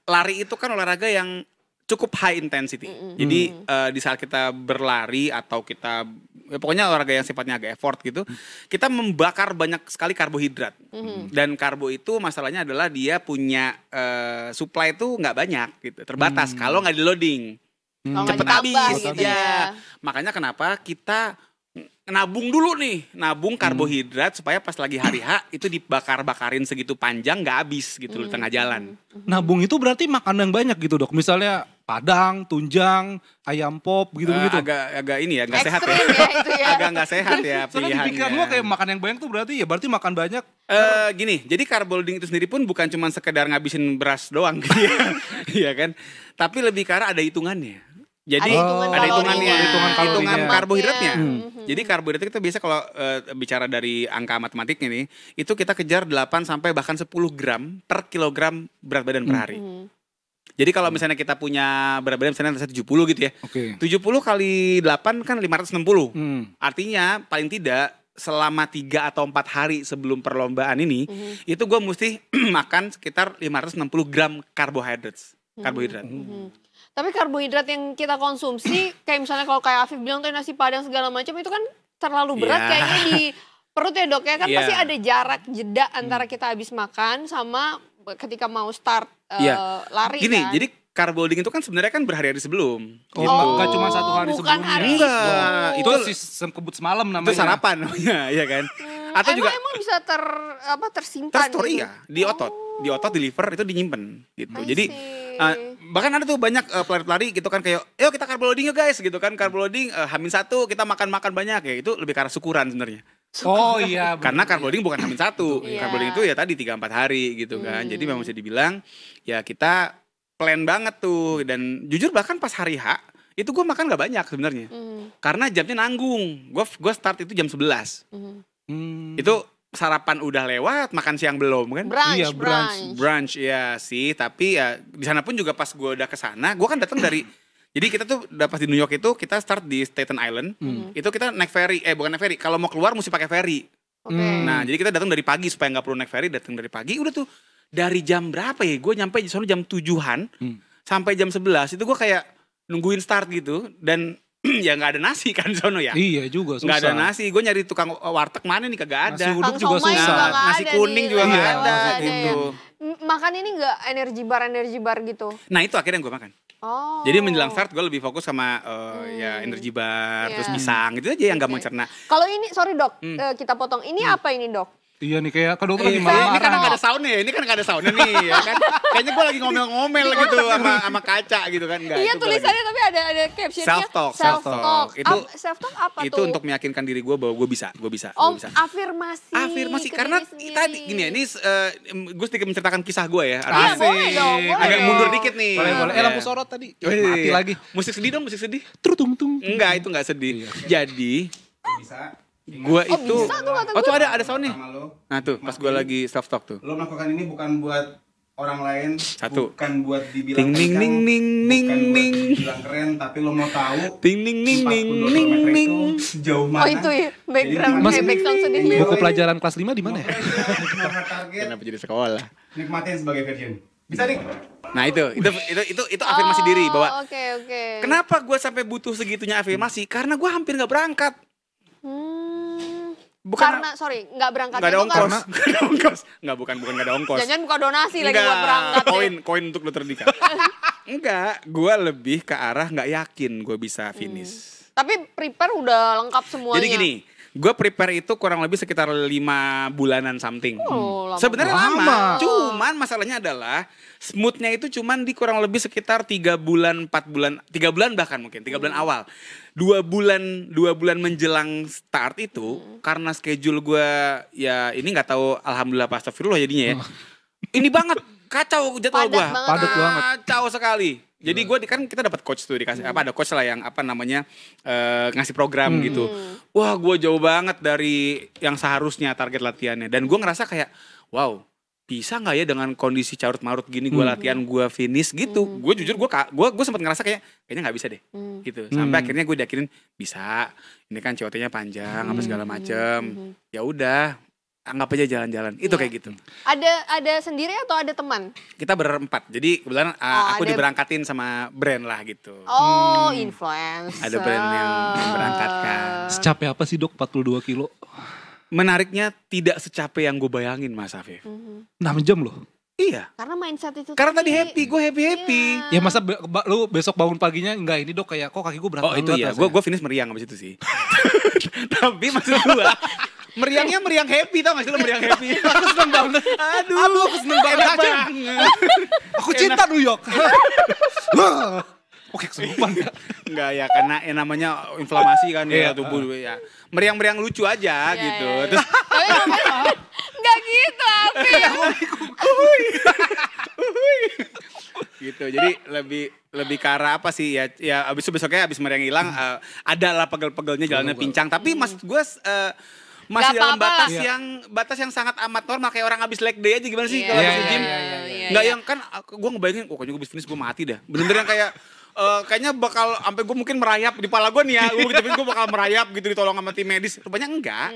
Lari itu kan olahraga yang cukup high intensity. Jadi di saat kita berlari atau kita pokoknya olahraga yang sifatnya agak effort gitu, kita membakar banyak sekali karbohidrat. Dan karbo itu masalahnya adalah dia punya supply itu nggak banyak gitu, terbatas kalau nggak di loading. Kalau nggak Cepet ditambah habis gitu ya. ya. Makanya kenapa kita nabung dulu nih, nabung karbohidrat supaya pas lagi hari H itu dibakar-bakarin segitu panjang nggak habis gitu di tengah jalan. Nabung itu berarti makan yang banyak gitu dok. Misalnya Padang, tunjang, ayam pop gitu-gitu. Agak ini ya, nggak sehat ya. Ekstrim ya itu ya. Agak nggak sehat ya Soalnya di pikiran pilihannya. gua kayak makan yang banyak tuh berarti makan banyak. Gini, jadi carb loading itu sendiri pun bukan cuma sekedar ngabisin beras doang gitu ya. Iya kan? Tapi lebih ke arah ada hitungannya. Jadi Ada hitungan ada hitungannya, kalorinya. hitungan karbohidratnya. Mhm. Jadi karbohidrat kita biasa kalau bicara dari angka matematiknya nih, itu kita kejar 8 sampai bahkan 10 gram per kilogram berat badan per hari. Jadi kalau misalnya kita punya berat badan misalnya 70 gitu ya. Oke. 70 kali 8 kan 560. Hmm. Artinya paling tidak selama 3 atau 4 hari sebelum perlombaan ini, itu gue mesti makan sekitar 560 gram karbohidrat. Tapi karbohidrat yang kita konsumsi, kayak misalnya kalau kayak Afif bilang tuh nasi padang segala macam itu kan terlalu berat Iya. kayaknya di perut ya dok ya kan Iya. pasti ada jarak jeda antara kita habis makan sama ketika mau start Iya. lari Gini, kan. jadi carb loading itu kan sebenarnya kan berhari-hari sebelum. Oh, gitu. nggak cuma 1 hari bukan sebelumnya. hari Enggak, Itu itu sistem kebut semalam namanya. itu sarapan namanya, ya kan? Atau juga emang bisa tersimpan terstory gitu? ya di otot, di liver itu dinyimpen gitu. I Jadi see. bahkan ada tuh banyak pelari-pelari gitu kan kayak, yuk kita carb loading yuk guys gitu kan, carb loading H-1 kita makan banyak ya, itu lebih ke arah syukuran sebenarnya. Oh iya. Karena carb loading bukan H-1, Iya. carb loading itu ya tadi 3-4 hari gitu kan. Jadi memang bisa dibilang ya kita plan banget tuh, dan jujur bahkan pas hari H itu gue makan gak banyak sebenarnya. Karena jamnya nanggung. Gue start itu jam 11. Itu sarapan udah lewat, makan siang belum kan? Brunch, Iya, Brunch ya sih, tapi ya di sana pun juga pas gue udah kesana, gue kan datang dari jadi kita tuh udah pas di New York itu kita start di Staten Island, itu kita naik ferry, bukan naik ferry, kalau mau keluar mesti pakai ferry. Oke. Nah jadi kita datang dari pagi supaya nggak perlu naik ferry, datang dari pagi, udah tuh dari jam berapa ya? Gue nyampe di sana jam 7-an sampai jam 11 itu gue kayak nungguin start gitu, dan ya nggak ada nasi kan di sono ya. Iya juga susah. Nggak ada nasi, gue nyari tukang warteg mana nih kagak ada. Nasi uduk Kang juga somai susah. juga nggak Nasi ada kuning nih, juga lagi nggak lewat ada nggak ada gitu. ya. Makan ini nggak energi bar gitu? Nah itu akhirnya gue makan. Oh. Jadi menjelang start gue lebih fokus sama ya energi bar, Iya. terus pisang gitu aja yang nggak mau cerna. Kalau ini, sorry dok, kita potong. Ini apa ini dok? Iya nih kayak ke dokter lagi Ini marah-marah. kan nggak ada soundnya ya, ini kan nggak ada soundnya nih ya kan. Kayaknya gue lagi ngomel-ngomel gitu sama kaca gitu kan. Enggak, Iya itu gua tulisannya tapi ada captionnya. Self-talk, Self self-talk. talk. Itu- Self-talk apa lagi. Itu tuh? untuk meyakinkan diri gue bahwa gue bisa. Oh, afirmasi. Afirmasi ke karena diri sendiri. tadi gini ya, ini gue sedikit menceritakan kisah gue ya. Iya, boleh dong, boleh Agak dong. mundur dikit nih. Boleh. Ya. Lampu sorot tadi. Wih. Mati lagi. Musik sedih dong, musik sedih. Trutung. Enggak, itu enggak sedih. Iya. Jadi Bisa. gue Oh, itu bisa tuh kata oh gue. tuh ada soundnya. Sama lo. Nah tuh pas gue lagi self talk tuh. Lo melakukan ini bukan buat orang lain, Satu. bukan buat dibilang Ting ning kencang, ning ning bukan buat ning. dibilang keren, tapi lo mau tahu Ting ning ning 42 ning ning kilometer ning. itu sejauh mana. Oh itu ya, background, Mas- background sedihnya. Buku pelajaran kelas 5 di mana ya? Target, Kenapa jadi sekolah? nikmatin sebagai version. Bisa nih. Nah itu afirmasi diri bahwa Oke. kenapa gue sampai butuh segitunya afirmasi? Karena gue hampir nggak berangkat. Bukan Karena sorry, nggak berangkat nggak ada itu ongkos. Nggak ada ongkos. Nggak bukan nggak ada ongkos. Jangan buka donasi lagi buat berangkat. ya. koin untuk dokter Dika. Enggak, gue lebih ke arah nggak yakin gue bisa finish. Tapi prepare udah lengkap semuanya. Jadi gini, gue prepare itu kurang lebih sekitar 5 bulanan something. Oh, lama Sebenarnya banget. lama, cuman masalahnya adalah smoothnya itu cuman di kurang lebih sekitar 3 bulan, 4 bulan, 3 bulan bahkan mungkin 3 bulan awal. 2 bulan menjelang start itu karena schedule gue ya ini nggak tahu alhamdulillah pas astagfirullah jadinya ya. Ini banget kacau jadwal Padat gue. banget. Padat banget. Kacau sekali. Jadi gue kan kita dapat coach tuh dikasih ada coach lah yang ngasih program gitu. Wah gue jauh banget dari yang seharusnya target latihannya, dan gue ngerasa kayak wow bisa nggak ya dengan kondisi carut marut gini gue latihan gue finish gitu. Gue jujur gue sempat ngerasa kayaknya nggak bisa deh gitu. Sampai akhirnya gue diakinin bisa. Ini kan COT-nya panjang apa segala macem. Ya udah anggap aja jalan-jalan. Itu kayak gitu. Ada sendiri atau ada teman? Kita berempat. Jadi kebetulan aku ada- diberangkatin sama brand lah gitu. Oh, influencer. Ada brand yang memberangkatkan. Secapek apa sih dok 42 kilo? Menariknya tidak secapek yang gue bayangin Mas Afif. 6 jam loh. Iya. Karena mindset itu Karena tadi happy, gue happy. Ya masa lu besok bangun paginya enggak ini dok kayak kok kaki gue berat Oh itu ya, banget rasanya. gue finish meriang abis itu sih. Tapi maksud gue meriangnya meriang happy, tau gak sih lo meriang happy? Aku seneng banget. Aduh, aku seneng banget. Aku cinta New York. Oke, kesurupan ya. Enggak ya, karena yang namanya inflamasi kan ya tubuh ya. Meriang-meriang lucu aja gitu. Terus Enggak gitu, Alvin. gitu. Jadi lebih ke arah apa sih ya abis itu besoknya abis meriang hilang ada lah pegel-pegelnya jalannya pincang. Tapi maksud gue masih Gak dalam apa-apa batas yang sangat amat normal kayak orang abis leg day aja gimana sih kalau abis gym. Enggak yang kan gue ngebayangin kayaknya gue abis finish gue mati dah. Bener-bener yang kayak kayaknya bakal sampai gue mungkin merayap di pala gue nih ya. Gue bakal merayap gitu ditolong sama tim medis. Rupanya enggak.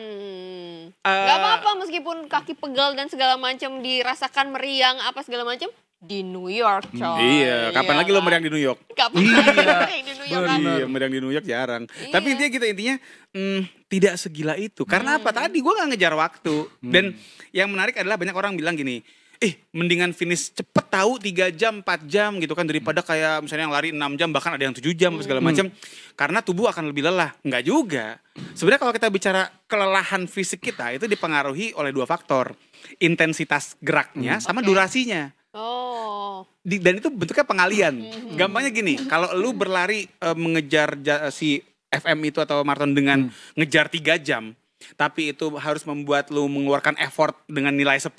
Gak apa-apa meskipun kaki pegel dan segala macam dirasakan meriang apa segala macam di New York, coy. Iya, kapan lagi lo meriang di New York? Kapan lagi di New York kan? Iya, meriang di New York jarang. Tapi intinya tidak segila itu. Karena apa? Tadi gue gak ngejar waktu. Dan yang menarik adalah banyak orang bilang gini, mendingan finish cepet tahu 3 jam, 4 jam gitu kan daripada kayak misalnya yang lari 6 jam bahkan ada yang 7 jam segala macam. Karena tubuh akan lebih lelah. Enggak juga. Sebenarnya kalau kita bicara kelelahan fisik kita itu dipengaruhi oleh 2 faktor. Intensitas geraknya sama durasinya. Dan itu bentuknya pengalian. Gampangnya gini, kalau lu berlari mengejar si FM itu atau maraton dengan ngejar 3 jam, tapi itu harus membuat lu mengeluarkan effort dengan nilai 10,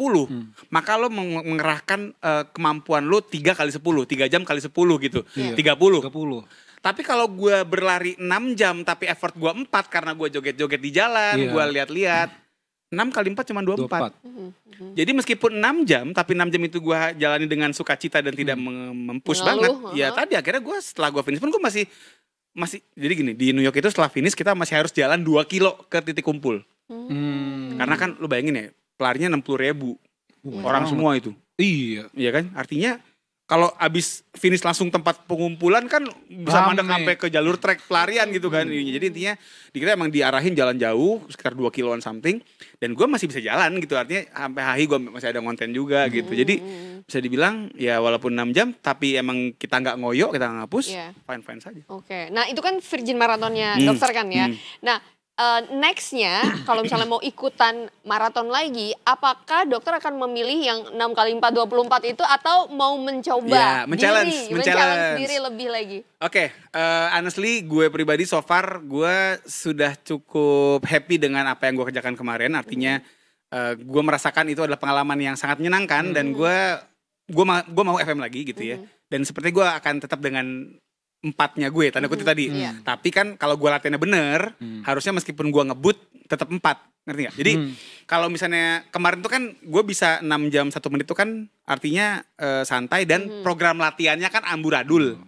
maka lu mengerahkan kemampuan lu 3 kali 10, 3 jam kali 10 gitu, 30. Tapi kalau gue berlari 6 jam tapi effort gue 4 karena gue joget-joget di jalan, gue lihat-lihat, 6 kali 4 cuma 24. Jadi meskipun 6 jam, tapi 6 jam itu gue jalani dengan sukacita dan tidak mempush banget. Ya tadi akhirnya gue setelah gue finish pun gue masih jadi gini, di New York itu setelah finish kita masih harus jalan 2 kilo ke titik kumpul. Karena kan lu bayangin ya, pelarinya 60.000 orang semua itu. Iya kan, artinya kalau abis finish langsung tempat pengumpulan kan bisa mandek sampai ke jalur trek pelarian gitu kan. Jadi intinya kita emang diarahin jalan jauh sekitar 2 kiloan something. Dan gue masih bisa jalan gitu, artinya sampai hari gue masih ada konten juga gitu. Jadi bisa dibilang ya walaupun 6 jam tapi emang kita nggak ngoyo, kita nggak hapus, fine-fine saja. Oke, nah itu kan Virgin Marathonnya dokter kan ya. Nah nextnya kalau misalnya mau ikutan maraton lagi, apakah dokter akan memilih yang 6 kali 4 24 itu atau mau mencoba men-challenge diri lebih lagi? Oke, honestly gue pribadi so far gue sudah cukup happy dengan apa yang gue kerjakan kemarin. Artinya gue merasakan itu adalah pengalaman yang sangat menyenangkan dan gue mau FM lagi gitu ya. Dan seperti gue akan tetap dengan 4-nya gue, tanda kutip tadi. Tapi kan kalau gue latihannya bener, harusnya meskipun gue ngebut tetap 4, ngerti gak? Jadi kalau misalnya kemarin tuh kan gue bisa 6 jam 1 menit tuh kan artinya santai dan program latihannya kan amburadul.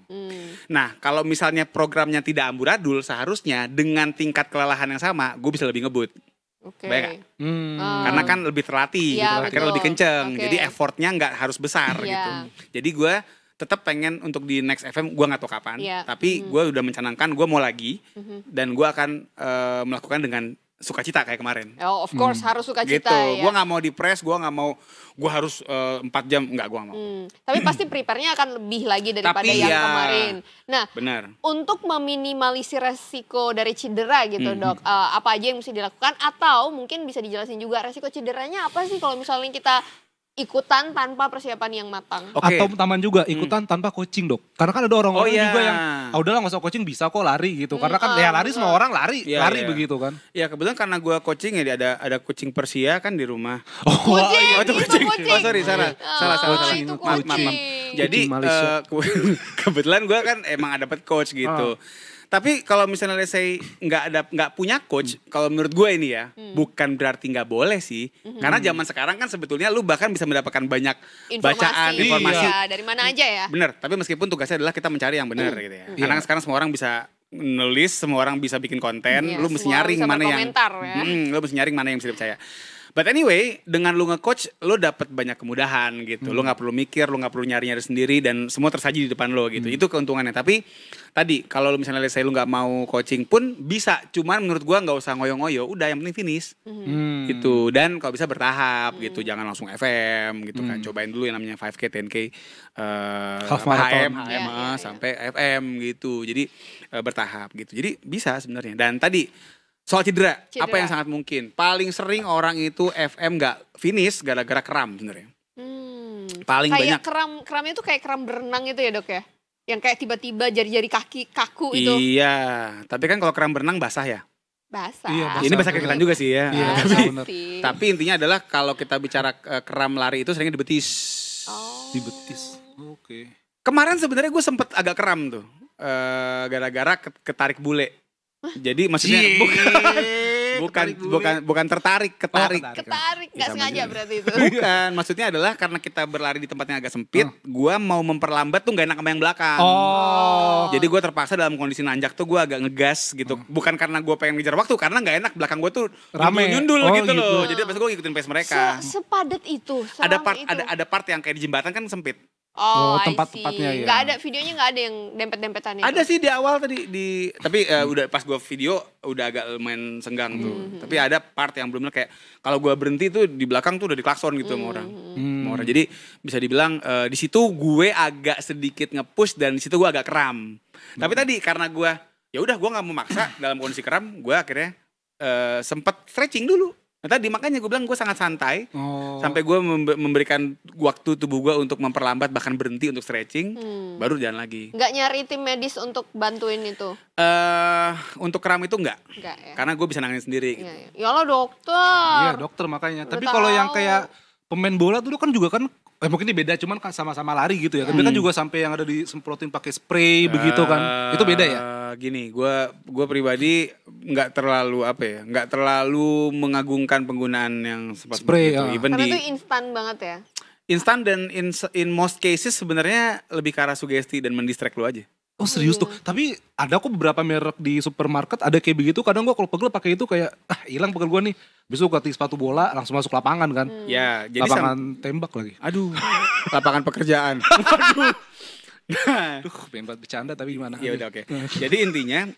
Nah kalau misalnya programnya tidak amburadul, seharusnya dengan tingkat kelelahan yang sama, gue bisa lebih ngebut. Baik karena kan lebih terlatih, gitu. Akhirnya lebih kenceng, jadi effortnya nggak harus besar gitu. Jadi gue tetap pengen untuk di next FM, gue gak tahu kapan, tapi gue udah mencanangkan gue mau lagi dan gue akan melakukan dengan sukacita kayak kemarin. Oh, of course harus sukacita gitu. ya. Gue gak mau di press, gue gak mau gue harus 4 jam, enggak, gue gak mau. Tapi pasti prepare-nya akan lebih lagi daripada yang kemarin. Nah, benar. Untuk meminimalisir resiko dari cedera gitu dok, apa aja yang mesti dilakukan atau mungkin bisa dijelasin juga resiko cederanya apa sih kalau misalnya kita ikutan tanpa persiapan yang matang. Atau taman juga ikutan tanpa coaching dok. Karena kan ada orang-orang juga yang udahlah gak usah coaching bisa kok lari gitu. Karena kan ya lari semua orang lari begitu kan. Ya kebetulan karena gue coaching ya ada coaching Persia kan di rumah. Itu coaching. Oh sorry salah. Itu Maaf. Jadi kebetulan gue kan emang dapat coach gitu. Tapi kalau misalnya let's say nggak punya coach, kalau menurut gue ini ya, bukan berarti nggak boleh sih. Karena zaman sekarang kan sebetulnya lu bahkan bisa mendapatkan banyak bacaan, informasi. Dari mana aja ya. Bener, tapi meskipun tugasnya adalah kita mencari yang benar gitu ya. Karena sekarang semua orang bisa nulis, semua orang bisa bikin konten, lu mesti nyaring mana yang lu mesti nyaring mana yang bisa dipercaya. But anyway, dengan lu nge-coach, lu dapat banyak kemudahan gitu. Lu gak perlu mikir, lu gak perlu nyari-nyari sendiri dan semua tersaji di depan lu gitu. Itu keuntungannya. Tapi tadi kalau misalnya let's say lu gak mau coaching pun bisa. Cuman menurut gua gak usah ngoyo-ngoyo, udah yang penting finish. Gitu. Dan kalau bisa bertahap gitu, jangan langsung FM gitu kan. Cobain dulu yang namanya 5K, 10K, half marathon, HM sampai FM gitu. Jadi bertahap gitu. Jadi bisa sebenarnya. Dan tadi soal cedera, apa yang sangat mungkin? Paling sering orang itu FM gak finish gara-gara kram sebenarnya. Paling kayak banyak. Kayak keramnya itu kayak keram berenang itu ya dok ya? Yang kayak tiba-tiba jari-jari kaki kaku itu. Iya, tapi kan kalau kram berenang basah ya. Basah. Iya, basah. Ini basah keringetan juga sih ya. Iya, Basah benar. sih. Tapi intinya adalah kalau kita bicara kram lari itu seringnya di betis. Oh. Di betis. Oke. Kemarin sebenarnya gue sempet agak kram tuh, gara-gara ketarik bule. Jadi maksudnya bukan tertarik, ketarik. Ketarik, nggak Sama sengaja juga. berarti itu. Bukan, maksudnya adalah karena kita berlari di tempat yang agak sempit, gue mau memperlambat tuh gak enak sama yang belakang. Oh. Jadi gue terpaksa dalam kondisi nanjak tuh gue agak ngegas gitu. Bukan karena gue pengen ngejar waktu, karena gak enak belakang gue tuh Rame. nyundul Oh, gitu loh. gitu. Jadi pas gue ngikutin pace mereka. Sepadat itu. Ada serame part itu. ada part yang kayak di jembatan kan sempit. Oh, I tempat-tempatnya see. ya. Nggak ada videonya, nggak ada yang dempet-dempetan itu. Ada sih di awal tadi tapi udah pas gue video udah agak lumayan senggang tuh. Tapi ada part yang belum kayak kalau gue berhenti tuh di belakang tuh udah diklakson gitu sama orang. Sama orang. Jadi bisa dibilang di situ gue agak sedikit nge-push dan di situ gue agak kram. Tapi tadi karena gue ya udah gue nggak mau maksa dalam kondisi kram, gue akhirnya sempet stretching dulu. Nah, tadi makanya gue bilang gue sangat santai. Sampai gue memberikan waktu tubuh gue untuk memperlambat bahkan berhenti untuk stretching, baru jalan lagi. Nggak nyari tim medis untuk bantuin itu? Untuk kram itu enggak. Nggak ya? Karena gue bisa nanganin sendiri. Iya, iya. Yalah dokter. Iya dokter makanya. Udah Tapi kalau yang tahu. kayak pemain bola dulu kan juga kan mungkin ini beda cuman kan sama-sama lari gitu ya. Tapi kan juga sampai yang ada disemprotin pakai spray begitu kan. Itu beda ya? Gini, gue pribadi nggak terlalu mengagungkan penggunaan yang seperti Spray, itu. ya. Even Karena di itu instan banget ya. instan dan in most cases sebenarnya lebih ke arah sugesti dan mendistract lu aja. Oh serius tuh. Tapi ada kok beberapa merek di supermarket ada kayak begitu. Kadang gua kalau pegel pakai itu kayak hilang pegel gua nih. Besok ganti sepatu bola langsung masuk lapangan kan. Ya, jadi Lapangan tembak lagi. aduh, lapangan pekerjaan. Duh, pengen banget bercanda tapi gimana? Ya udah oke. Jadi intinya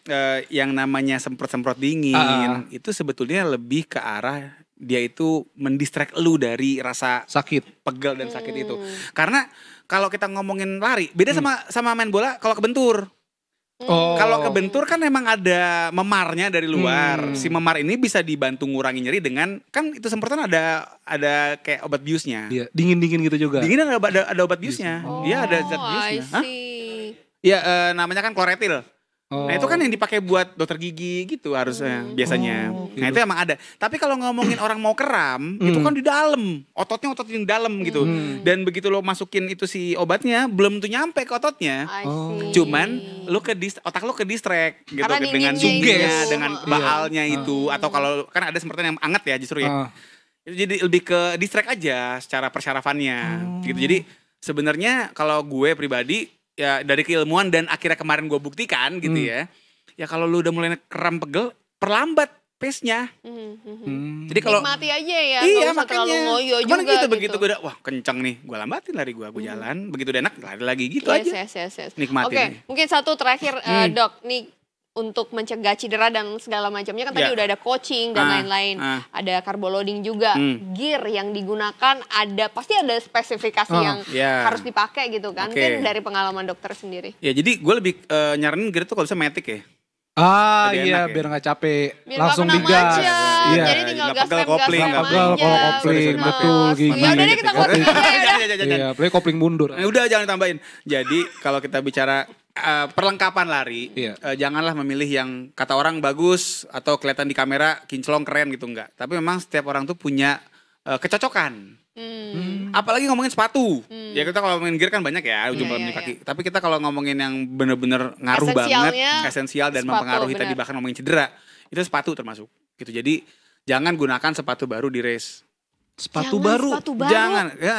yang namanya semprot-semprot dingin itu sebetulnya lebih ke arah dia itu mendistract lu dari rasa Sakit. pegel dan sakit itu. Karena kalau kita ngomongin lari, beda sama main bola kalau kebentur. Oh. Kalau kebentur kan memang ada memarnya dari luar. Si memar ini bisa dibantu ngurangi nyeri dengan kan itu semprotan ada kayak obat biusnya. Iya, dingin-dingin gitu juga. Dingin ada obat biusnya. Dia ada zat I biusnya. Hah? see. Ya namanya kan kloretil. Oh. Nah itu kan yang dipakai buat dokter gigi gitu harusnya biasanya. Nah itu emang ada. Tapi kalau ngomongin orang mau kram itu kan di dalam, ototnya otot yang dalam gitu. Dan begitu lo masukin itu si obatnya belum tuh nyampe ke ototnya. I see. Cuman lu otak lu ke distract gitu Karena dengan dinginnya sugesnya, itu. dengan baalnya itu atau kalau kan ada semprotan yang anget ya justru ya. Itu jadi lebih ke distract aja secara persyarafannya gitu. Jadi sebenarnya kalau gue pribadi ya dari keilmuan dan akhirnya kemarin gue buktikan gitu ya. Ya kalau lu udah mulai kram pegel, perlambat pace-nya. Jadi kalau Nikmati aja ya, iya nggak usah terlalu makanya. ngoyo Cuman juga gitu begitu gue udah wah kenceng nih, gue lambatin lari gue jalan. Begitu udah enak lari lagi gitu aja. Yes. Nikmatin Oke, aja. mungkin satu terakhir dok, nih untuk mencegah cedera dan segala macamnya kan tadi Ya. udah ada coaching dan lain-lain, ada carbo loading juga, gear yang digunakan pasti ada spesifikasi yang Ya. harus dipakai gitu kan, Oke. mungkin dari pengalaman dokter sendiri. Ya jadi gue lebih nyaranin gear itu kalau bisa matic ya. Iya, Lebih enak ya. biar nggak capek. Biar langsung nggak kena digas. macet, Iya. jadi tinggal Nggak gas pegel rem, kopling, gas nggak rem pegel aja. kalau kopling, Bener. betul, gigi. Ya udah deh kita kopling aja ya udah. Iya, play kopling mundur. Udah jangan tambahin. Jadi kalau kita bicara perlengkapan lari, Iya. janganlah memilih yang kata orang bagus atau kelihatan di kamera kinclong keren gitu enggak. Tapi memang setiap orang tuh punya kecocokan. Apalagi ngomongin sepatu. Ya kita kalau ngomongin gear kan banyak ya ujung Iya, paling iya, kaki. Tapi kita kalau ngomongin yang bener-bener ngaruh banget, Esensialnya esensial dan sepatu, mempengaruhi tadi benar. bahkan ngomongin cedera, itu sepatu termasuk. Gitu. Jadi jangan gunakan sepatu baru di race. Sepatu Jangan baru. sepatu baru.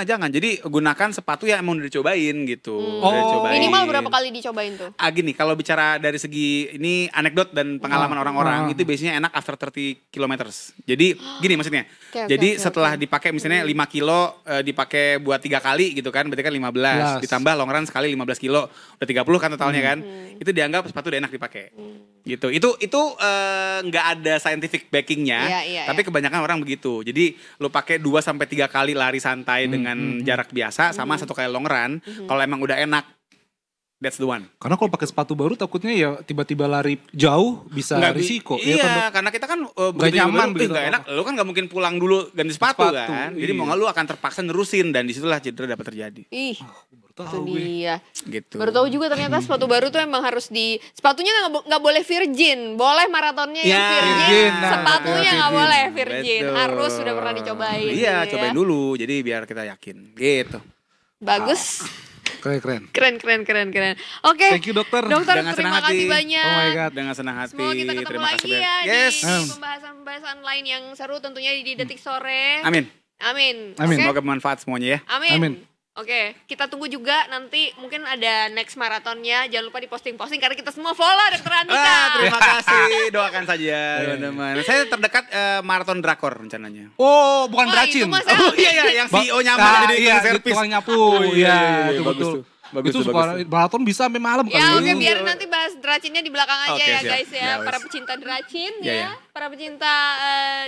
Jangan. Jadi gunakan sepatu yang emang udah dicobain gitu. Udah Oh. dicobain. Minimal berapa kali dicobain tuh? Gini, kalau bicara dari segi ini anekdot dan pengalaman orang-orang itu biasanya enak after 30 kilometers. Jadi gini maksudnya. Oke, Jadi oke, setelah dipakai misalnya 5 kilo dipakai buat 3 kali gitu kan, berarti kan 15. Ditambah long run sekali 15 kilo, udah 30 kan totalnya kan. Itu dianggap sepatu udah enak dipakai. Gitu. Itu nggak ada scientific backingnya, Iya, tapi kebanyakan orang begitu. Jadi lu pakai 2 sampai 3 kali lari santai dengan jarak biasa sama 1 kali long run. Kalau emang udah enak That's the one. Karena kalau pakai sepatu baru takutnya ya tiba-tiba lari jauh bisa risiko. Iya, Ya kan, Dok? karena kita kan Nggak nyaman begitu. nggak enak. Lu kan nggak mungkin pulang dulu ganti sepatu kan. Jadi iya. mau nggak lu akan terpaksa nerusin dan disitulah cedera dapat terjadi. Ih, Baru itu tahu gue. dia. Gitu. Baru tahu juga ternyata sepatu baru tuh emang harus sepatunya nggak boleh virgin, boleh maratonnya yang Ya, virgin, virgin. Nah, sepatunya nggak virgin. boleh virgin, Betul. harus sudah pernah dicobain. Iya, gitu cobain ya. dulu. Jadi biar kita yakin. Gitu. Bagus, Keren. keren. Oke, Thank you dokter. dokter Dengan terima senang hati. kasih banyak. Oh my god. Dengan senang hati. Semoga kita ketemu Terima lagi kasih. ya Yes. di pembahasan-pembahasan lain yang seru tentunya di Detik Sore. Amin. Amin. Amin. Oke? Semoga bermanfaat semuanya ya. Amin. Amin. Oke, kita tunggu juga nanti mungkin ada next maratonnya. Jangan lupa diposting-posting karena kita semua follow Dokter Andika. Terima kasih. Doakan saja teman-teman. Saya terdekat maraton drakor rencananya. Oh, bukan Wah, Dracin. itu Mas Oh iya yang CEO nyampe jadi iya, tukang servis. tukang nyapu. Oh, iya, itu bagus betul. tuh. Bagus Itu tuh, suka bagus tuh. maraton bisa sampai malam Ya kali. oke, biar nanti bahas Dracinnya di belakang aja Oke, ya siap. guys ya. Ya, Para wes. pecinta Dracin Ya, ya. ya. Para pecinta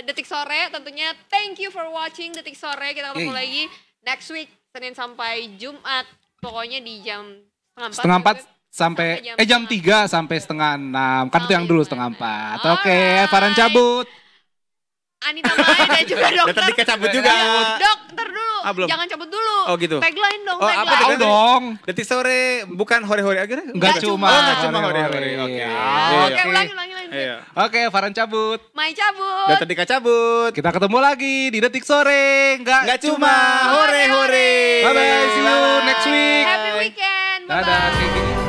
Detik Sore tentunya thank you for watching Detik Sore. Kita ketemu lagi next week Senin sampai Jumat. Pokoknya di jam Setengah 4 sampai jam 3 sampai setengah 6. Kan itu yang dulu setengah 4. Oke, Farhan cabut. Anita Maya dan juga dokter. Dokter Dika cabut juga. Dok, ntar dulu. Ah, belum. Jangan cabut dulu. Oh, gitu. Tagline dong, Oh, apa tagline. Tahu dong. Detik sore bukan hore-hore akhirnya? Enggak cuma. Oh, enggak cuma hore-hore. Oke. Oke, Oke. ulangi. Iya. Oke, Farhan cabut. Mai cabut. Dokter Dika cabut. Kita ketemu lagi di Detik Sore. Enggak cuma hore-hore. Bye bye, see you next week. Happy weekend. Bye-bye. Dadah, kayak gini.